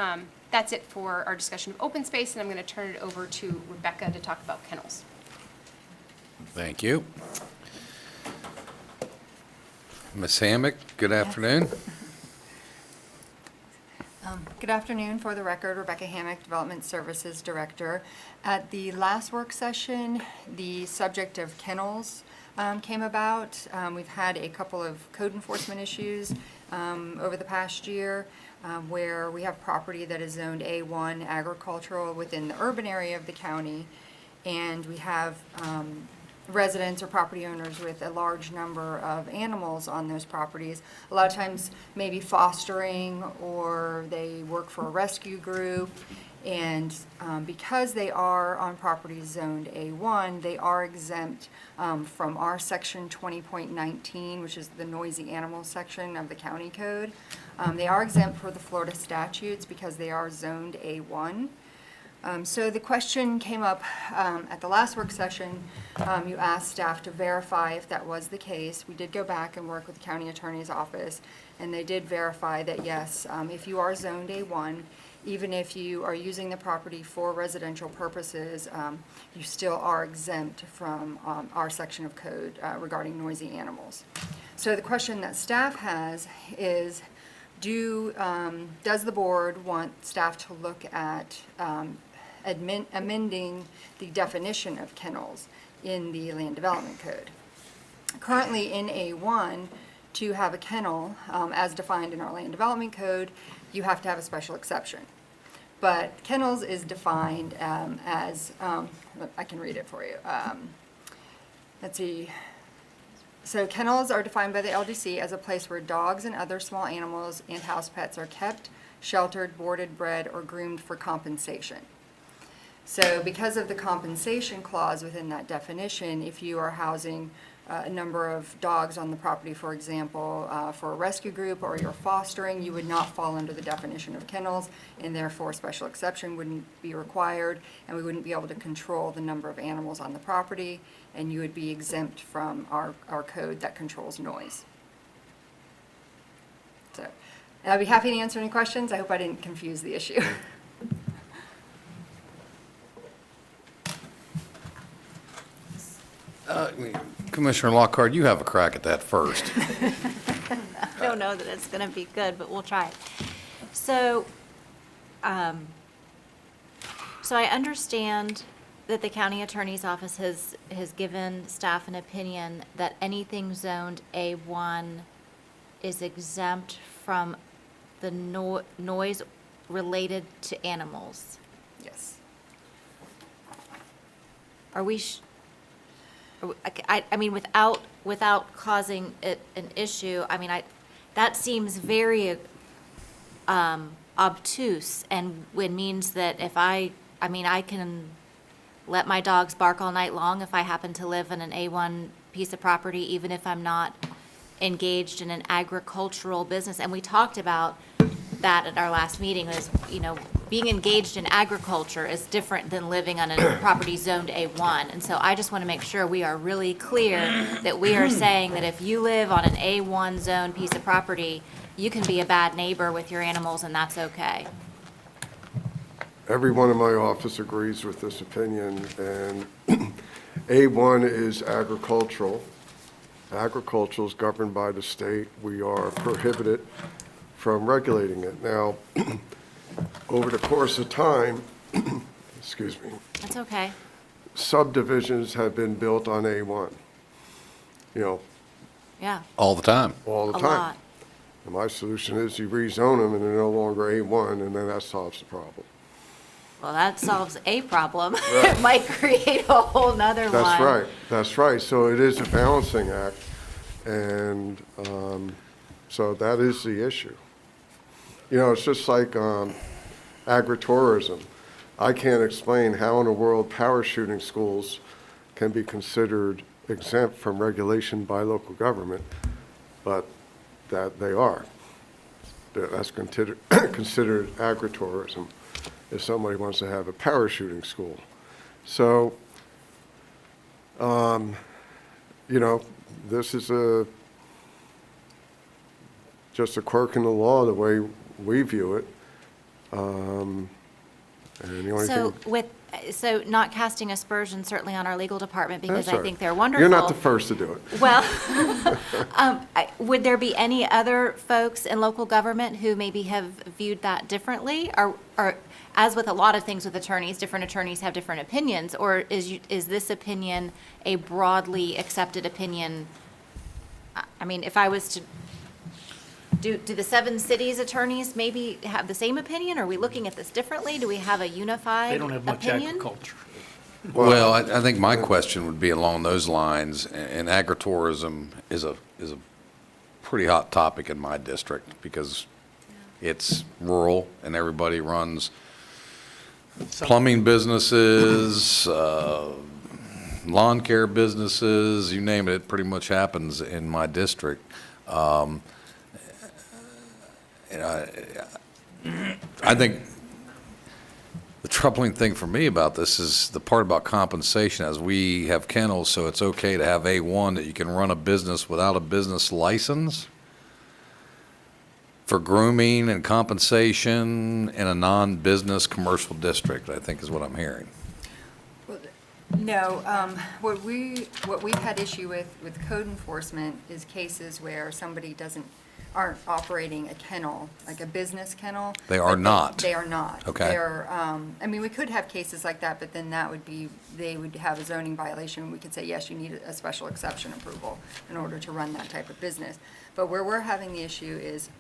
it for our discussion of open space, and I'm going to turn it over to Rebecca to talk about kennels. Thank you. Ms. Hammock, good afternoon. Good afternoon. For the record, Rebecca Hammock, Development Services Director. At the last work session, the subject of kennels came about. We've had a couple of code enforcement issues over the past year where we have property that is zoned A1 agricultural within the urban area of the county, and we have residents or property owners with a large number of animals on those properties. A lot of times maybe fostering, or they work for a rescue group, and because they are on properties zoned A1, they are exempt from our section 20.19, which is the noisy animals section of the county code. They are exempt for the Florida statutes because they are zoned A1. So the question came up at the last work session. You asked staff to verify if that was the case. We did go back and work with the county attorney's office, and they did verify that yes, if you are zoned A1, even if you are using the property for residential purposes, you still are exempt from our section of code regarding noisy animals. So the question that staff has is, does the board want staff to look at amending the definition of kennels in the land development code? Currently in A1, to have a kennel, as defined in our land development code, you have to have a special exception. But kennels is defined as, I can read it for you. Let's see. So kennels are defined by the LDC as a place where dogs and other small animals and house pets are kept, sheltered, boarded, bred, or groomed for compensation. So because of the compensation clause within that definition, if you are housing a number of dogs on the property, for example, for a rescue group or you're fostering, you would not fall under the definition of kennels, and therefore special exception wouldn't be required, and we wouldn't be able to control the number of animals on the property, and you would be exempt from our code that controls noise. So, I'd be happy to answer any questions. I hope I didn't confuse the issue. Commissioner Lockhart, you have a crack at that first. I don't know that it's going to be good, but we'll try it. So, so I understand that the county attorney's office has given staff an opinion that anything zoned A1 is exempt from the noise related to animals. Yes. Are we, I mean, without causing it an issue, I mean, that seems very obtuse, and it means that if I mean, I can let my dogs bark all night long if I happen to live in an A1 piece of property, even if I'm not engaged in an agricultural business. And we talked about that at our last meeting, is, you know, being engaged in agriculture is different than living on a property zoned A1. And so I just want to make sure we are really clear that we are saying that if you live on an A1 zone piece of property, you can be a bad neighbor with your animals, and that's okay. Everyone in my office agrees with this opinion, and A1 is agricultural. Agriculture is governed by the state. We are prohibited from regulating it. Now, over the course of time, excuse me, That's okay. subdivisions have been built on A1, you know, Yeah, All the time. all the a time. lot. And my solution is you rezone them and they're no longer A1, and then that solves the problem. Well, that solves a problem. It might create a whole nother one. That's right, that's right. So it is a balancing act, and so that is the issue. You know, it's just like agritourism. I can't explain how in the world parachuting schools can be considered exempt from regulation by local government, but that they are. That's considered agritourism if somebody wants to have a parachuting school. So, you know, this is just a quirk in the law, the way we view it. And the only So thing. so not casting aspersions certainly on our legal department, because That's I all right. think they're wonderful. You're not the first to do it. Well, would there be any other folks in local government who maybe have viewed that differently? Or as with a lot of things with attorneys, different attorneys have different opinions, or is this opinion a broadly accepted opinion? I mean, if I was to, do the 7 cities attorneys maybe have the same opinion? Are we looking at this differently? Do we have a unified They don't have much opinion? agriculture. Well, I think my question would be along those lines, and agritourism is a pretty hot topic in my district, because it's rural and everybody runs plumbing businesses, lawn care businesses, you name it, it pretty much happens in my district. I think the troubling thing for me about this is the part about compensation, as we have kennels, so it's okay to have A1, that you can run a business without a business license for grooming and compensation in a non-business commercial district, I think is what I'm hearing. No, what we've had issue with code enforcement is cases where somebody aren't operating a kennel, like a business kennel. They are not. They are not. Okay. They're, I mean, we could have cases like that, but then that would be, they would have a zoning violation. We could say, yes, you need a special exception approval in order to run that type of business. But where we're having the issue is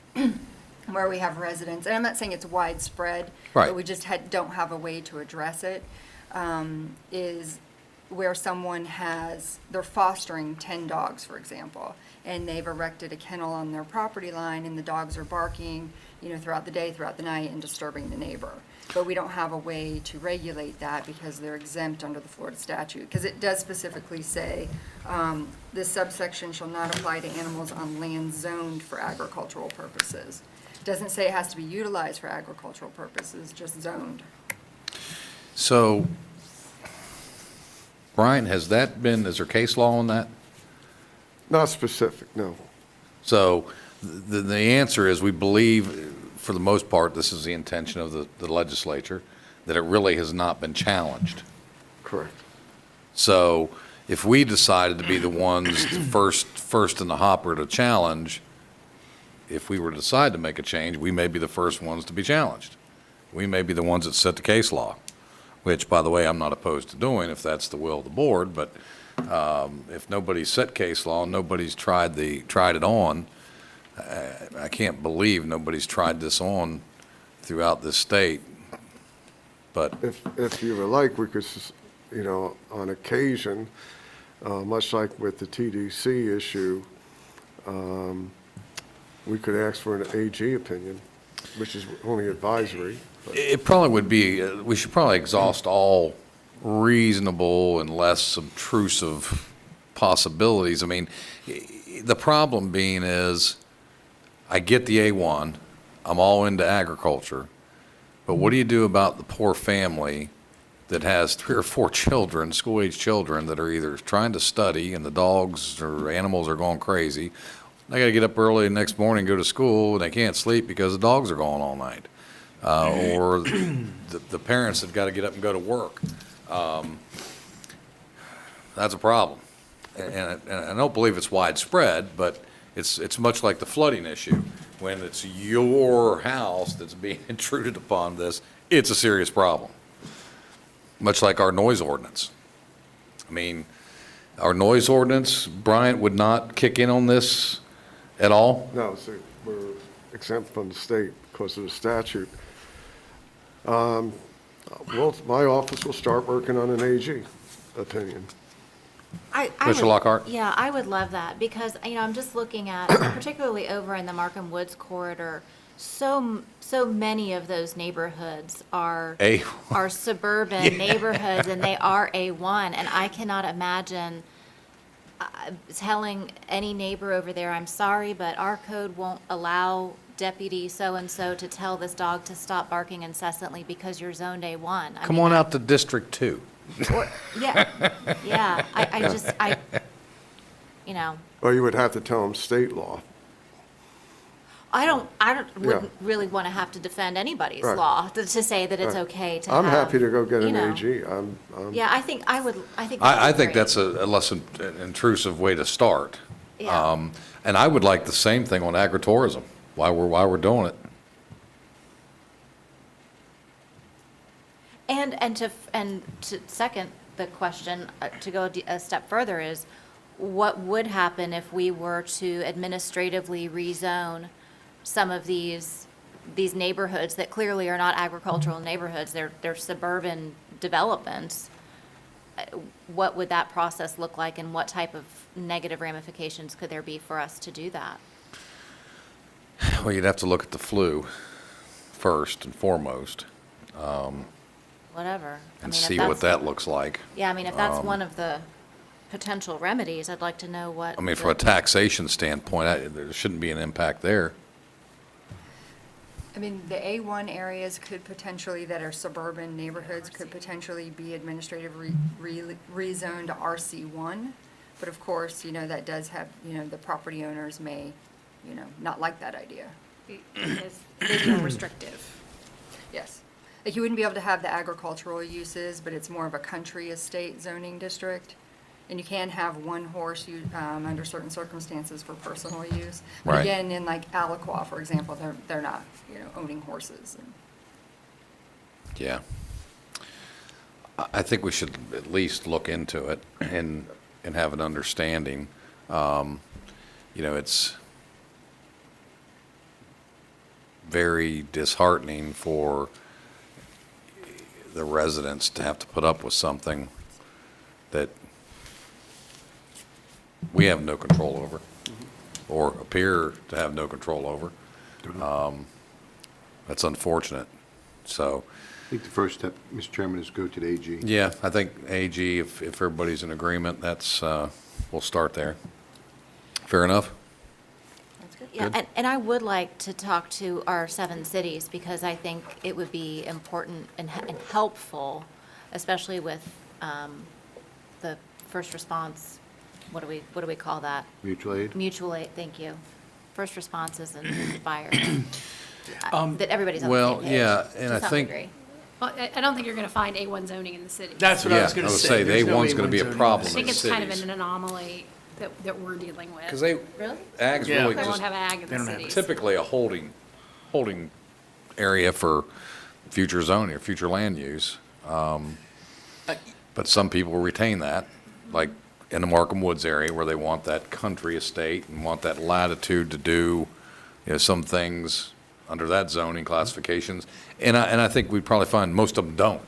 where we have residents, and I'm not saying it's widespread, Right. but we just don't have a way to address it, is where someone they're fostering 10 dogs, for example, and they've erected a kennel on their property line, and the dogs are barking, throughout the day, throughout the night, and disturbing the neighbor. But we don't have a way to regulate that because they're exempt under the Florida statute. Because it does specifically say, this subsection shall not apply to animals on land zoned for agricultural purposes. It doesn't say it has to be utilized for agricultural purposes, just zoned. So, Brian, is there case law on that? Not specific, no. So the answer is we believe, for the most part, this is the intention of the legislature, that it really has not been challenged. Correct. So if we decided to be the ones first in the hopper to challenge, if we were to decide to make a change, we may be the first ones to be challenged. We may be the ones that set the case law, which, by the way, I'm not opposed to doing if that's the will of the board, but if nobody's set case law, nobody's tried it on, I can't believe nobody's tried this on throughout this state. But If you would like, we could, on occasion, much like with the TDC issue, we could ask for an AG opinion, which is only advisory. but- it probably would be, we should probably exhaust all reasonable and less obtrusive possibilities. I mean, the problem being is, I get the A1, I'm all into agriculture, but what do you do about the poor family that has 3 or 4 children, school-age children, that are either trying to study and the dogs or animals are going crazy? They gotta get up early the next morning, go to school, and they can't sleep because the dogs are gone all night. Or the parents have gotta get up and go to work. That's a problem. And I don't believe it's widespread, but it's much like the flooding issue. When it's your house that's being intruded upon this, it's a serious problem. Much like our noise ordinance. I mean, our noise ordinance, Bryant, would not kick in on this at all? No, so we're exempt from the state because of the statute. Well, my office will start working on an AG opinion. Mr. Lockhart? Yeah, I would love that, because, I'm just looking at, particularly over in the Markham Woods corridor, so many of those neighborhoods are suburban neighborhoods, and they are A1, and I cannot imagine telling any neighbor over there, I'm sorry, but our code won't allow Deputy so-and-so to tell this dog to stop barking incessantly because you're zoned A1. Come on out to District 2. Yeah, I just, Or you would have to tell them state law. wouldn't really want to have to defend anybody's Right. law to say that it's okay to have. I'm happy to go get an you know. AG. Yeah, I think that would I be think great. that's a less intrusive way to start. Yeah. And I would like the same thing on agritourism, while we're doing it. And to second the question, to go a step further, is what would happen if we were to administratively rezone some of these neighborhoods that clearly are not agricultural neighborhoods, they're suburban developments? What would that process look like, and what type of negative ramifications could there be for us to do that? Well, you'd have to look at the flu first and foremost, Whatever. and if see what that's- that looks like. Yeah, if that's one of the potential remedies, I'd like to know what. I mean, from a taxation standpoint, there shouldn't be an impact there. The A1 areas could potentially, that are suburban neighborhoods, could potentially be administratively rezoned to RC1. But of course, that does have, the property owners may, not like that idea. It is more restrictive. Yes. Like, you wouldn't be able to have the agricultural uses, but it's more of a country estate zoning district. And you can have one horse under certain circumstances for personal use. But Right. again, in like Aliqua, for example, they're not, owning horses. Yeah. I think we should at least look into it and have an understanding. It's very disheartening for the residents to have to put up with something that we have no control over, or appear to have no control over. That's unfortunate. So, I think the first step, Mr. Chairman, is go to the AG. yeah, I think AG, if everybody's in agreement, that's, we'll start there. Fair enough? That's good. Yeah, and I would like to talk to our 7 cities, because I think it would be important and helpful, especially with the first response, what do we call that? Mutual aid? Mutual aid, thank you. First responses and fire. That everybody's on the Well, same page. yeah, and to I some think- degree. Well, I don't think you're going to find A1 zoning in the city. That's what I Yeah, was going I to would say. say the There's no A1's gonna be a A1 zoning. problem. I think in it's kind of cities. an anomaly that we're dealing with. Because they, Really? ag's Yeah. really They won't just have ag in They the don't have cities. typically a holding area for future zoning or future land use. But some people retain that, like in the Markham Woods area where they want that country estate and want that latitude to do, some things under that zoning classifications. And I think we'd probably find most of them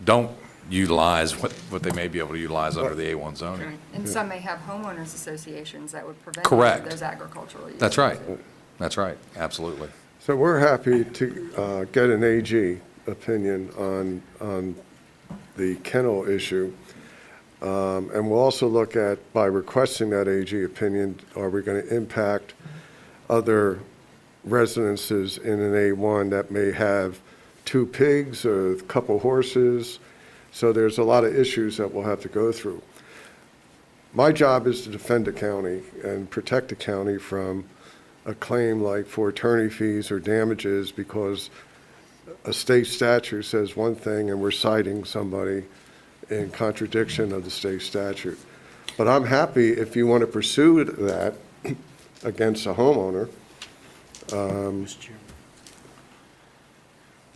don't utilize what they may be able to utilize under the A1 zoning. And some may have homeowners associations that would prevent Correct. those agricultural uses. That's right. That's right. Absolutely. So we're happy to get an AG opinion on the kennel issue. And we'll also look at, by requesting that AG opinion, are we going to impact other residences in an A1 that may have 2 pigs or a couple horses? So there's a lot of issues that we'll have to go through. My job is to defend the county and protect the county from a claim like for attorney fees or damages because a state statute says one thing and we're citing somebody in contradiction of the state statute. But I'm happy if you want to pursue that against a homeowner.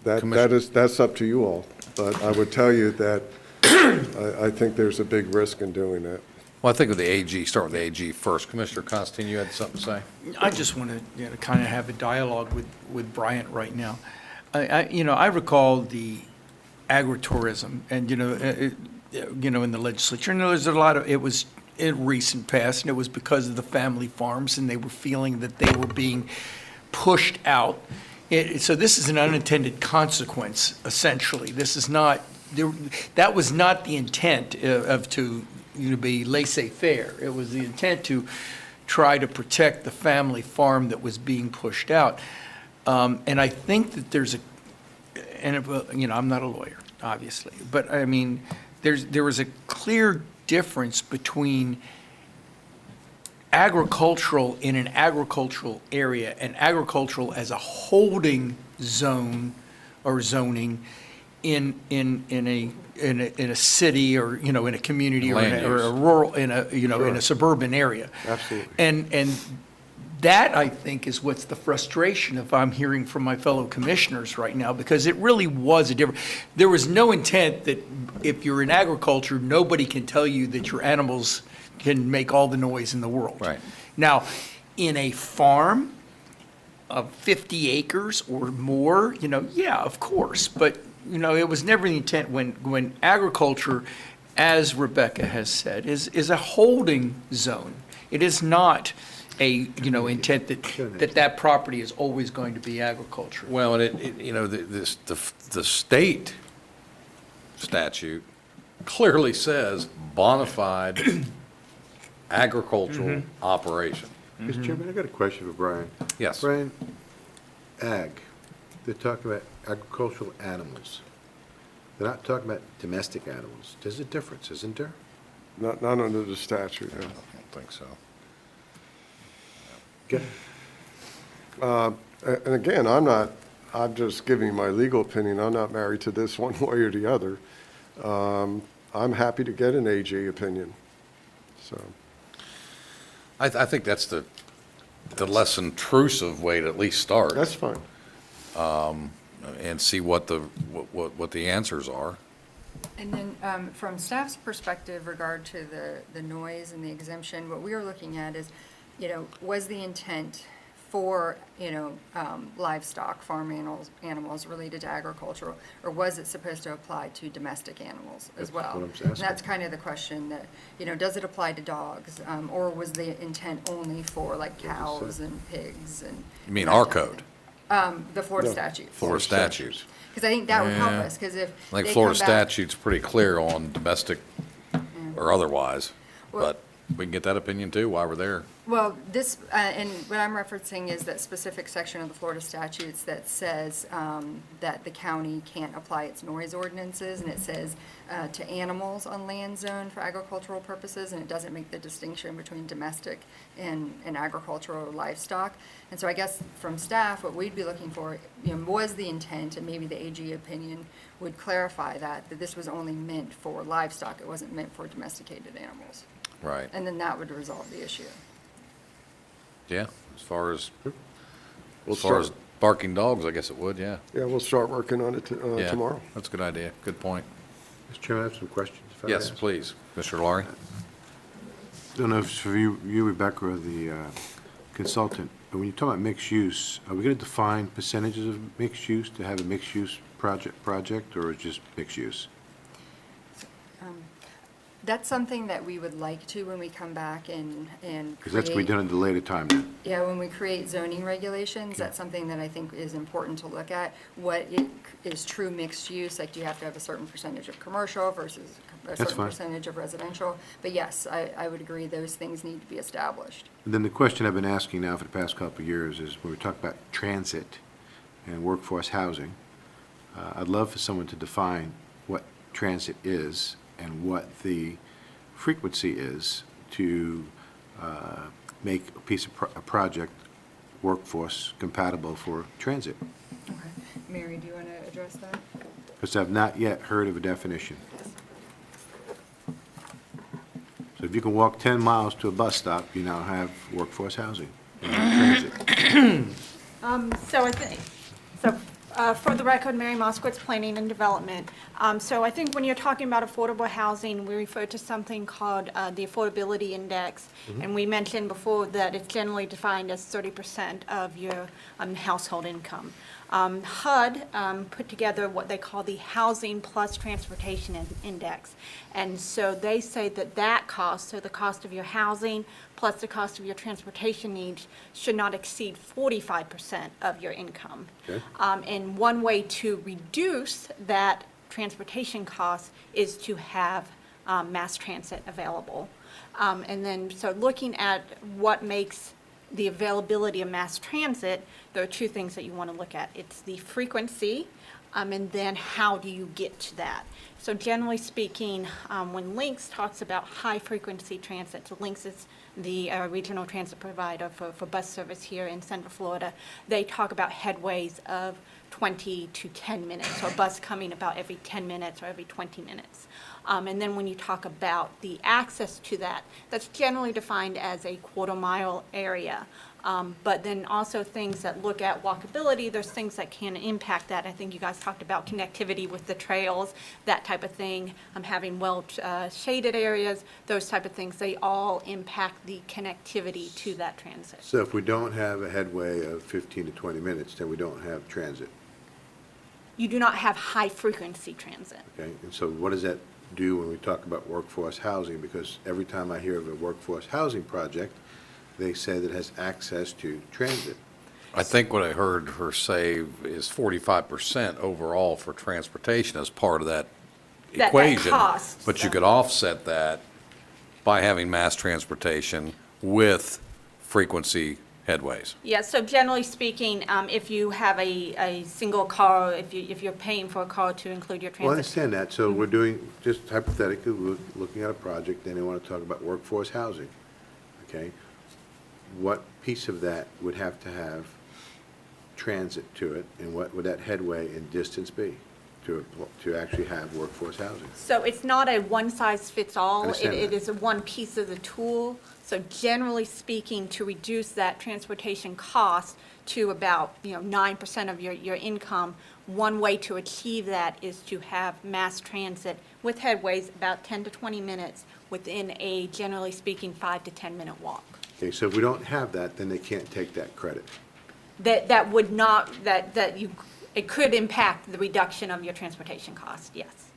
That's up to you all. But I would tell you that I think there's a big risk in doing that. Well, I think with the AG, start with the AG first. Commissioner Constantine, you had something to say? I just want to, kind of have a dialogue with Bryant right now. I recall the agritourism and, in the legislature, and there's a lot of, it was in recent past, and it was because of the family farms, and they were feeling that they were being pushed out. So this is an unintended consequence, essentially. This is not, that was not the intent to be laissez-faire. It was the intent to try to protect the family farm that was being pushed out. And I think that there's I'm not a lawyer, obviously, but I mean, there was a clear difference between agricultural in an agricultural area and agricultural as a holding zone or zoning in a city or, in a community or Land or a use. rural, in a suburban area. Absolutely. And that, I think, is what's the frustration if I'm hearing from my fellow commissioners right now, because it really was a different, there was no intent that if you're in agriculture, nobody can tell you that your animals can make all the noise in the world. Right. Now, in a farm of 50 acres or more, yeah, of course, but, it was never the intent when agriculture, as Rebecca has said, is a holding zone. It is not a, intent that property is always going to be agriculture. Well, and the state statute clearly says bona fide agricultural operation. Mr. Chairman, I got a question for Brian. Yes. Brian, ag, they're talking about agricultural animals. They're not talking about domestic animals. There's a difference, isn't there? Not under the statute, no. I don't think so. Okay. And again, I'm just giving my legal opinion. I'm not married to this one way or the other. I'm happy to get an AG opinion, so. I think that's the less intrusive way to at least start. That's fine. And see what the answers are. And then from staff's perspective regard to the noise and the exemption, what we are looking at is, was the intent for, livestock, farm animals related to agriculture, or was it supposed to apply to domestic animals as That's well? what I'm And asking. that's kind of the question that, does it apply to dogs? Or was the intent only for like cows and pigs and? You mean that our kind of code? thing? The Florida No, statutes. Florida statutes. Because I think that would help Yeah. us, because if I think they Florida come back- statute's pretty clear on domestic or otherwise, Well- but we can get that opinion too while we're there. Well, this, and what I'm referencing is that specific section of the Florida statutes that says that the county can't apply its noise ordinances, and it says to animals on land zoned for agricultural purposes, and it doesn't make the distinction between domestic and agricultural or livestock. And so I guess from staff, what we'd be looking for, was the intent, and maybe the AG opinion would clarify that this was only meant for livestock, it wasn't meant for domesticated animals. Right. And then that would resolve the issue. Yeah, as far as, We'll as far as start- barking dogs, I guess it would, yeah. Yeah, we'll start working on it Yeah, tomorrow. That's a good idea. Good point. Mr. Chairman, I have some questions. if I may Yes, ask. please. Mr. Laurie? Don't know if it's for you, Rebecca, or the consultant, but when you talk about mixed use, are we going to define percentages of mixed use to have a mixed use project, or is just mixed use? That's something that we would like to when we come back and Because that's going to be done at a later time then. Yeah, when we create zoning regulations, that's something that I think is important to look at. What is true mixed use, like do you have to have a certain percentage of commercial versus a That's certain fine. percentage of residential? But yes, I would agree, those things need to be established. And then the question I've been asking now for the past couple of years is when we talk about transit and workforce housing, I'd love for someone to define what transit is and what the frequency is to make a piece of a project workforce compatible for transit. Okay. Mary, do you want to address that? Because I've not yet heard of a definition. So if you can walk 10 miles to a bus stop, you now have workforce housing and transit. For the record, Mary Moskowitz, Planning and Development. So I think when you're talking about affordable housing, we refer to something called the Affordability Index. And we mentioned before that it's generally defined as 30% of your household income. HUD put together what they call the Housing Plus Transportation Index. And so they say that that cost, so the cost of your housing plus the cost of your transportation needs, should not exceed 45% of your income. Okay. And one way to reduce that transportation cost is to have mass transit available. And then, so looking at what makes the availability of mass transit, there are two things that you want to look at. It's the frequency, and then how do you get to that? So generally speaking, when Lynx talks about high-frequency transit, so Lynx is the regional transit provider for bus service here in Central Florida, they talk about headways of 20 to 10 minutes, so a bus coming about every 10 minutes or every 20 minutes. And then when you talk about the access to that, that's generally defined as a quarter-mile area. But then also things that look at walkability, there's things that can impact that. I think you guys talked about connectivity with the trails, that type of thing, having well-shaded areas, those type of things. They all impact the connectivity to that transit. So if we don't have a headway of 15 to 20 minutes, then we don't have transit, You do not have high-frequency transit. okay? And so what does that do when we talk about workforce housing? Because every time I hear of a workforce housing project, they say that it has access to transit. I think what I heard her say is 45% overall for transportation as part of that That equation. cost, But you so. could offset that by having mass transportation with frequency headways. Yeah, so generally speaking, if you have a single car, if you're paying for a car to include your Well, I transit. understand that. So we're doing, just hypothetically, we're looking at a project, then they want to talk about workforce housing, okay? What piece of that would have to have transit to it, and what would that headway and distance be to actually have workforce housing? So it's not a one-size-fits-all. Understand It that. is one piece of the tool. So generally speaking, to reduce that transportation cost to about, 9% of your income, one way to achieve that is to have mass transit with headways about 10 to 20 minutes within a, generally speaking, 5 to 10-minute walk. Okay, so if we don't have that, then they can't take that credit. That would not, it could impact the reduction of your transportation cost, yes.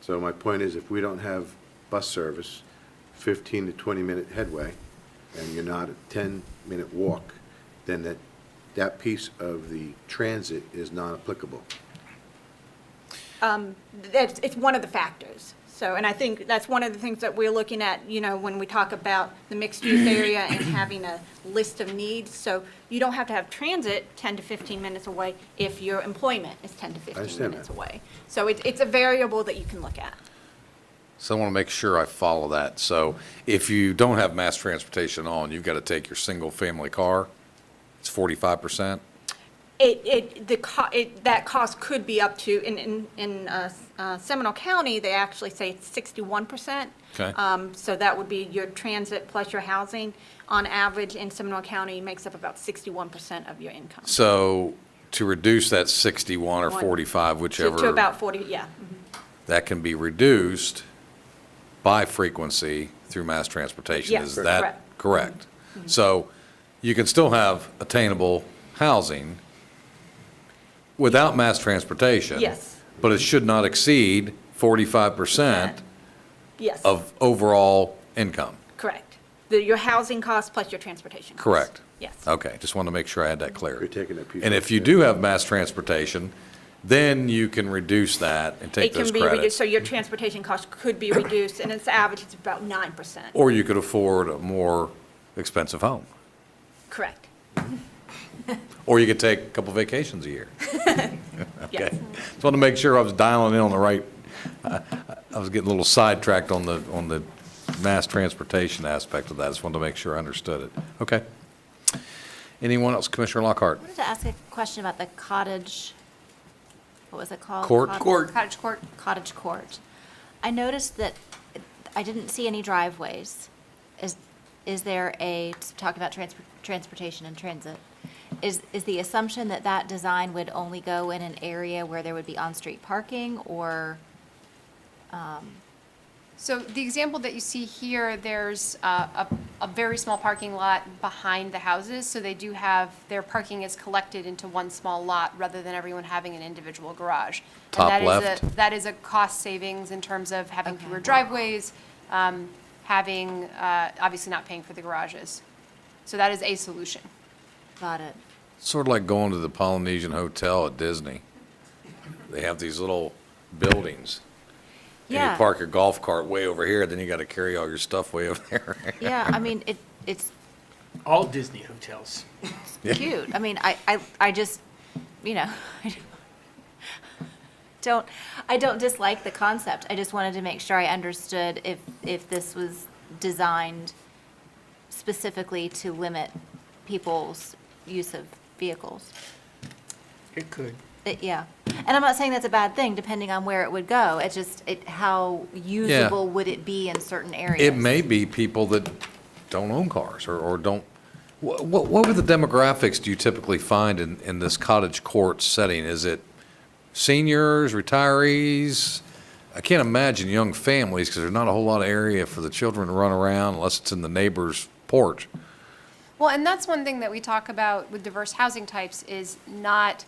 So my point is, if we don't have bus service, 15 to 20-minute headway, and you're not a 10-minute walk, then that that piece of the transit is non-applicable? It's one of the factors. So, and I think that's one of the things that we're looking at, when we talk about the mixed-use area and having a list of needs. So you don't have to have transit 10 to 15 minutes away if your employment is 10 to 15 understand minutes that. away. So it's a variable that you can look at. So I want to make sure I follow that. So if you don't have mass transportation on, you've got to take your single-family car, it's 45%? That cost could be up to, in Seminole County, they actually say it's 61%. Okay. So that would be your transit plus your housing. On average, in Seminole County, makes up about 61% of your income. So to reduce that 61 or 45, whichever. To about 40, yeah. That can be reduced by frequency through mass transportation. Yes, Is that correct. correct? So you can still have attainable housing without mass transportation. Yes. But it should not exceed 45% Yes, of overall income. correct. Your housing cost plus your transportation cost. Correct. Yes. Okay, just wanted to make sure I had that clear. You're taking a piece. And if you do have mass transportation, then you can reduce that and take It can those be reduced, credits. so your transportation cost could be reduced, and it's average, it's about 9%. Or you could afford a more expensive home. Correct. Or you could take a couple vacations a year. Yes. Okay. Just wanted to make sure I was dialing in on the right, I was getting a little sidetracked on the mass transportation aspect of that. Just wanted to make sure I understood it. Okay. Anyone else? Commissioner Lockhart? I wanted to ask a question about the cottage, what was it called? Court? Cottage court. Cottage court. I noticed that I didn't see any driveways. Is there talk about transportation and transit, is the assumption that that design would only go in an area where there would be on-street parking, or? So the example that you see here, there's a very small parking lot behind the houses, so they do have, their parking is collected into one small lot rather than everyone having an individual garage. Top And left. that is a cost savings in terms of having Okay. fewer driveways, having, obviously not paying for the garages. So that is a solution. Got it. Sort of like going to the Polynesian Hotel at Disney. They have these little buildings. And Yeah. you park your golf cart way over here, then you got to carry all your stuff way over there. Yeah, I mean, it's All Disney hotels. cute. I mean, I just, I don't dislike the concept. I just wanted to make sure I understood if this was designed specifically to limit people's use of vehicles. It could. Yeah. And I'm not saying that's a bad thing, depending on where it would go. It's just, how usable would it be in certain areas? It may be people that don't own cars or don't, what were the demographics do you typically find in this cottage court setting? Is it seniors, retirees? I can't imagine young families because there's not a whole lot of area for the children to run around unless it's in the neighbor's porch. Well, and that's one thing that we talk about with diverse housing types is not,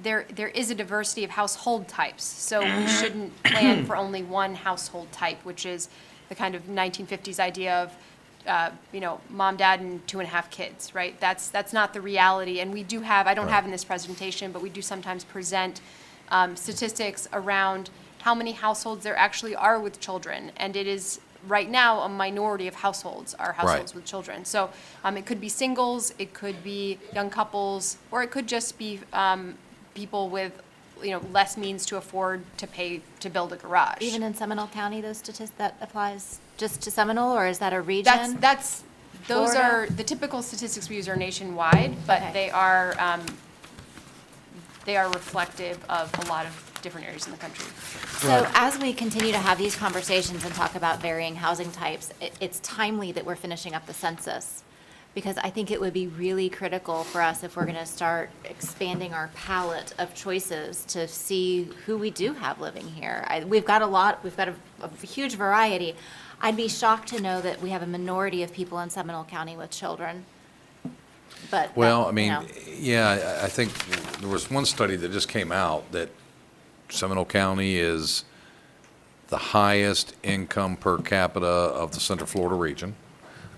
there is a diversity of household types. So we shouldn't plan for only one household type, which is the kind of 1950s idea of, mom, dad, and 2.5 kids, right? That's not the reality. And we do have, I don't have in this presentation, but we do sometimes present statistics around how many households there actually are with children. And it is, right now, a minority of households are households with children. So it could be singles, it could be young couples, or it could just be people with, less means to afford to pay to build a garage. Even in Seminole County, those statistics, that applies just to Seminole, or is that a region? Those Florida? are, the typical statistics we use are nationwide, but Okay. they are reflective of a lot of different areas in the country. So as we continue to have these conversations and talk about varying housing types, it's timely that we're finishing up the census, because I think it would be really critical for us if we're going to start expanding our palette of choices to see who we do have living here. We've got a huge variety. I'd be shocked to know that we have a minority of people in Seminole County with children. But Well, that, I mean, yeah, I think there was one study that just came out that Seminole County is the highest income per capita of the Central Florida region.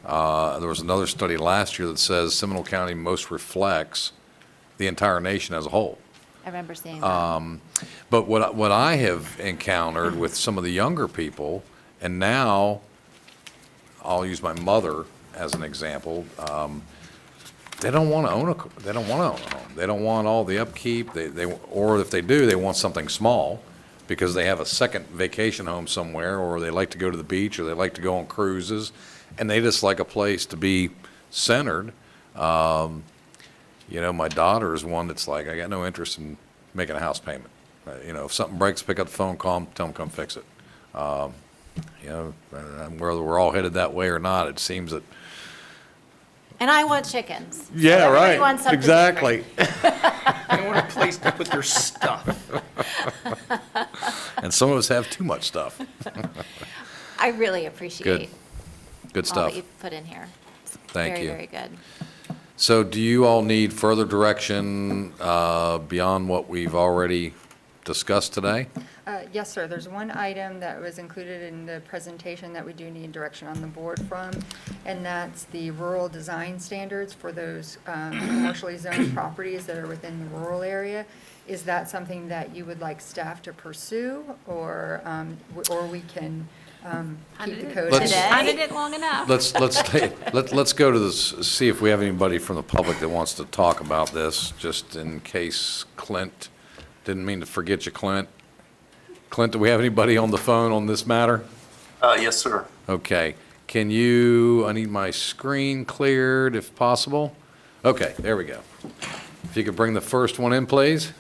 There was another study last year that says Seminole County most reflects the entire nation as a whole. I remember seeing that. But what I have encountered with some of the younger people, and now I'll use my mother as an example, they don't want to own a home. They don't want all the upkeep. Or if they do, they want something small because they have a second vacation home somewhere, or they like to go to the beach, or they like to go on cruises, and they just like a place to be centered. My daughter is one that's like, I got no interest in making a house payment. If something breaks, pick up the phone, call them, tell them come fix it. And whether we're all headed that way or not, it seems that. And I want chickens. So Yeah, everybody right. wants something Exactly. They want a place to put their stuff. And some of us have too much stuff. I really appreciate Good all stuff. that you've put in here. It's Thank you. Very, very good. So do you all need further direction beyond what we've already discussed today? Yes, sir. There's one item that was included in the presentation that we do need direction on the board from, and that's the rural design standards for those commercially zoned properties that are within the rural area. Is that something that you would like staff to pursue, or we can keep the code? Let's- I did it long enough. Let's go to this, see if we have anybody from the public that wants to talk about this, just in case Clint, didn't mean to forget you, Clint. Clint, do we have anybody on the phone on this matter? Yes, sir. Okay. I need my screen cleared if possible. Okay, there we go. If you could bring the first one in, please.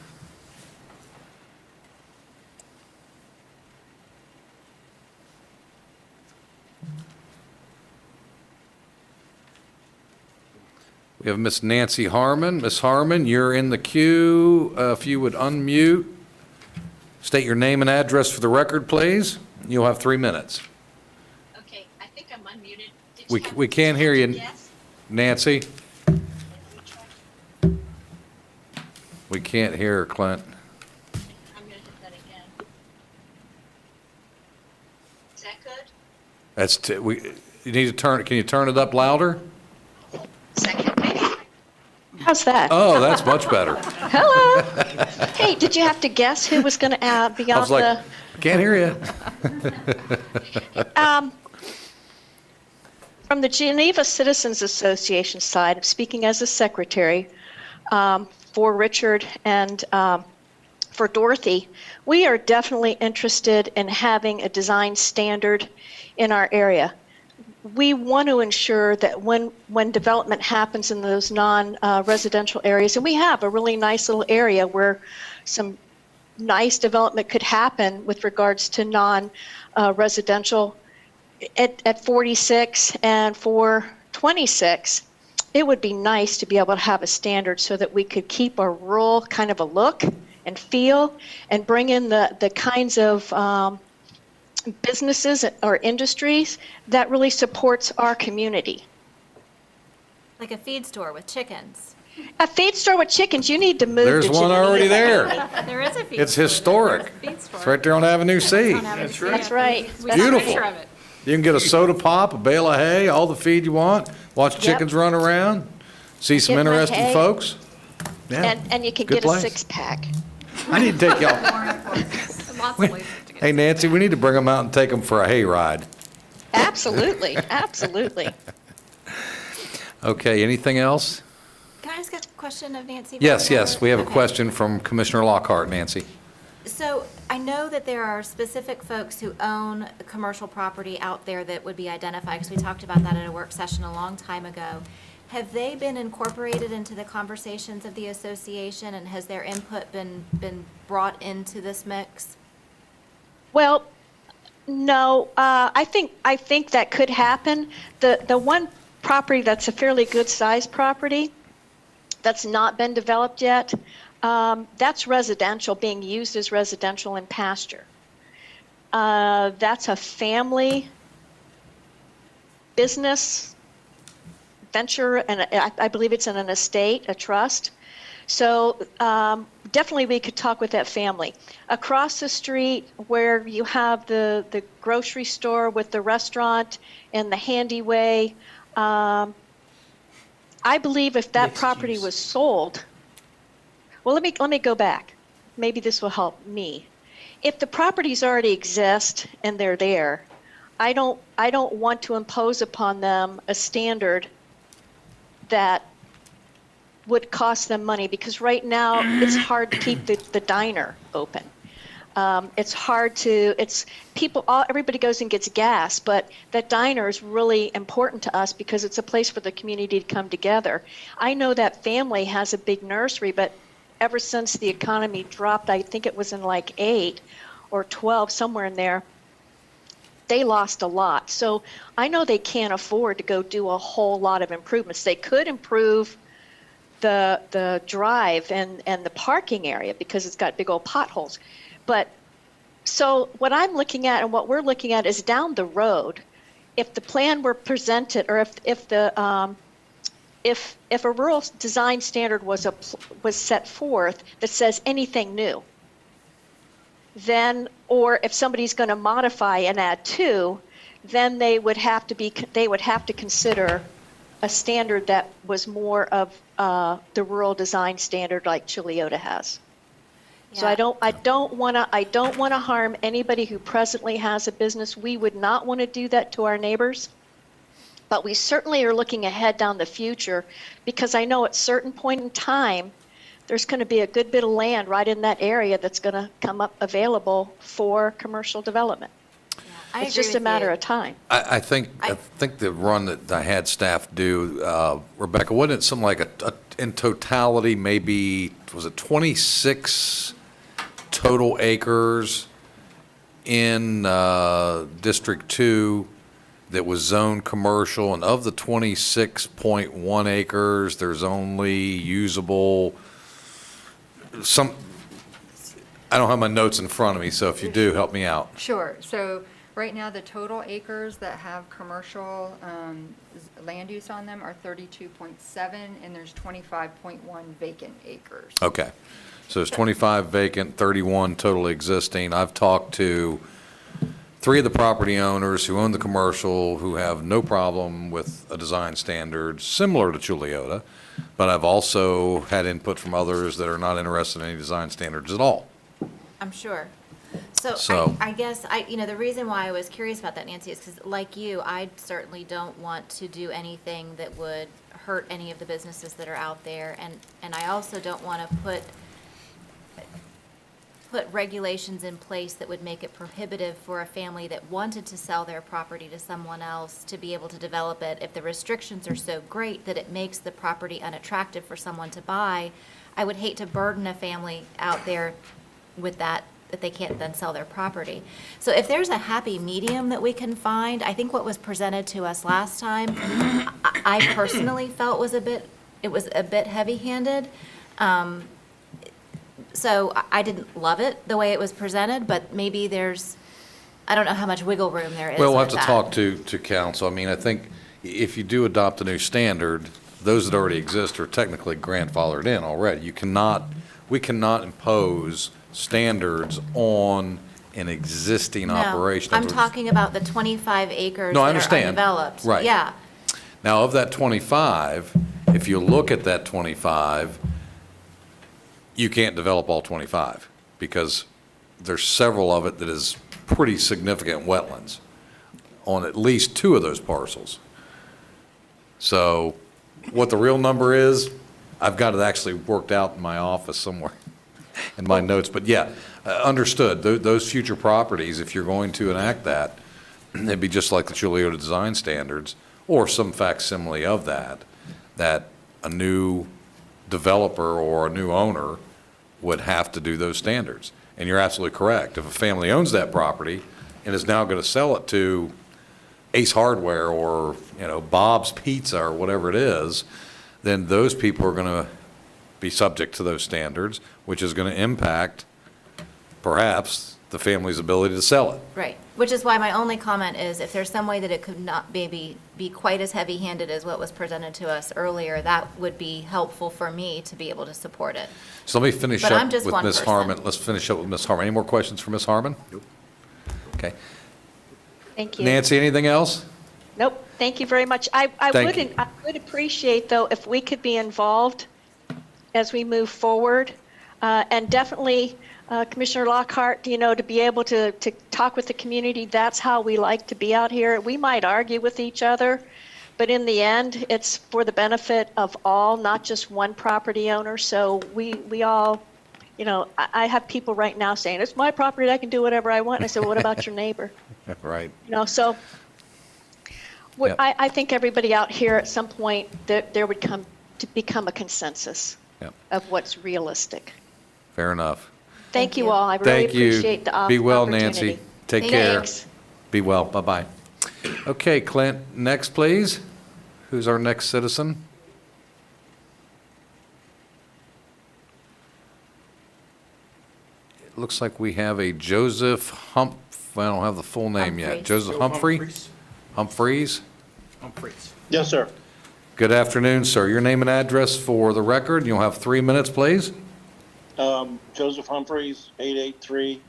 We have Miss Nancy Harmon. Miss Harmon, you're in the queue. If you would unmute, state your name and address for the record, please. You'll have 3 minutes. Okay, I think I'm unmuted. We can't hear you, Nancy. We can't hear her, Clint. I'm gonna hit that again. Is that good? You need to can you turn it up louder? Second, maybe? How's that? Oh, that's much better. Hello. Hey, did you have to guess who was going to be I on was like, the? I can't hear you. From the Geneva Citizens Association side, I'm speaking as a secretary for Richard and for Dorothy. We are definitely interested in having a design standard in our area. We want to ensure that when development happens in those non-residential areas, and we have a really nice little area where some nice development could happen with regards to non-residential at 46 and 426, it would be nice to be able to have a standard so that we could keep a rural kind of a look and feel and bring in the kinds of businesses or industries that really supports our community. Like a feed store with chickens. A feed store with chickens, you need to move There's to one Geneva. already there. There is a feed It's store. historic. There's a feed store. It's right there on Avenue C. On Avenue C. That's right. We saw a Beautiful. picture of it. You can get a soda pop, a bale of hay, all the feed you want, watch Yep. chickens run around, see some Get my interesting hay. folks. Yeah, And you can good get a place. six-pack. I need to take y'all. Lots of ways to get. Hey, Nancy, we need to bring them out and take them for a hay ride. Absolutely, absolutely. Okay, anything else? Can I ask a question of Nancy? Yes, we have a Okay. question from Commissioner Lockhart, Nancy. So I know that there are specific folks who own commercial property out there that would be identified, because we talked about that at a work session a long time ago. Have they been incorporated into the conversations of the association, and has their input been brought into this mix? Well, no, I think that could happen. The one property that's a fairly good-sized property that's not been developed yet, that's residential, being used as residential and pasture. That's a family business venture, and I believe it's in an estate, a trust. So definitely we could talk with that family. Across the street where you have the grocery store with the restaurant and the handyway, I believe if that Mixed property use. was sold, Well, let me go back. Maybe this will help me. If the properties already exist and they're there, I don't want to impose upon them a standard that would cost them money, because right now it's hard to keep the diner open. It's hard to, everybody goes and gets gas, but that diner is really important to us because it's a place for the community to come together. I know that family has a big nursery, but ever since the economy dropped, I think it was in like 8 or 12, somewhere in there, they lost a lot. So I know they can't afford to go do a whole lot of improvements. They could improve the drive and the parking area because it's got big old potholes. But so what I'm looking at and what we're looking at is down the road, if the plan were presented, or if a rural design standard was set forth that says anything new, then, or if somebody's going to modify and add to, then they would have to consider a standard that was more of the rural design standard like Chiliota has. So Yeah. I don't want to harm anybody who presently has a business. We would not want to do that to our neighbors. But we certainly are looking ahead down the future, because I know at a certain point in time, there's going to be a good bit of land right in that area that's going to come up available for commercial development. I It's agree just a with matter you. of time. I think the run that I had staff do, Rebecca, wasn't it something like in totality, maybe, was it 26 total acres in District 2 that was zoned commercial, and of the 26.1 acres, there's only usable, I don't have my notes in front of me, so if you do, help me out. Sure. So right now, the total acres that have commercial land use on them are 32.7, and there's 25.1 vacant acres. Okay, so there's 25 vacant, 31 total existing. I've talked to 3 of the property owners who own the commercial, who have no problem with a design standard similar to Chiliota, but I've also had input from others that are not interested in any design standards at all. I'm sure. So So- I guess, the reason why I was curious about that, Nancy, is because like you, I certainly don't want to do anything that would hurt any of the businesses that are out there. And I also don't want to put regulations in place that would make it prohibitive for a family that wanted to sell their property to someone else to be able to develop it. If the restrictions are so great that it makes the property unattractive for someone to buy, I would hate to burden a family out there with that they can't then sell their property. So if there's a happy medium that we can find, I think what was presented to us last time, I personally felt was a bit heavy-handed. So I didn't love it the way it was presented, but maybe I don't know how much wiggle room there is Well, we'll have with to that. talk to council. I mean, I think if you do adopt a new standard, those that already exist are technically grandfathered in already. We cannot impose standards on an existing operation. No, I'm talking about the 25 acres No, I that are understand. undeveloped. Right. Yeah. Now, of that 25, if you look at that 25, you can't develop all 25, because there's several of it that is pretty significant wetlands on at least 2 of those parcels. So what the real number is, I've got it actually worked out in my office somewhere in my notes. But yeah, understood. Those future properties, if you're going to enact that, it'd be just like the Chiliota design standards, or some facsimile of that a new developer or a new owner would have to do those standards. And you're absolutely correct. If a family owns that property and is now going to sell it to Ace Hardware or, Bob's Pizza or whatever it is, then those people are going to be subject to those standards, which is going to impact perhaps the family's ability to sell it. Right, which is why my only comment is if there's some way that it could not maybe be quite as heavy-handed as what was presented to us earlier, that would be helpful for me to be able to support it. So let me finish But up I'm just with one Ms. person. Harmon. Let's finish up with Ms. Harmon. Any more questions for Ms. Harmon? Nope. Okay. Thank you. Nancy, anything else? Nope, thank you very much. I Thank you. would appreciate, though, if we could be involved as we move forward. And definitely, Commissioner Lockhart, to be able to talk with the community, that's how we like to be out here. We might argue with each other, but in the end, it's for the benefit of all, not just one property owner. So we all, I have people right now saying, it's my property, I can do whatever I want. And I said, well, what about your neighbor? Right. So Yep. I think everybody out here at some point, there would come to become a consensus Yep. of what's realistic. Fair enough. Thank you all. I really Thank you. appreciate the opportunity. Be well, Nancy. Take care. Thanks. Be well. Bye-bye. Okay, Clint, next, please. Who's our next citizen? It looks like we have a Joseph I don't have the full name yet. Humphreys. Joseph Humphrey? Humphreys? Humphreys. Yes, sir. Good afternoon, sir. Your name and address for the record. You'll have 3 minutes, please. Joseph Humphreys, 883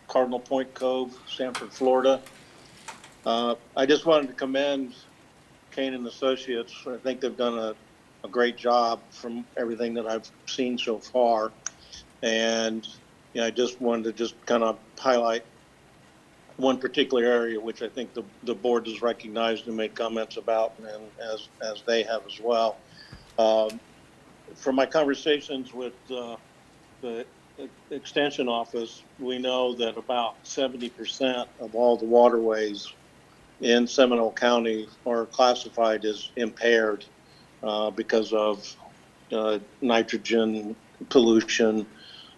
Cardinal Point Cove, Sanford, Florida. I just wanted to commend Kane and Associates. I think they've done a great job from everything that I've seen so far. And I just wanted to just kind of highlight one particular area, which I think the board has recognized and made comments about, and as they have as well. From my conversations with the Extension Office, we know that about 70% of all the waterways in Seminole County are classified as impaired because of nitrogen pollution,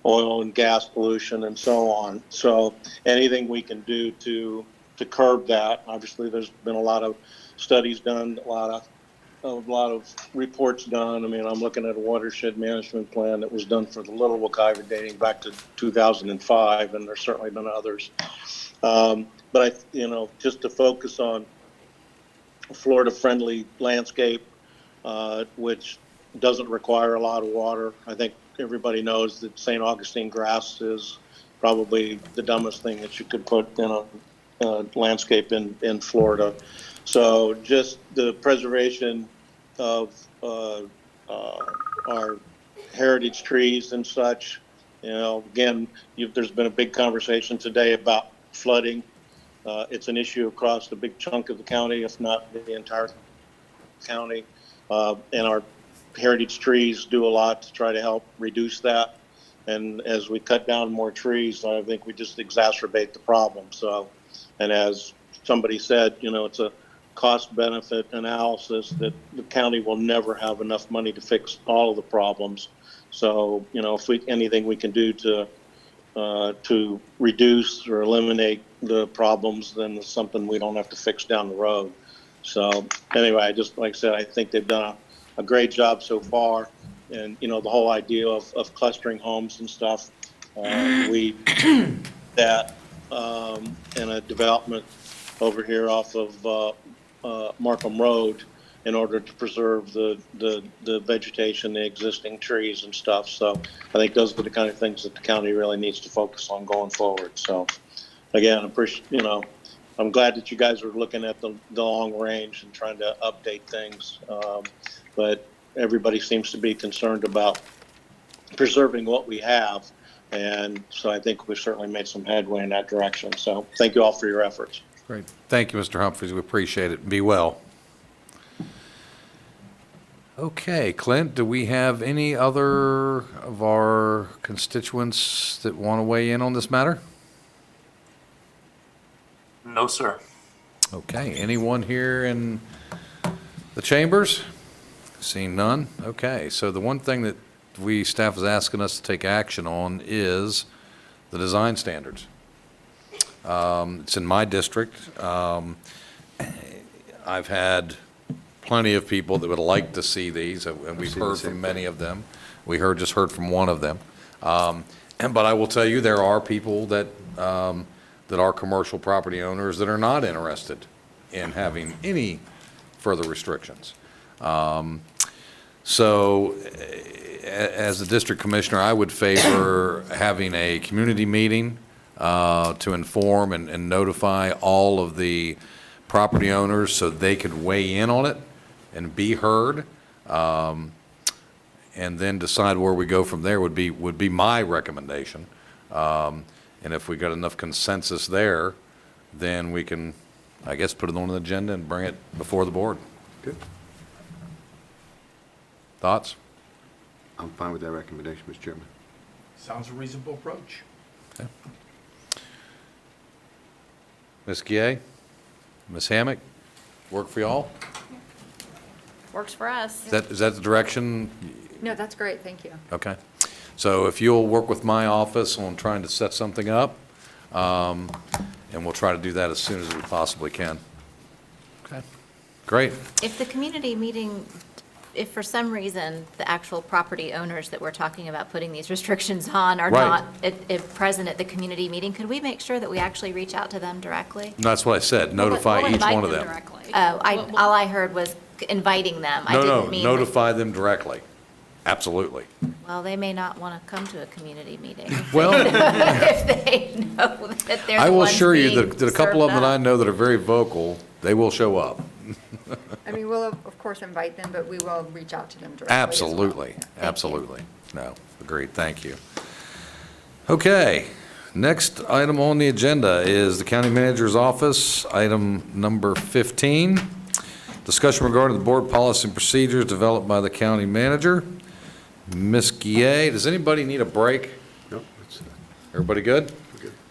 oil and gas pollution, and so on. So anything we can do to curb that. Obviously, there's been a lot of studies done, a lot of reports done. I mean, I'm looking at a watershed management plan that was done for the Little Wekiva dating back to 2005, and there's certainly been others. But just to focus on a Florida-friendly landscape, which doesn't require a lot of water. I think everybody knows that St. Augustine grass is probably the dumbest thing that you could put in a landscape in Florida. So just the preservation of our heritage trees and such. Again, there's been a big conversation today about flooding. It's an issue across a big chunk of the county, if not the entire county. And our heritage trees do a lot to try to help reduce that. And as we cut down more trees, I think we just exacerbate the problem. So, and as somebody said, it's a cost-benefit analysis that the county will never have enough money to fix all of the problems. So, if anything we can do to reduce or eliminate the problems, then it's something we don't have to fix down the road. So anyway, like I said, I think they've done a great job so far. And, the whole idea of clustering homes and stuff, we that in a development over here off of Markham Road in order to preserve the vegetation, the existing trees and stuff. So I think those are the kind of things that the county really needs to focus on going forward. So again, I'm glad that you guys are looking at the long range and trying to update things. But everybody seems to be concerned about preserving what we have. And so I think we've certainly made some headway in that direction. So thank you all for your efforts. Great. Thank you, Mr. Humphreys. We appreciate it. Be well. Okay, Clint, do we have any other of our constituents that want to weigh in on this matter? No, sir. Okay, anyone here in the chambers? Seeing none? Okay, so the one thing that staff is asking us to take action on is the design standards. It's in my district. I've had plenty of people that would like to see these, and we've heard from many of them. We just heard from one of them. But I will tell you, there are people that are commercial property owners that are not interested in having any further restrictions. So as a district commissioner, I would favor having a community meeting to inform and notify all of the property owners so they could weigh in on it and be heard. and then decide where we go from there would be my recommendation. And if we got enough consensus there, then we can, I guess, put it on the agenda and bring it before the board. Good. Thoughts? I'm fine with that recommendation, Mr. Chairman. Sounds a reasonable approach. Ms. Gay? Ms. Hammack? Work for y'all? Works for us. Is that the direction? No, that's great, thank you. Okay. So if you'll work with my office on trying to set something up, and we'll try to do that as soon as we possibly can. Okay. Great. If the community meeting, if for some reason the actual property owners that we're talking about putting these restrictions on are Right. not present at the community meeting, could we make sure that we actually reach out to them directly? That's what I said, notify We'll each invite one of them. directly. Oh, We'll- all I heard was inviting them. I No, didn't mean. notify them directly. Absolutely. Well, they may not want to come to a community meeting. Well, If they know that they're I the will ones assure you being that a couple of them that I served know that are very vocal, they will show up. I mean, we'll of course invite them, but we will reach out to them directly as well. Absolutely, absolutely. No, agreed, thank you. Okay, next item on the agenda is the county manager's office, item number 15. Discussion regarding the board policy and procedures developed by the county manager. Ms. Guillet, does anybody need a break? Nope. Everybody good?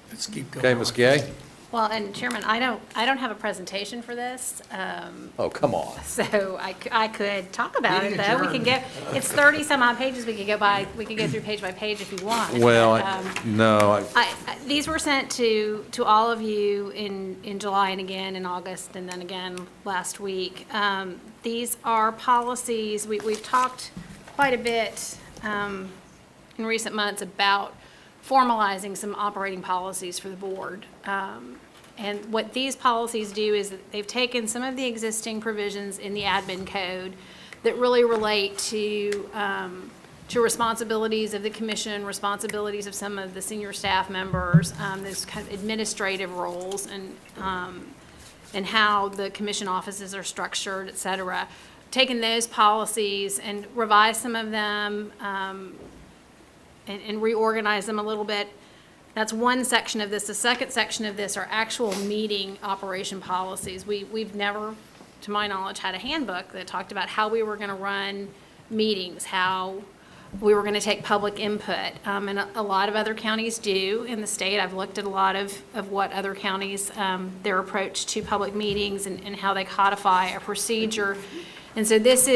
Let's keep going. Okay, Ms. Guillet? Well, and Chairman, I don't have a presentation for this, Oh, come on. so I could talk about it, Meeting though. We can adjourned. get, it's 30-some-odd pages, we could go through page by page if you want. Well, But, no, these were sent to all of you in July and again in August and then again last week. These are policies, we've talked quite a bit in recent months about formalizing some operating policies for the board. And what these policies do is that they've taken some of the existing provisions in the admin code that really relate to responsibilities of the commission, responsibilities of some of the senior staff members, those kind of administrative roles, and how the commission offices are structured, et cetera. Taken those policies and revised some of them, and reorganize them a little bit. That's one section of this. The second section of this are actual meeting operation policies. We've never, to my knowledge, had a handbook that talked about how we were going to run meetings, how we were going to take public input. And a lot of other counties do in the state. I've looked at a lot of what other counties, their approach to public meetings and how they codify a procedure. And so this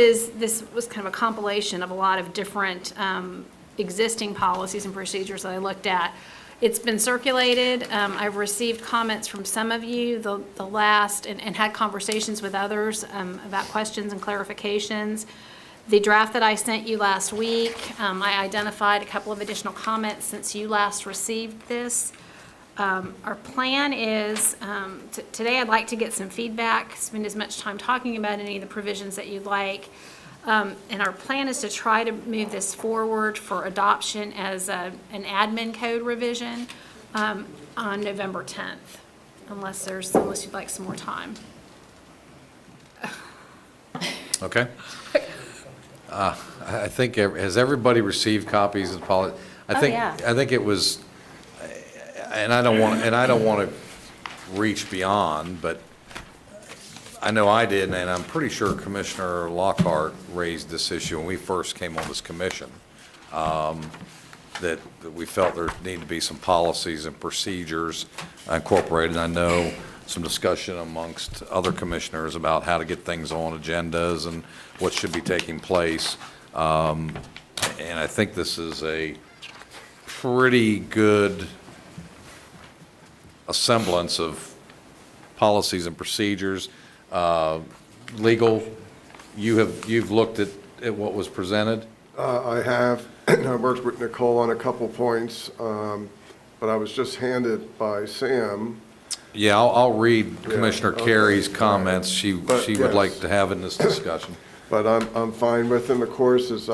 was kind of a compilation of a lot of different existing policies and procedures that I looked at. It's been circulated. I've received comments from some of you the last, and had conversations with others about questions and clarifications. The draft that I sent you last week, I identified a couple of additional comments since you last received this. Our plan is, today I'd like to get some feedback, spend as much time talking about any of the provisions that you'd like. And our plan is to try to move this forward for adoption as an admin code revision on November 10th, unless you'd like some more time. Okay. I think, has everybody received copies of the policy? yeah. I think it was, and I don't want to reach beyond, but I know I did, and I'm pretty sure Commissioner Lockhart raised this issue when we first came on this commission, that we felt there needed to be some policies and procedures incorporated. I know some discussion amongst other commissioners about how to get things on agendas and what should be taking place. And I think this is a pretty good semblance of policies and procedures. Legal, you've looked at what was presented? I have, I worked with Nicole on a couple points, but I was just handed by Sam. Yeah, I'll read Yeah, Commissioner okay, Carey's all right. comments. She But, would yes. like to have in this discussion. But I'm fine with them, of course, as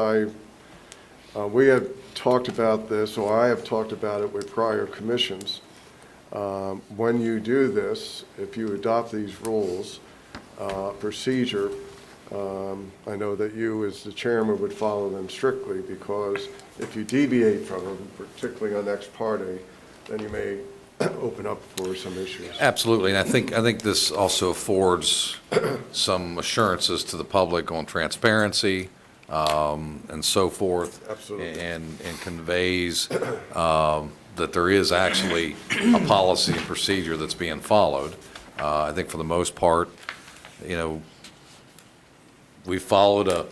we have talked about this, or I have talked about it with prior commissions. When you do this, if you adopt these rules, procedure, I know that you, as the chairman, would follow them strictly, because if you deviate from them, particularly on ex parte, then you may open up for some issues. Absolutely, and I think this also affords some assurances to the public on transparency, and so forth. Absolutely. And conveys, that there is actually a policy and procedure that's being followed. I think for the most part, we followed a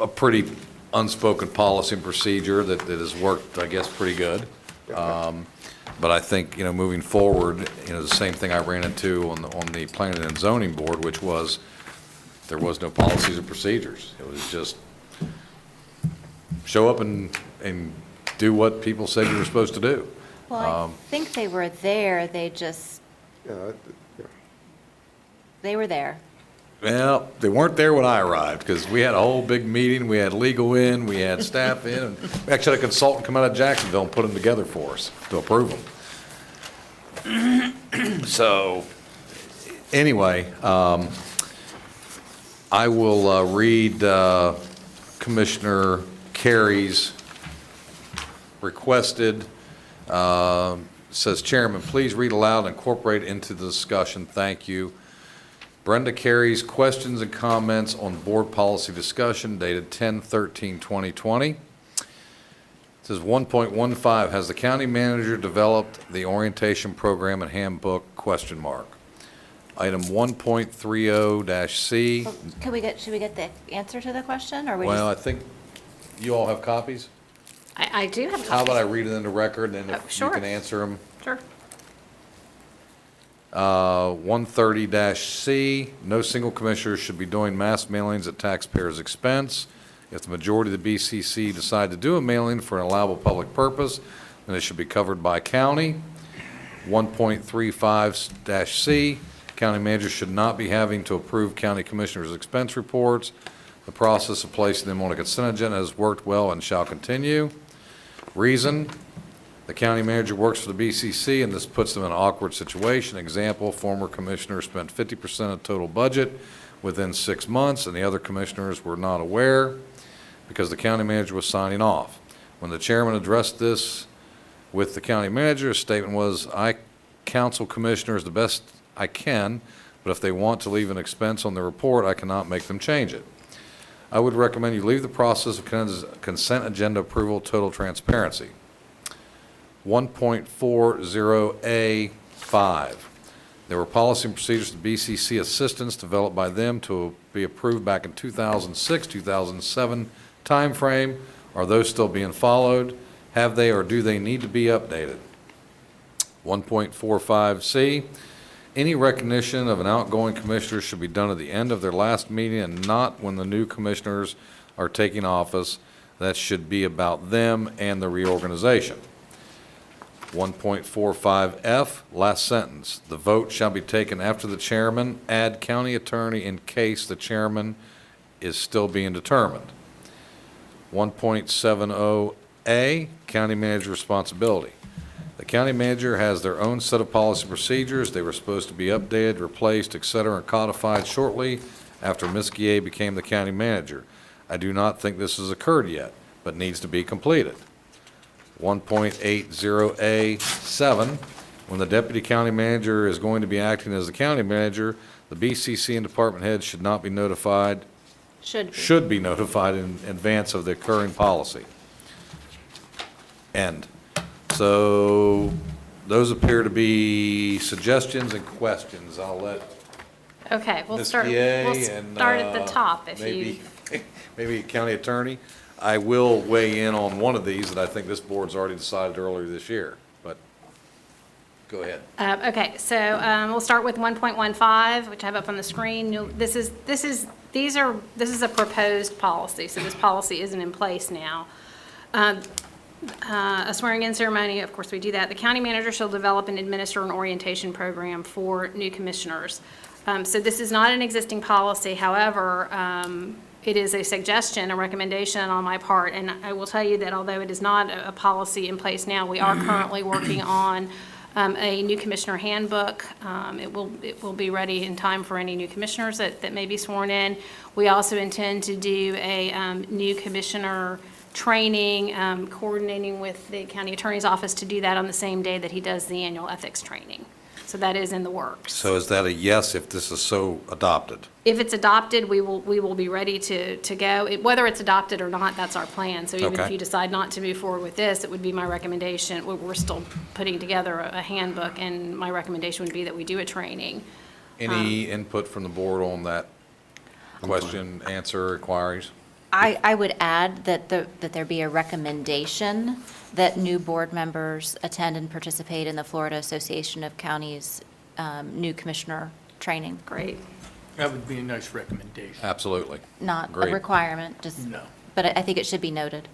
pretty unspoken policy and procedure that has worked, I guess, pretty good. But I think, moving forward, the same thing I ran into on the Planning and Zoning Board, which was, there was no policies or procedures. It was just show up and do what people said you were supposed to do. Well, I think they were there, they just, they were there. Well, they weren't there when I arrived, because we had a whole big meeting, we had legal in, we had staff in, and we actually had a consultant come out of Jacksonville and put them together for us to approve them. So, anyway, I will read Commissioner Carey's requested, says, Chairman, please read aloud and incorporate into the discussion. Thank you. Brenda Carey's questions and comments on board policy discussion dated 10/13/2020. It says 1.15, has the county manager developed the orientation program and handbook, ? Item 1.30-C. Should we get the answer to the question, or we Well, I just? think you all have copies. I do have copies. How about I read it in the record, and if you Sure. can answer them. Sure. 130-C, no single commissioner should be doing mass mailings at taxpayers' expense. If the majority of the BCC decide to do a mailing for an allowable public purpose, then it should be covered by county. 1.35-C, county manager should not be having to approve county commissioners' expense reports. The process of placing them on a consent agenda has worked well and shall continue. Reason, the county manager works for the BCC, and this puts them in an awkward situation. Example, former commissioner spent 50% of total budget within 6 months, and the other commissioners were not aware because the county manager was signing off. When the chairman addressed this with the county manager, his statement was, I counsel commissioners the best I can, but if they want to leave an expense on their report, I cannot make them change it. I would recommend you leave the process of consent agenda approval total transparency. 1.40A5. There were policy and procedures to BCC assistance developed by them to be approved back in 2006, 2007 timeframe. Are those still being followed? Have they, or do they need to be updated? 1.45C. Any recognition of an outgoing commissioner should be done at the end of their last meeting and not when the new commissioners are taking office. That should be about them and the reorganization. 1.45F, last sentence. The vote shall be taken after the chairman, add county attorney in case the chairman is still being determined. 1.70A, county manager responsibility. The county manager has their own set of policy procedures. They were supposed to be updated, replaced, et cetera, and codified shortly after Ms. Guillet became the county manager. I do not think this has occurred yet, but needs to be completed. 1.80A7, when the deputy county manager is going to be acting as the county manager, the BCC and department heads should not be notified, should be notified in advance of the occurring policy. End. So those appear to be suggestions and questions. I'll let Okay, we'll Ms. start Guillet and, at the top if you. maybe county attorney. I will weigh in on one of these that I think this board's already decided earlier this year, but go ahead. Okay, so we'll start with 1.15, which I have up on the screen. This is a proposed policy, so this policy isn't in place now. A swearing-in ceremony, of course we do that. The county manager shall develop and administer an orientation program for new commissioners. So this is not an existing policy, however, it is a suggestion, a recommendation on my part, and I will tell you that although it is not a policy in place now, we are currently working on a new commissioner handbook. It will be ready in time for any new commissioners that may be sworn in. We also intend to do a new commissioner training, coordinating with the county attorney's office to do that on the same day that he does the annual ethics training. So that is in the works. So is that a yes if this is so adopted? If it's adopted, we will be ready to go. Whether it's adopted or not, that's our plan. So even if Okay. you decide not to move forward with this, it would be my recommendation. We're still putting together a handbook, and my recommendation would be that we do a training. Any input from the board on that question, answer, inquiries? I would add that there be a recommendation that new board members attend and participate in the Florida Association of Counties new commissioner training. Great. That would be a nice recommendation. Absolutely. Not a Agreed. requirement, just, No. but I think it should be noted.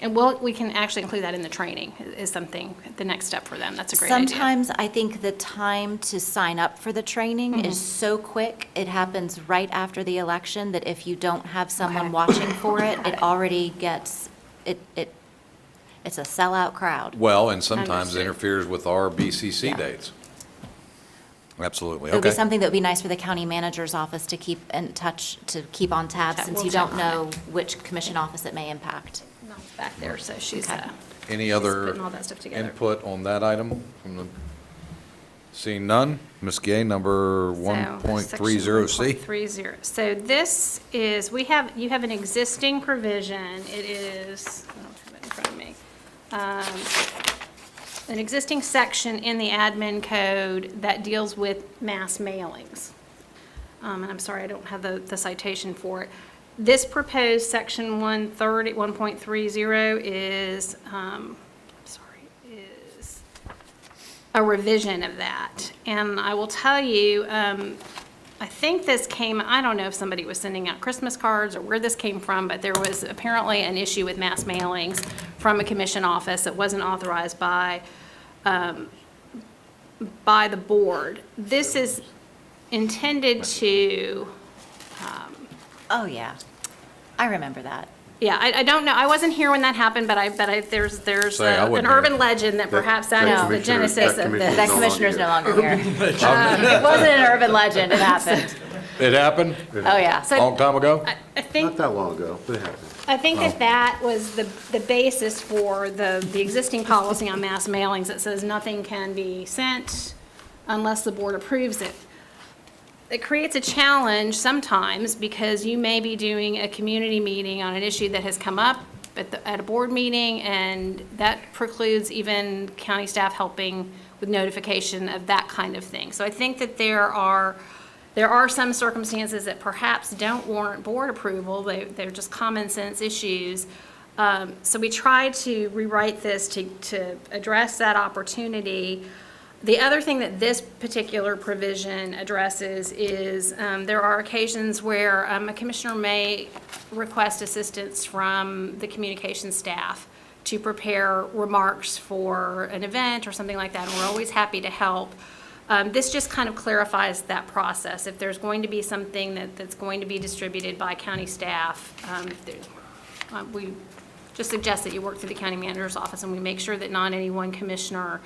And we can actually include that in the training, is something, the next step for them. That's a great idea. Sometimes I think the time to sign up for the training is so quick, it happens right after the election, that if you don't have someone watching for it, it already gets, it's a sellout crowd. Well, and sometimes it Understood. interferes with our BCC Yeah. dates. Absolutely, It would be okay. something that would be nice for the county manager's office to keep in touch, to keep on tab, Okay, since we'll you check don't on know which commission office it may impact. Mel's back there, so she's Any other putting all that stuff together. input on that item? Seeing none, Ms. Gay, number So, 1.30C. section 1.30. So this is, you have an existing provision. It is, I don't have it in front of me. An existing section in the admin code that deals with mass mailings. And I'm sorry, I don't have the citation for it. This proposed section 1.30 is, is a revision of that. And I will tell you, I think this came, I don't know if somebody was sending out Christmas cards or where this came from, but there was apparently an issue with mass mailings from a commission office that wasn't authorized by the board. This is intended to, Oh, yeah. I remember that. yeah, I don't know, I wasn't here when that happened, but there's Say, I an wasn't here. urban legend that perhaps that is the commissioner- genesis that of commissioner- this. That commissioner's no longer here. It wasn't an urban legend, it happened. It happened? Oh, yeah. Long time ago? I think Not that long ago, but it happened. I think that was the basis for the existing policy on mass mailings that says nothing can be sent unless the board approves it. It creates a challenge sometimes because you may be doing a community meeting on an issue that has come up at a board meeting, and that precludes even county staff helping with notification of that kind of thing. So I think that there are some circumstances that perhaps don't warrant board approval. They're just common sense issues. So we tried to rewrite this to address that opportunity. The other thing that this particular provision addresses is there are occasions where a commissioner may request assistance from the communication staff to prepare remarks for an event or something like that, and we're always happy to help. This just kind of clarifies that process. If there's going to be something that's going to be distributed by county staff, we just suggest that you work through the county manager's office, and we make sure that not any one commissioner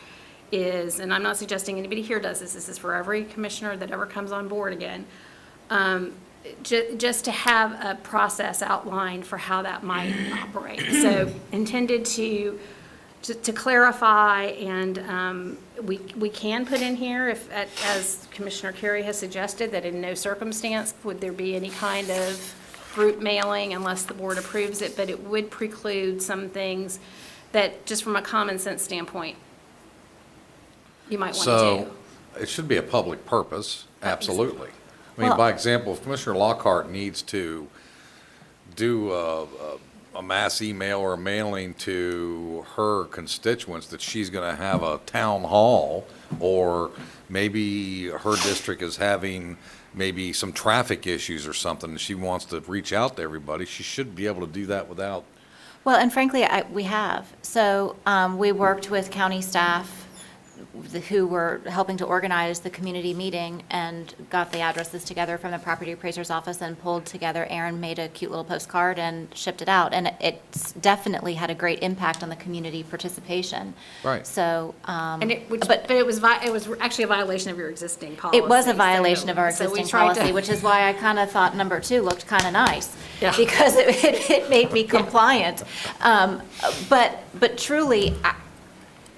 is, and I'm not suggesting anybody here does this is for every commissioner that ever comes on board again, just to have a process outlined for how that might operate. So intended to clarify, and we can put in here, as Commissioner Carey has suggested, that in no circumstance would there be any kind of group mailing unless the board approves it, but it would preclude some things that, just from a common sense standpoint, you might want to do. So it should be a public purpose, absolutely. I mean, Well- by example, if Commissioner Lockhart needs to do a mass email or a mailing to her constituents that she's going to have a town hall, or maybe her district is having maybe some traffic issues or something, and she wants to reach out to everybody, she should be able to do that without. Well, and frankly, we have. So we worked with county staff who were helping to organize the community meeting and got the addresses together from the property appraiser's office and pulled together. Aaron made a cute little postcard and shipped it out. And it's definitely had a great impact on the community participation. Right. So, And but it was actually a violation of your existing policy. it was a violation of our So we existing tried to- policy, which is why I kind of thought number 2 looked kind of nice. Yeah. Because it made me compliant. But truly,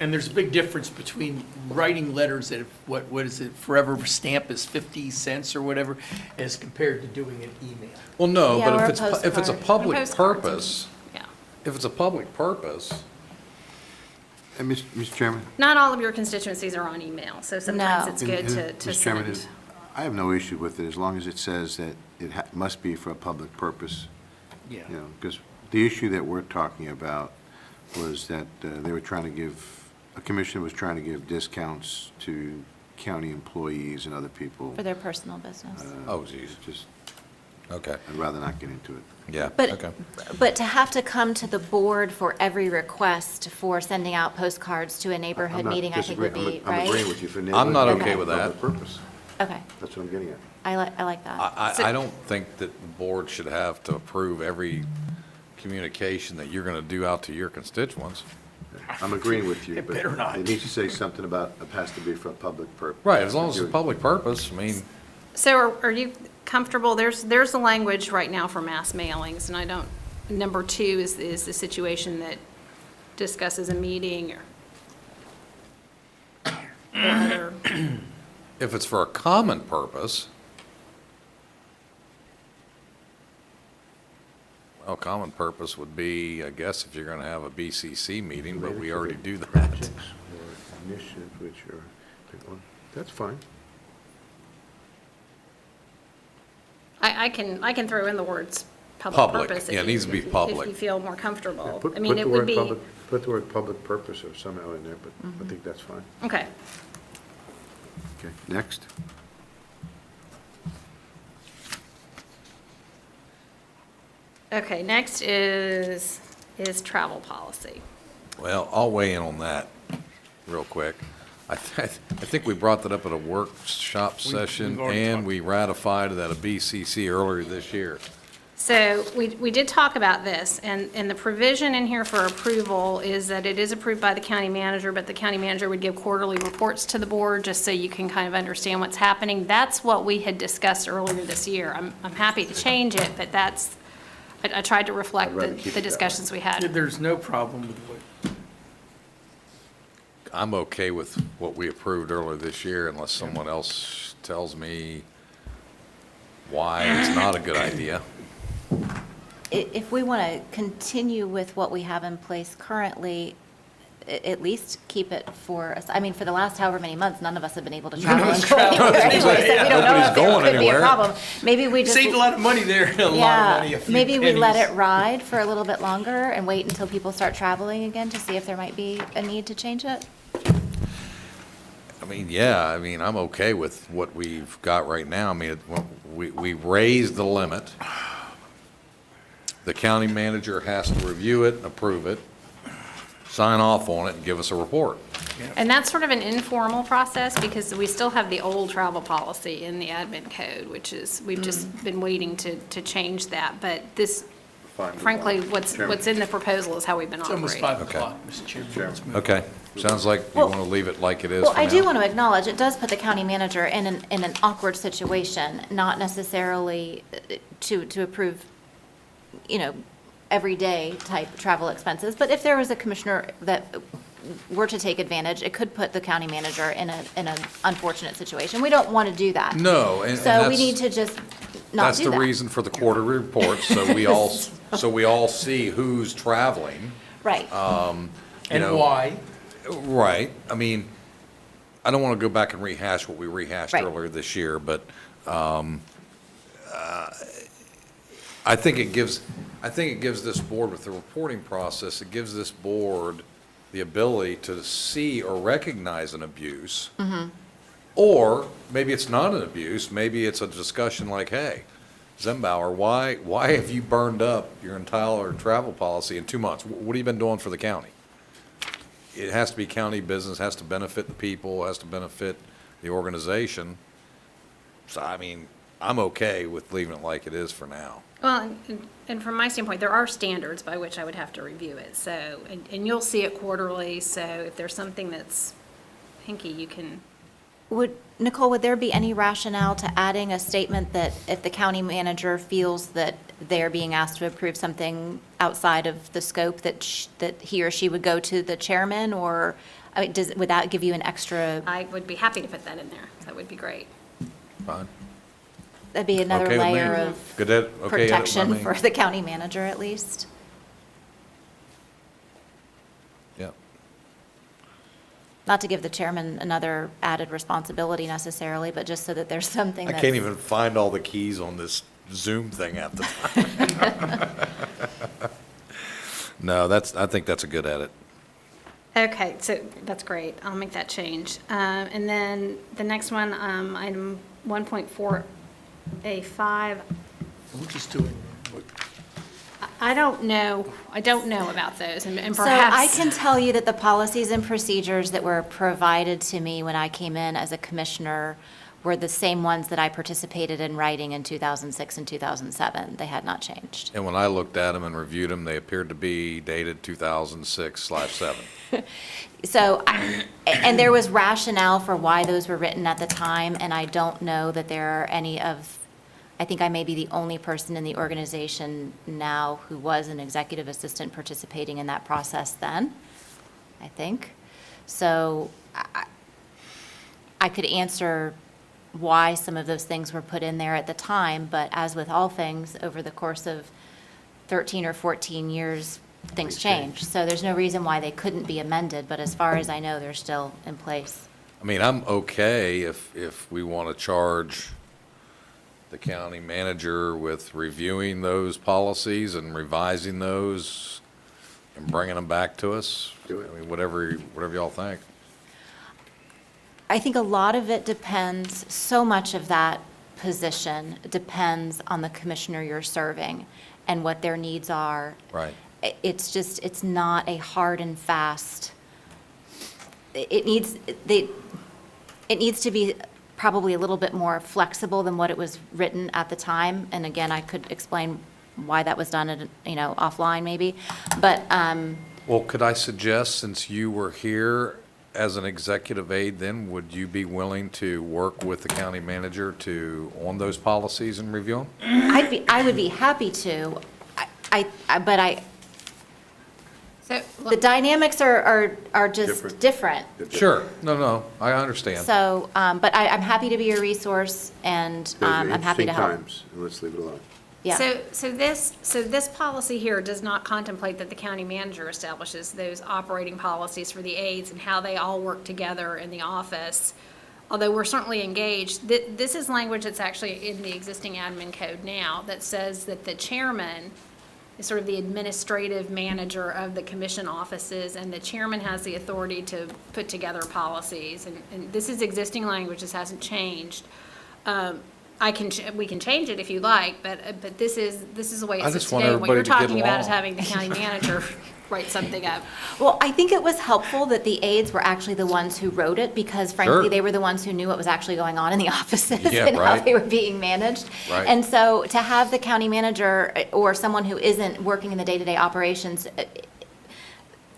And there's a big difference between writing letters at, what is it, forever stamp is 50 cents or whatever, as compared to doing an email. Well, no, Yeah, or but a if it's a postcard. public Postcards. purpose, Yeah. if it's a public purpose, And Mr. Chairman? Not all of your constituencies are on email, so sometimes No. it's good And, to Mr. Chairman, send. I have no issue with it as long as it says that it must be for a public purpose. Yeah. You know, because the issue that we're talking about was that they were trying to a commissioner was trying to give discounts to county employees and other people. for their personal business. oh geez, Just, okay, I'd rather not get into it. yeah, okay. But to have to come to the board for every request for sending out postcards to a neighborhood I'm not meeting, I think would disagreeing. be, I'm agreeing right? with you for I'm not neighborhood okay with that. public purpose. Okay, That's what I'm getting at. I like that. I don't think that the board should have to approve every communication that you're going to do out to your constituents. I'm agreeing with you, It but better not. it needs to say something about it has to be for a public purpose. Right, as long as it's a public purpose, I mean, So are you comfortable, there's the language right now for mass mailings, and I don't, number 2 is the situation that discusses a meeting or other. if it's for a common purpose, well, common purpose would be, I guess, if you're going to have a BCC meeting, but we already do that. Projects or initiatives which are, that's fine. I can throw in the words public Public, purpose. yeah, it needs to be If public. you feel more comfortable. Put I mean, the it would word be, public, put the word public purpose or somehow in there, but I think that's fine. okay. Okay, next. Okay, next is travel policy. Well, I'll weigh in on that real quick. I think we brought that up at a workshop session, we've already and talked. we ratified it at a BCC earlier this year. So we did talk about this, and the provision in here for approval is that it is approved by the county manager, but the county manager would give quarterly reports to the board, just so you can kind of understand what's happening. That's what we had discussed earlier this year. I'm happy to change it, but that's, I tried to reflect I'd rather keep it the that way. discussions we had. There's no problem with what, I'm okay with what we approved earlier this year unless someone else tells me why it's not a good idea. If we want to continue with what we have in place currently, at least keep it for, I mean, for the last however many months, none of us have been able to travel and go anywhere anyway, so we don't know Nobody's if there going could be a anywhere. problem. Maybe we just. saved a lot of money there, and a lot of money, Yeah, a few maybe we let pennies. it ride for a little bit longer and wait until people start traveling again to see if there might be a need to change it. I mean, yeah, I mean, I'm okay with what we've got right now. I mean, we raised the limit. The county manager has to review it, approve it, sign off on it, and give us a report. And that's sort of an informal process, because we still have the old travel policy in the admin code, which is, we've just been waiting to change that. But this, frankly, what's in the proposal is how we've been It's almost operating. 5 o'clock, Mr. Chairman. Let's move on. Okay, sounds like you Well- want to leave it like it is Well, for I do now. want to acknowledge, it does put the county manager in an awkward situation, not necessarily to approve, everyday type travel expenses. But if there was a commissioner that were to take advantage, it could put the county manager in an unfortunate situation. We don't want to do that. No, and So that's. we need to just not That's do the that. reason for the quarterly reports, so we all see who's traveling. Right. You And know, why? Right. I mean, I don't want to go back and rehash what we rehashed Right. earlier this year, but I think it gives this board, with the reporting process, it gives this board the ability to see or recognize an abuse. Or maybe it's not an abuse, maybe it's a discussion like, hey, Zembauer, why have you burned up your entire travel policy in 2 months? What have you been doing for the county? it has to be county business, has to benefit the people, has to benefit the organization. So, I mean, I'm okay with leaving it like it is for now. Well, and from my standpoint, there are standards by which I would have to review it, so, and you'll see it quarterly, so if there's something that's hinky, you can, Nicole, would there be any rationale to adding a statement that if the county manager feels that they're being asked to approve something outside of the scope, that he or she would go to the chairman, or, I mean, would that give you an extra, I would be happy to put that in there. That would be great. Fine. that'd be another Okay with me. layer of Good edit, okay edit by protection me. for the county manager at least? Yeah. Not to give the chairman another added responsibility necessarily, but just so that there's something I that's. can't even find all the keys on this Zoom thing half the time. No, I think that's a good edit. Okay, so that's great. I'll make that change. And then the next one, item 1.4A5, We'll just do it. I don't know about those, and So perhaps. I can tell you that the policies and procedures that were provided to me when I came in as a commissioner were the same ones that I participated in writing in 2006 and 2007. They had not changed. And when I looked at them and reviewed them, they appeared to be dated 2006/7. So, and there was rationale for why those were written at the time, and I don't know that there are any of, I think I may be the only person in the organization now who was an executive assistant participating in that process then, I think. So I could answer why some of those things were put in there at the time, but as with all things, over the course of 13 or 14 years, things change. So there's no reason why they couldn't be amended, but as far as I know, they're still in place. I mean, I'm okay if we want to charge the county manager with reviewing those policies and revising those and bringing them back to us. Do it. I mean, whatever y'all think. I think a lot of it depends, so much of that position depends on the commissioner you're serving and what their needs are. Right. It's not a hard and fast, it needs to be probably a little bit more flexible than what it was written at the time. And again, I could explain why that was done, offline maybe, but, Well, could I suggest, since you were here as an executive aide, then would you be willing to work with the county manager on those policies and review them? I would be happy to. So, The dynamics are just different. Sure. No, I understand. So, but I'm happy to be a resource, and I'm happy to help. Interesting times, and let's leave it alone. Yeah. So this policy here does not contemplate that the county manager establishes those operating policies for the aides and how they all work together in the office. Although we're certainly engaged, this is language that's actually in the existing admin code now that says that the chairman is sort of the administrative manager of the commission offices, and the chairman has the authority to put together policies. And this is existing language, this hasn't changed. We can change it if you like, but this is the way I it sits just want today. What you're everybody to get talking about is along. having the county manager write something up. Well, I think it was helpful that the aides were actually the ones who wrote it, because frankly, Sure. they were the ones who knew what was actually going on in the offices Yeah, and how right. they were being managed. Right. And so to have the county manager or someone who isn't working in the day-to-day operations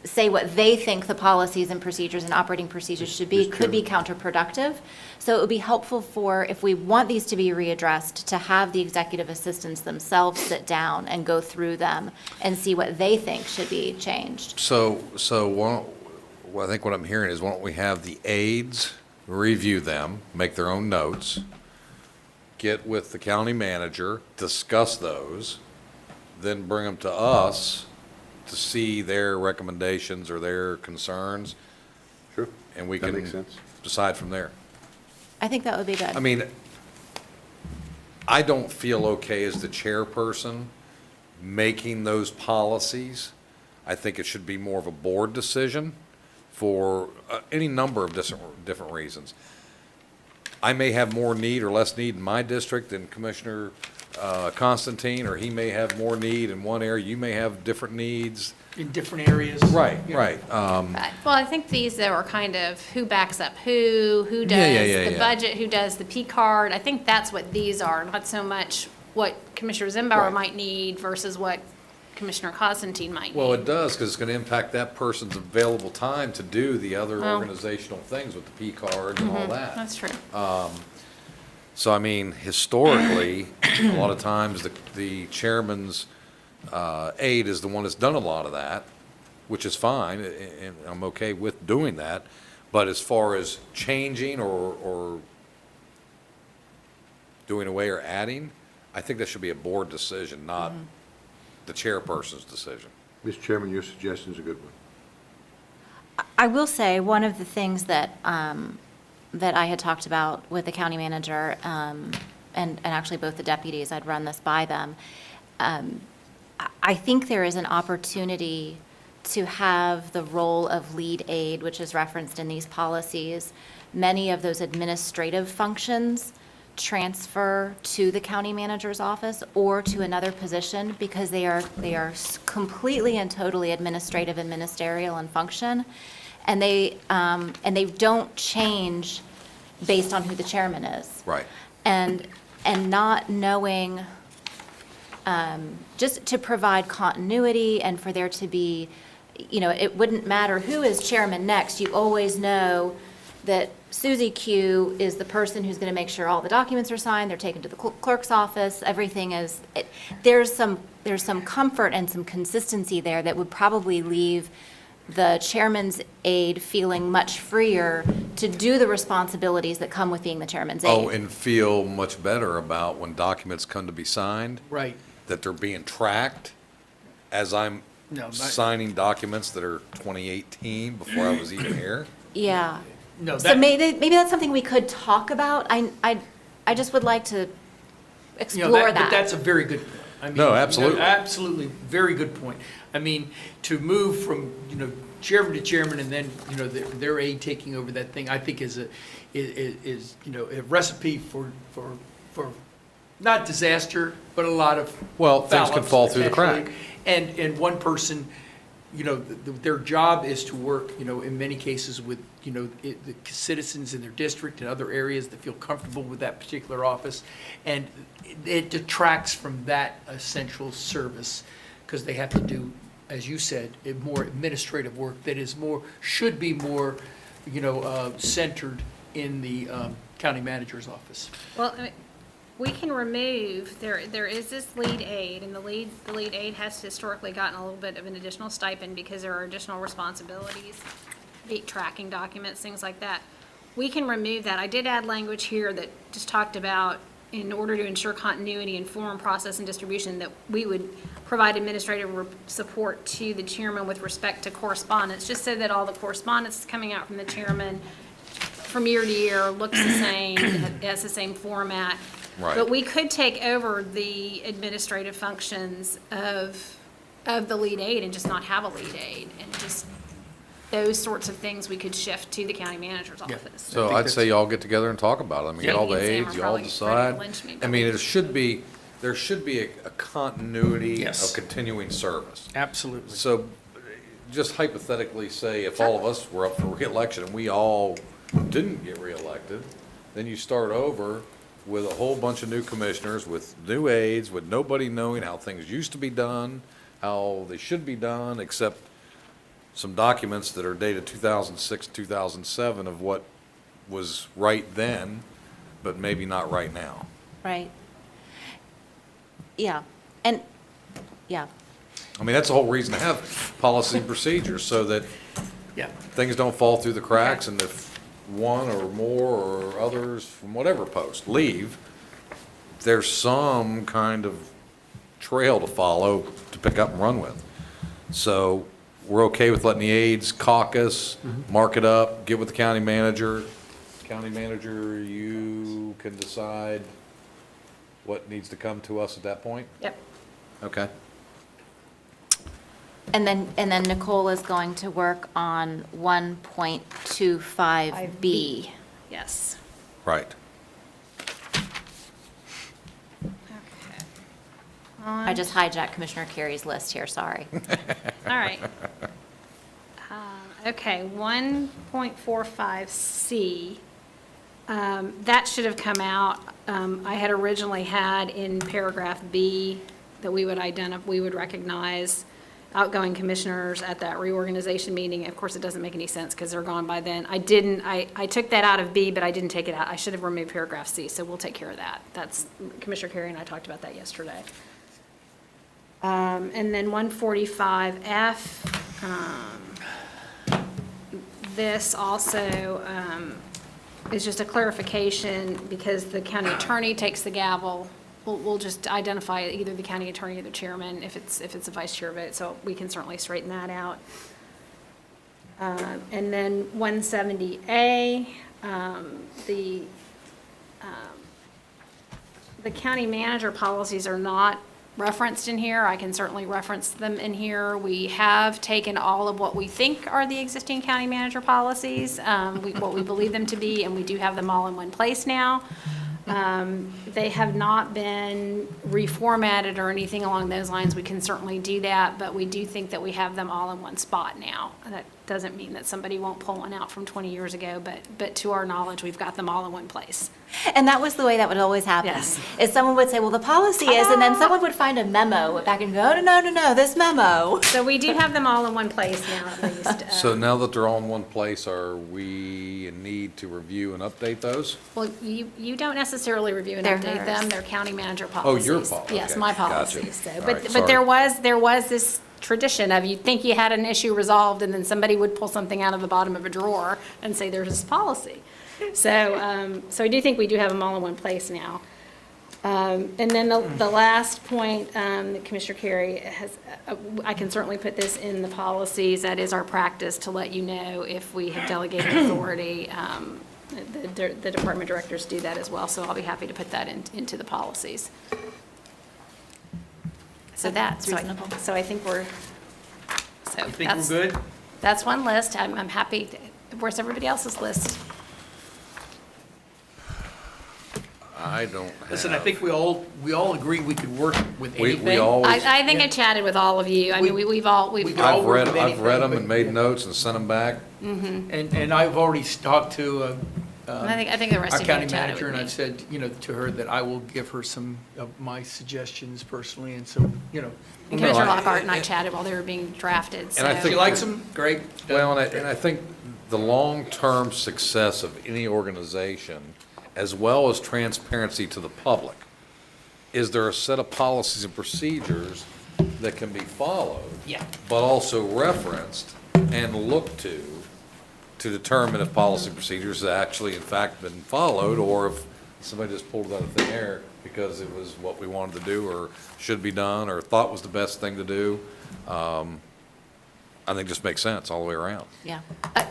say what they think the policies and procedures and operating procedures should be could be counterproductive. So it would be helpful for, if we want these to be readdressed, to have the executive assistants themselves sit down and go through them and see what they think should be changed. So I think what I'm hearing is, why don't we have the aides review them, make their own notes, get with the county manager, discuss those, then bring them to us to see their recommendations or their concerns, Sure. and we That can makes sense. decide from there. I think that would be good. I mean, I don't feel okay as the chairperson making those policies. I think it should be more of a board decision for any number of different reasons. I may have more need or less need in my district than Commissioner Constantine, or he may have more need in one area. You may have different needs. in different areas. Right, you know. right. Right. Well, I think these though are kind of who backs up who does the yeah. budget, who does the P card. I think that's what these are, not so much what Commissioner Zimbauer Right. might need versus what Commissioner Constantine might need. Well, it does, because it's going to impact that person's available time to do the other Well. organizational things with the P cards and all that. That's true. So, I mean, historically, a lot of times the chairman's aide is the one that's done a lot of that, which is fine, and I'm okay with doing that. But as far as changing or doing away or adding, I think that should be a board decision, not the chairperson's decision. Mr. Chairman, your suggestion is a good one. I will say, one of the things that, that I had talked about with the county manager, and actually both the deputies, I'd run this by them. I think there is an opportunity to have the role of lead aide, which is referenced in these policies. Many of those administrative functions transfer to the county manager's office or to another position because they are completely and totally administrative and ministerial in function. And they don't change based on who the chairman is. Right. And not knowing, just to provide continuity and for there to be, it wouldn't matter who is chairman next. You always know that Susie Q is the person who's going to make sure all the documents are signed, they're taken to the clerk's office, everything is, there's some comfort and some consistency there that would probably leave the chairman's aide feeling much freer to do the responsibilities that come with being the chairman's aide. Oh, and feel much better about when documents come to be signed, Right. that they're being tracked as I'm signing documents that are 2018 before I was even here. Yeah. No, So maybe that's something we could talk about. I just would like to explore But that's a very good point. I mean, No, absolutely. Absolutely, very good point. I mean, to move from, chairman to chairman and then, their aide taking over that thing, I think is a recipe for not disaster, but a lot of Well, things can foul-ups fall through the potentially. crack. And one person, their job is to work, in many cases with, the citizens in their district and other areas that feel comfortable with that particular office. And it detracts from that essential service because they have to do, as you said, more administrative work that is should be more, centered in the county manager's office. Well, we can remove, there is this lead aide, and the lead aide has historically gotten a little bit of an additional stipend because there are additional responsibilities, tracking documents, things like that. We can remove that. I did add language here that just talked about, in order to ensure continuity in form, process, and distribution, that we would provide administrative support to the chairman with respect to correspondence, just so that all the correspondence coming out from the chairman from year to year looks the same, has the same format. Right. But we could take over the administrative functions of the lead aide and just not have a lead aide, and just those sorts of things we could shift to the county manager's office. So I'd say y'all get together and talk about it. I mean, Yeah. all the Me and Sam aides, are y'all probably ready to decide. lynch me, I but mean, we- there should be a continuity Yes. of continuing service. Absolutely. So just hypothetically say if all of us were up for reelection and we all didn't get reelected, then you start over with a whole bunch of new commissioners, with new aides, with nobody knowing how things used to be done, how they should be done, except some documents that are dated 2006, 2007 of what was right then, but maybe not right now. Right. Yeah, and, yeah. I mean, that's the whole reason to have policy and procedures, so that Yeah. things don't fall through the cracks, and if one or more or others from whatever post leave, there's some kind of trail to follow to pick up and run with. So we're okay with letting the aides caucus, mark it up, get with the county manager. County manager, you can decide what needs to come to us at that point? Yep. Okay. And then Nicole is going to work on 1.25B. I just hijacked Commissioner Carey's list here, sorry. All right. Okay, 1.45C, that should have come out. I had originally had in paragraph B that we would recognize outgoing commissioners at that reorganization meeting. Of course, it doesn't make any sense because they're gone by then. I took that out of B, but I didn't take it out. I should have removed paragraph C, so we'll take care of that. That's, Commissioner Carey and I talked about that yesterday. And then 145F, this also is just a clarification because the county attorney takes the gavel. We'll just identify either the county attorney or the chairman if it's a vice chair vote, so we can certainly straighten that out. And then 170A, the county manager policies are not referenced in here. I can certainly reference them in here. We have taken all of what we think are the existing county manager policies, what we believe them to be, and we do have them all in one place now. They have not been reformatted or anything along those lines. We can certainly do that, but we do think that we have them all in one spot now. That doesn't mean that somebody won't pull one out from 20 years ago, but to our knowledge, we've got them all in one place. And that was the way that would always happen. Yes. Is someone would say, well, the policy is, and then someone would find a memo back and go, no, this memo. So we do have them all in one place now, at least. So now that they're all in one place, are we in need to review and update those? Well, you don't necessarily review and They're update them, hers. they're county manager Oh, policies. your policy. Yes, Okay. my Gotcha. policies. So, All but right, but sorry. there was this tradition of you'd think you had an issue resolved and then somebody would pull something out of the bottom of a drawer and say there's this policy. So, so I do think we do have them all in one place now. And then the last point that Commissioner Carey has, I can certainly put this in the policies. That is our practice to let you know if we have delegated authority. The department directors do that as well, so I'll be happy to put that into the policies. So That's reasonable. So I think we're, so You think we're that's, good? that's one list. I'm happy. Where's everybody else's list? I don't have. Listen, I think we all agree we could work with We anything. always, I think I chatted with all of you. I mean, we've all. we- I've work read with them anything, and made but- notes and sent them back. And I've already talked to I think the rest our of you county chatted manager, with and me. I've said, to her that I will give her some of my suggestions personally, and so, And Commissioner No, I- Lockhart and I chatted while they were being drafted, so. I if think- she likes them, great. Well, and I think the long-term success of any organization, as well as transparency to the public, is there a set of policies and procedures that can be followed, Yeah. but also referenced and looked to determine if policy procedures have actually in fact been followed, or if somebody just pulled it out of thin air because it was what we wanted to do, or should be done, or thought was the best thing to do. I think just makes sense all the way around. Yeah.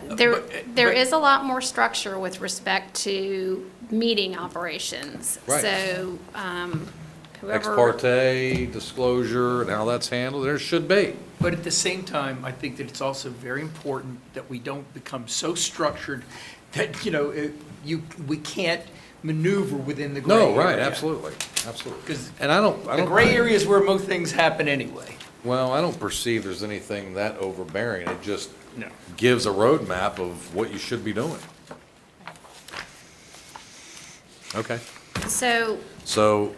There is a lot more structure with respect to meeting operations. Right. So, Ex whoever. parte disclosure and how that's handled, there should be. But at the same time, I think that it's also very important that we don't become so structured that, we can't maneuver within the gray area. No, right, absolutely, absolutely. 'Cause And I don't. The gray area is where most things happen anyway. Well, I don't perceive there's anything that overbearing. It just No. gives a roadmap of what you should be doing. Okay. So So,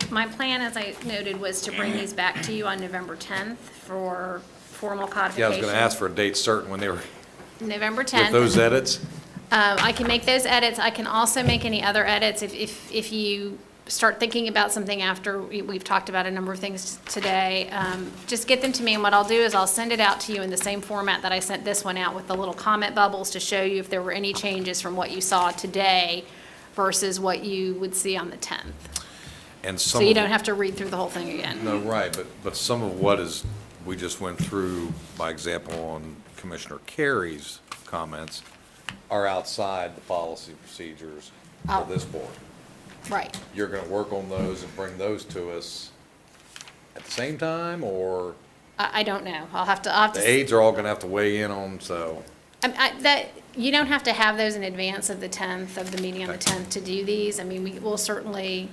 my plan, as I noted, was to bring these back to you on November 10th for formal codification. yeah, I was gonna ask for a date certain when they were, November 10th. with those edits. I can make those edits. I can also make any other edits if you start thinking about something after we've talked about a number of things today. Just get them to me, and what I'll do is I'll send it out to you in the same format that I sent this one out, with the little comment bubbles to show you if there were any changes from what you saw today versus what you would see on the 10th. And So some you of don't have to read through the whole thing again. No, right, but some of what is, we just went through, by example, on Commissioner Carey's comments, are outside the policy procedures of this board. Right. You're gonna work on those and bring those to us at the same time, or I don't know. I'll have to. the aides are all gonna have to weigh in on, so. You don't have to have those in advance of the 10th, of the meeting on the 10th to do these. I mean, we will certainly,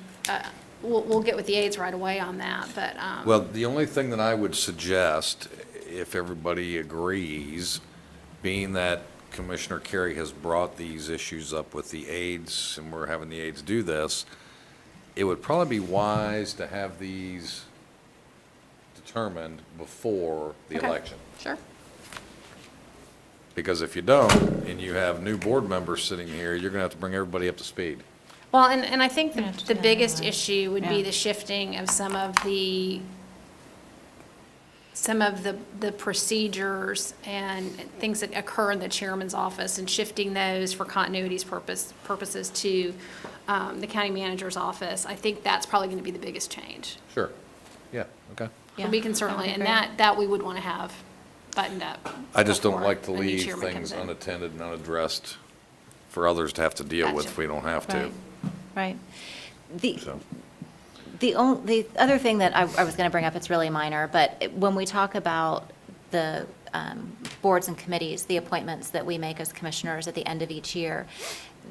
we'll get with the aides right away on that, but, Well, the only thing that I would suggest, if everybody agrees, being that Commissioner Carey has brought these issues up with the aides, and we're having the aides do this, it would probably be wise to have these determined before the Okay. election. sure. Because if you don't, and you have new board members sitting here, you're gonna have to bring everybody up to speed. Well, and I think Gonna have to the do that biggest anyway. issue would be Yeah. the shifting of some of the procedures and things that occur in the chairman's office and shifting those for continuity's purposes to the county manager's office. I think that's probably going to be the biggest change. Sure. Yeah, okay. And we can certainly, and that we would want to have buttoned up. I just don't before like to a new leave chairman things comes in. unattended and unaddressed for others to have to deal with Gotcha. if we don't have to. Right, right. The, So, the other thing that I was going to bring up, it's really minor, but when we talk about the boards and committees, the appointments that we make as commissioners at the end of each year,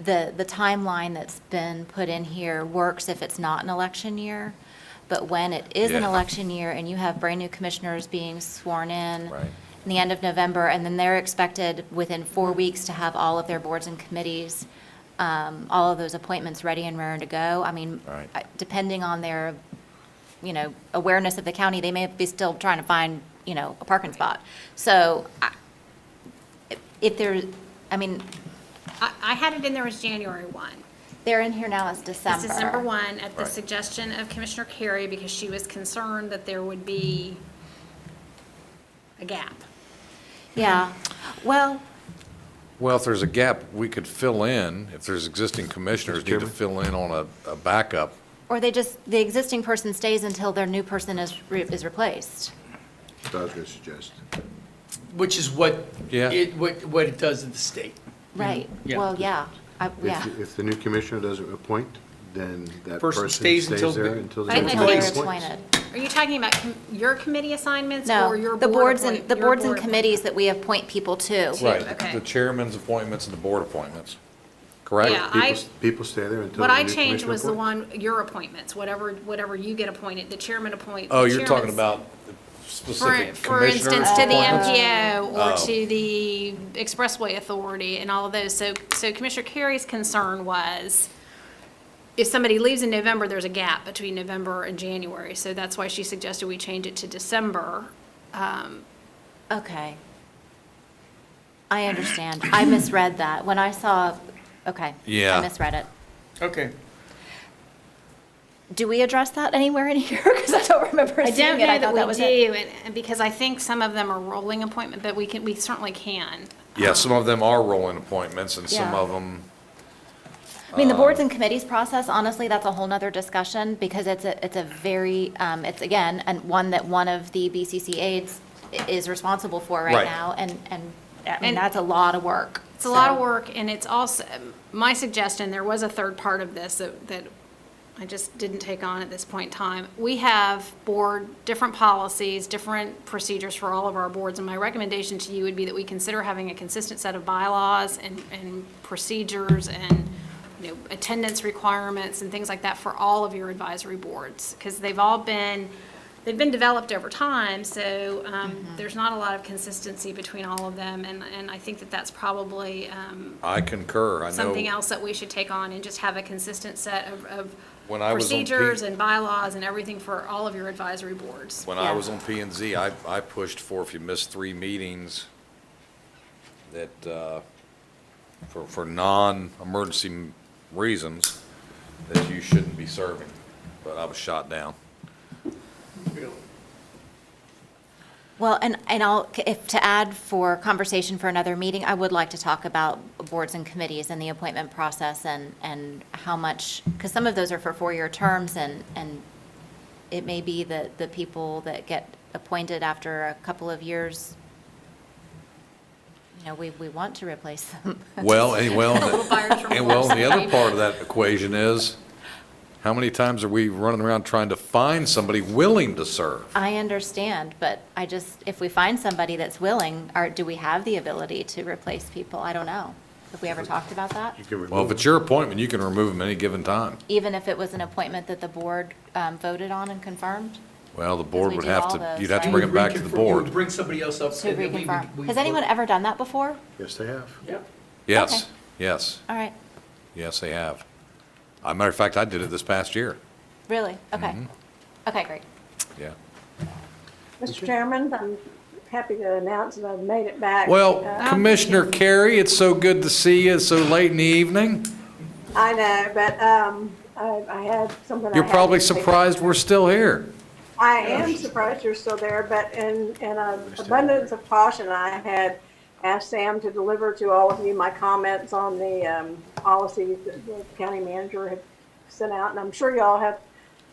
the timeline that's been put in here works if it's not an election year, but when it is an Yeah. election year and you have brand-new commissioners being sworn in Right. in the end of November, and then they're expected within 4 weeks to have all of their boards and committees, all of those appointments ready and raring to go. I mean, Right. depending on their, awareness of the county, they may be still trying to find, a parking spot. So if there, I mean, I had it in there as January 1. they're in here now as December. It's December 1 at the Right. suggestion of Commissioner Carey because she was concerned that there would be a gap. Yeah, well, well, if there's a gap, we could fill in, if there's existing commissioners need to Chairman? fill in on a backup. or the existing person stays until their new person is replaced. That's what I was going to suggest. Which is what Yeah. what it does in the state. Right, Yeah. well, yeah, yeah. If the new commissioner doesn't appoint, then that Person person stays stays until there the- until the I- new I Until they're think- commissioner appoints. appointed. Are you talking about your committee assignments No, or your the board boards appoint- the your boards and board committees that we appoint people to. Right, okay. the chairman's appointments and the board appointments, correct? Yeah. People stay there until What the I new changed commissioner was the appoints? one, your appointments, whatever you get appointed, the chairman appoints. Oh, the you're talking chairman's- about specific For commissioners? instance, to the appointments? MPO or Oh. to the Expressway Authority and all of those. So Commissioner Carey's concern was if somebody leaves in November, there's a gap between November and January. So that's why she suggested we change it to December. Okay. I understand. I misread that. When I saw, okay. Yeah. I misread it. Okay. Do we address that anywhere in here? Because I don't remember I seeing don't it. know I that thought that was we it. do, and because I think some of them are rolling appointment, but we certainly can. Yeah, some of them are rolling appointments and some Yeah. of them, I mean, the boards and committees process, honestly, that's a whole nother discussion because it's a very, it's again, and one that one of the BCC aides is responsible for right Right. now. And I mean, And- that's a lot of work. It's a lot of So- work, and it's also, my suggestion, there was a third part of this that I just didn't take on at this point in time. We have different policies, different procedures for all of our boards, and my recommendation to you would be that we consider having a consistent set of bylaws and procedures and, attendance requirements and things like that for all of your advisory boards, because they've been developed over time, so there's not a lot of consistency between all of them, and I think that that's probably I concur. I know. something else that we should take on and just have a consistent set of When I was on procedures and bylaws and everything for all of your advisory boards. When I was on P and Z, I pushed for if you miss 3 meetings, that, for non-emergency reasons, that you shouldn't be serving, but I was shot down. Well, and if to add for conversation for another meeting, I would like to talk about boards and committees and the appointment process and how much, because some of those are for 4-year terms and it may be that the people that get appointed after a couple of years, we want to replace them. Well, and buyer's remorse. the other part of that equation is, how many times are we running around trying to find somebody willing to serve? I understand, but if we find somebody that's willing, do we have the ability to replace people? I don't know. Have we ever talked about that? You can remove Well, if it's your appointment, you can remove them any given time. Even if it was an appointment that the board voted on and confirmed? Well, the board we would do have all to, those, you'd have to right? bring it back to the board. Bring somebody else up. To and then we would- reconfirm. we Has would- anyone ever done that before? Yes, they have. Yep. Yes, Okay. yes, All right, yes, they have. As a matter of fact, I did it this past year. really? Okay. Mm-hmm. Okay, great. Yeah. Mr. Chairman, I'm happy to announce that I've made it back. Well, Commissioner Carey, it's so good to see you so late in the evening. I know, but I had something. I You're had probably to take- surprised we're still here. I am surprised you're still there, but in an abundance of caution, I had asked Sam to deliver to all of you my comments on the policies that the county manager had sent out, and I'm sure y'all have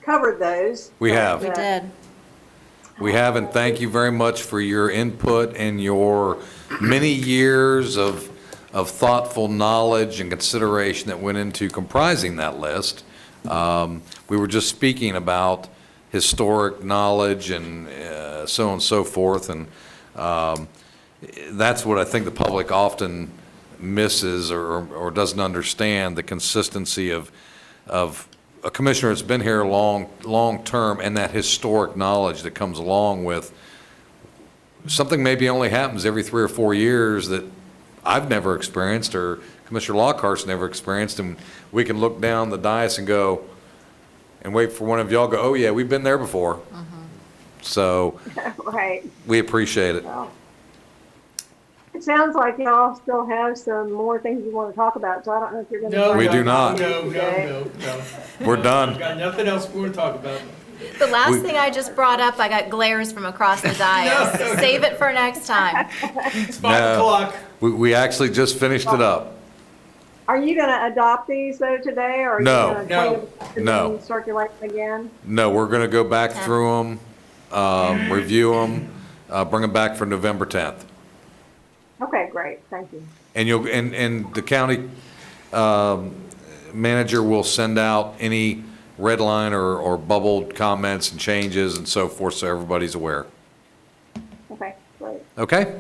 covered those. We have. We did. We have, and thank you very much for your input and your many years of thoughtful knowledge and consideration that went into comprising that list. We were just speaking about historic knowledge and so on and so forth, and that's what I think the public often misses or doesn't understand, the consistency of a commissioner that's been here long term and that historic knowledge that comes along with something maybe only happens every 3 or 4 years that I've never experienced or Commissioner Lockhart's never experienced, and we can look down the dais and go, and wait for one of y'all go, oh yeah, we've been there before. So Right. we appreciate it. Well, it sounds like y'all still have some more things you want to talk about, so I don't know if you're going to. No, We do not. No. We're done. Got nothing else we want to talk about. The last We- thing I just brought up, I got glares from across the dais. Save it for next time. It's No. 5 o'clock. We actually just finished it up. Are you going to adopt these though today, or are No. you going to No. clean them up and No. then circulate them again? No, we're going to go back through them, review them, bring them back for November 10th. Okay, great, thank you. And and the county manager will send out any red line or bubbled comments and changes and so forth, so everybody's aware. Okay, great. Okay?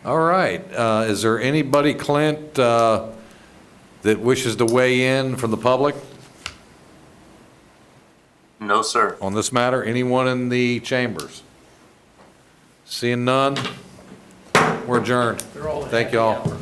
All right. Is there anybody, Clint, that wishes to weigh in from the public No, sir. on this matter? Anyone in the chambers? Seeing none, we're adjourned. They're all Thank you all.